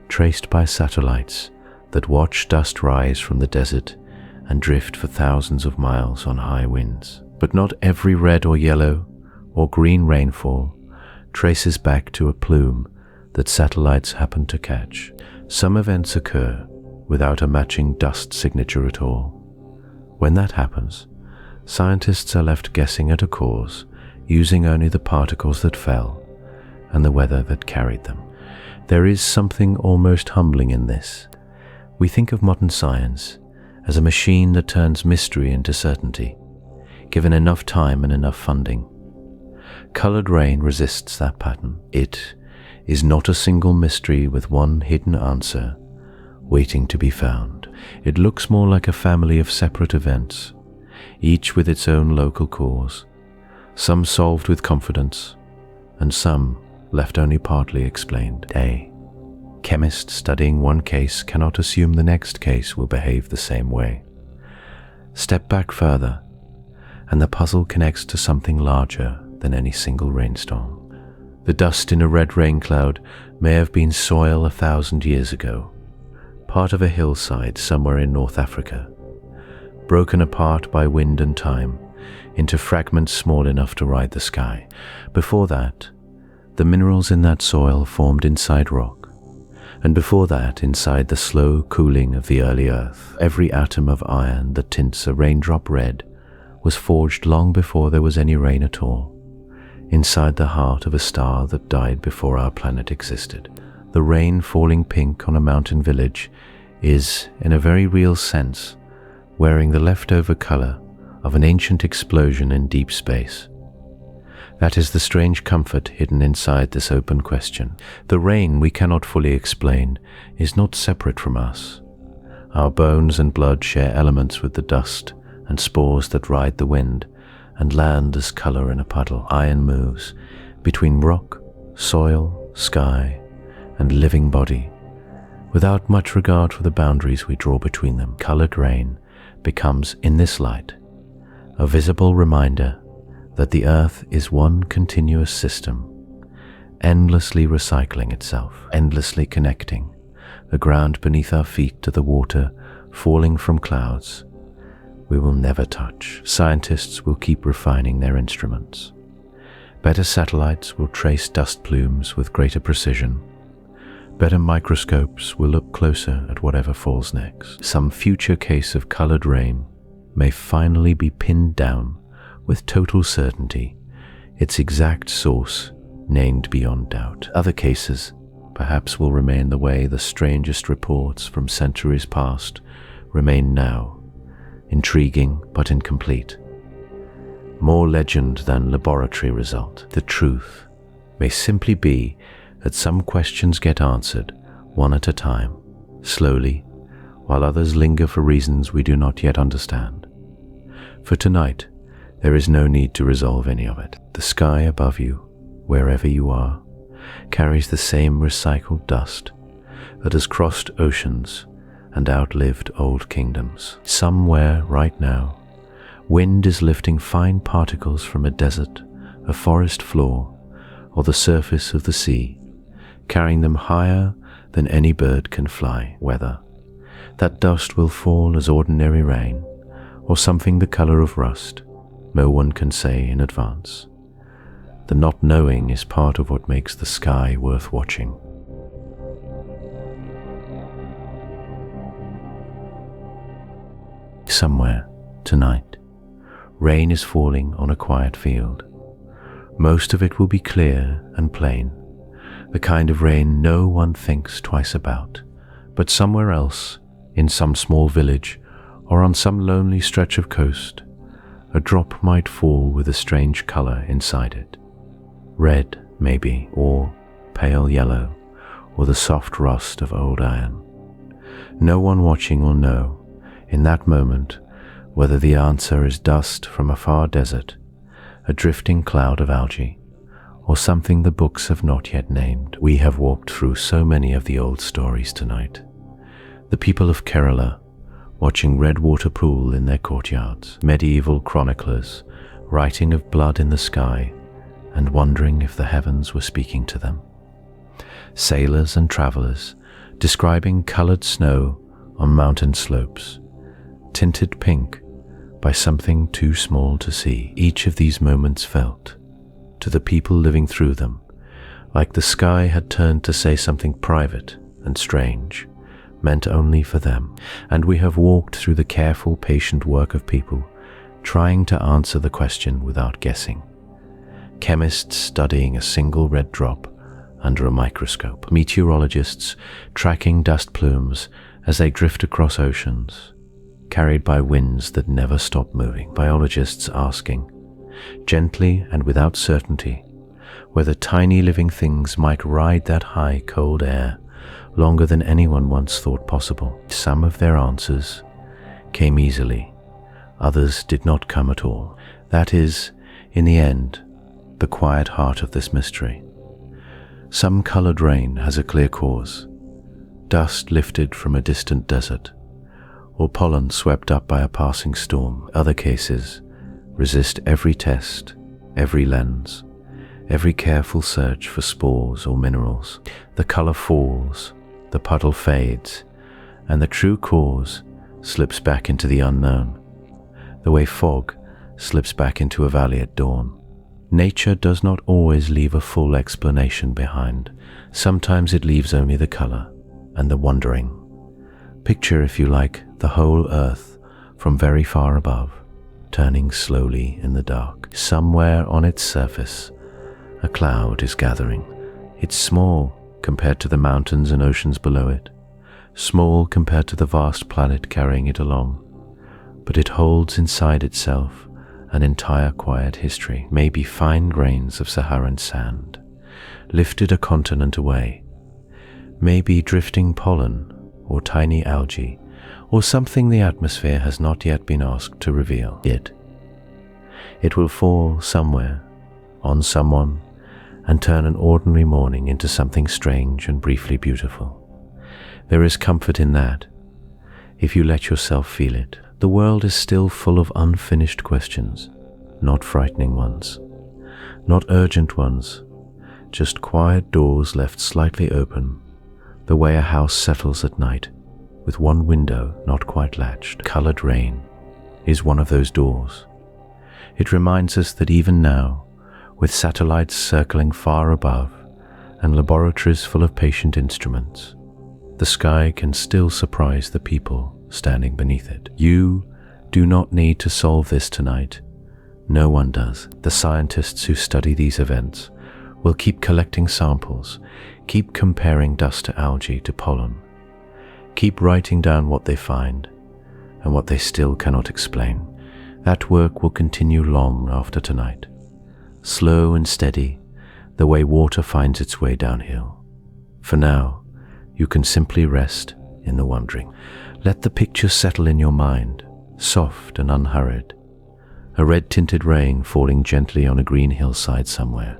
traced by satellites that watch dust rise from the desert and drift for thousands of miles on high winds. But not every red or yellow or green rainfall traces back to a plume that satellites happen to catch. Some events occur without a matching dust signature at all. When that happens, scientists are left guessing at a cause, using only the particles that fell and the weather that carried them. There is something almost humbling in this. We think of modern science as a machine that turns mystery into certainty, given enough time and enough funding. Colored rain resists that pattern. It is not a single mystery with one hidden answer waiting to be found. It looks more like a family of separate events, each with its own local cause, some solved with confidence, and some left only partly explained. A chemist studying one case cannot assume the next case will behave the same way. Step back further, and the puzzle connects to something larger than any single rainstorm. The dust in a red rain cloud may have been soil 1,000 years ago, part of a hillside somewhere in North Africa, broken apart by wind and time into fragments small enough to ride the sky. Before that, the minerals in that soil formed inside rock, and before that, inside the slow cooling of the early earth, every atom of iron that tints a raindrop red was forged long before there was any rain at all, inside the heart of a star that died before our planet existed. The rain falling pink on a mountain village is, in a very real sense, wearing the leftover color of an ancient explosion in deep space. That is the strange comfort hidden inside this open question. The rain we cannot fully explain is not separate from us. Our bones and blood share elements with the dust and spores that ride the wind and land as color in a puddle. Iron moves between rock, soil, sky, and living body, without much regard for the boundaries we draw between them. Colored rain becomes, in this light, a visible reminder that the earth is one continuous system, endlessly recycling itself, endlessly connecting the ground beneath our feet to the water falling from clouds we will never touch. Scientists will keep refining their instruments. Better satellites will trace dust plumes with greater precision. Better microscopes will look closer at whatever falls next. Some future case of colored rain may finally be pinned down with total certainty, its exact source named beyond doubt. Other cases perhaps will remain the way the strangest reports from centuries past remain now, intriguing but incomplete. More legend than laboratory result. The truth may simply be that some questions get answered one at a time, slowly, while others linger for reasons we do not yet understand. For tonight, there is no need to resolve any of it. The sky above you, wherever you are, carries the same recycled dust that has crossed oceans and outlived old kingdoms. Somewhere right now, wind is lifting fine particles from a desert, a forest floor, or the surface of the sea, carrying them higher than any bird can fly. Whether that dust will fall as ordinary rain or something the color of rust, no one can say in advance. The not knowing is part of what makes the sky worth watching. Somewhere tonight, rain is falling on a quiet field. Most of it will be clear and plain, the kind of rain no one thinks twice about. But somewhere else, in some small village or on some lonely stretch of coast, a drop might fall with a strange color inside it. Red, maybe, or pale yellow, or the soft rust of old iron. No one watching will know, in that moment, whether the answer is dust from a far desert, a drifting cloud of algae, or something the books have not yet named. We have walked through so many of the old stories tonight. The people of Kerala, watching red water pool in their courtyards, medieval chroniclers, writing of blood in the sky, and wondering if the heavens were speaking to them. Sailors and travelers, describing colored snow on mountain slopes, tinted pink by something too small to see. Each of these moments felt, to the people living through them, like the sky had turned to say something private and strange, meant only for them. And we have walked through the careful, patient work of people trying to answer the question without guessing. Chemists studying a single red drop under a microscope. Meteorologists tracking dust plumes as they drift across oceans, carried by winds that never stop moving. Biologists asking, gently and without certainty, where the tiny living things might ride that high, cold air longer than anyone once thought possible. Some of their answers came easily, others did not come at all. That is, in the end, the quiet heart of this mystery. Some colored rain has a clear cause, dust lifted from a distant desert, or pollen swept up by a passing storm. Other cases resist every test, every lens, every careful search for spores or minerals. The color falls, the puddle fades, and the true cause slips back into the unknown, the way fog slips back into a valley at dawn. Nature does not always leave a full explanation behind. Sometimes it leaves only the color and the wondering. Picture, if you like, the whole earth from very far above, turning slowly in the dark. Somewhere on its surface, a cloud is gathering. It's small compared to the mountains and oceans below it, small compared to the vast planet carrying it along, but it holds inside itself an entire quiet history, maybe fine grains of Saharan sand, lifted a continent away, maybe drifting pollen or tiny algae, or something the atmosphere has not yet been asked to reveal. It will fall somewhere, on someone, and turn an ordinary morning into something strange and briefly beautiful. There is comfort in that, if you let yourself feel it. The world is still full of unfinished questions, not frightening ones, not urgent ones, just quiet doors left slightly open, the way a house settles at night, with one window not quite latched. Colored rain is one of those doors. It reminds us that even now, with satellites circling far above and laboratories full of patient instruments, the sky can still surprise the people standing beneath it. You do not need to solve this tonight. No one does. The scientists who study these events will keep collecting samples, keep comparing dust to algae to pollen, keep writing down what they find and what they still cannot explain. That work will continue long after tonight, slow and steady, the way water finds its way downhill. For now, you can simply rest in the wondering. Let the picture settle in your mind, soft and unhurried. A red-tinted rain falling gently on a green hillside somewhere.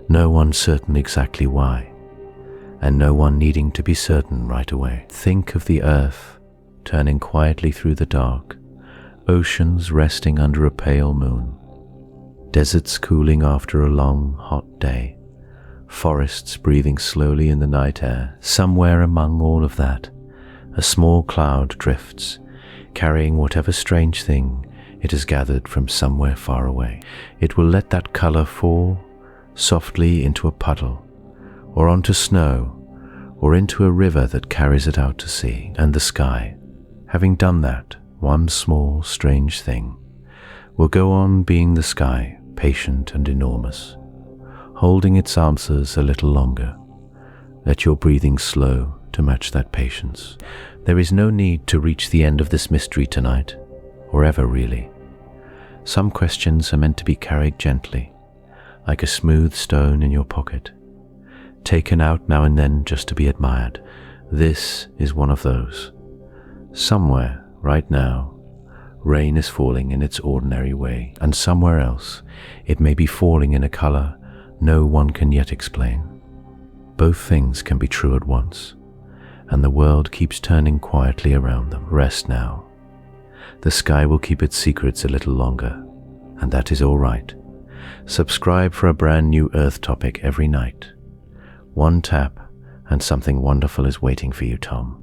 No one certain exactly why, and no one needing to be certain right away. Think of the earth turning quietly through the dark, oceans resting under a pale moon, deserts cooling after a long, hot day, forests breathing slowly in the night air. Somewhere among all of that, a small cloud drifts, carrying whatever strange thing it has gathered from somewhere far away. It will let that color fall softly into a puddle, or onto snow, or into a river that carries it out to sea. And the sky, having done that one small, strange thing, will go on being the sky, patient and enormous, holding its answers a little longer. Let your breathing slow to match that patience. There is no need to reach the end of this mystery tonight, or ever really. Some questions are meant to be carried gently, like a smooth stone in your pocket, taken out now and then just to be admired. This is one of those. Somewhere, right now, rain is falling in its ordinary way, and somewhere else, it may be falling in a color no one can yet explain. Both things can be true at once, and the world keeps turning quietly around them. Rest now. The sky will keep its secrets a little longer, and that is all right. Subscribe for a brand new Earth topic every night. One tap, and something wonderful is waiting for you, Tom.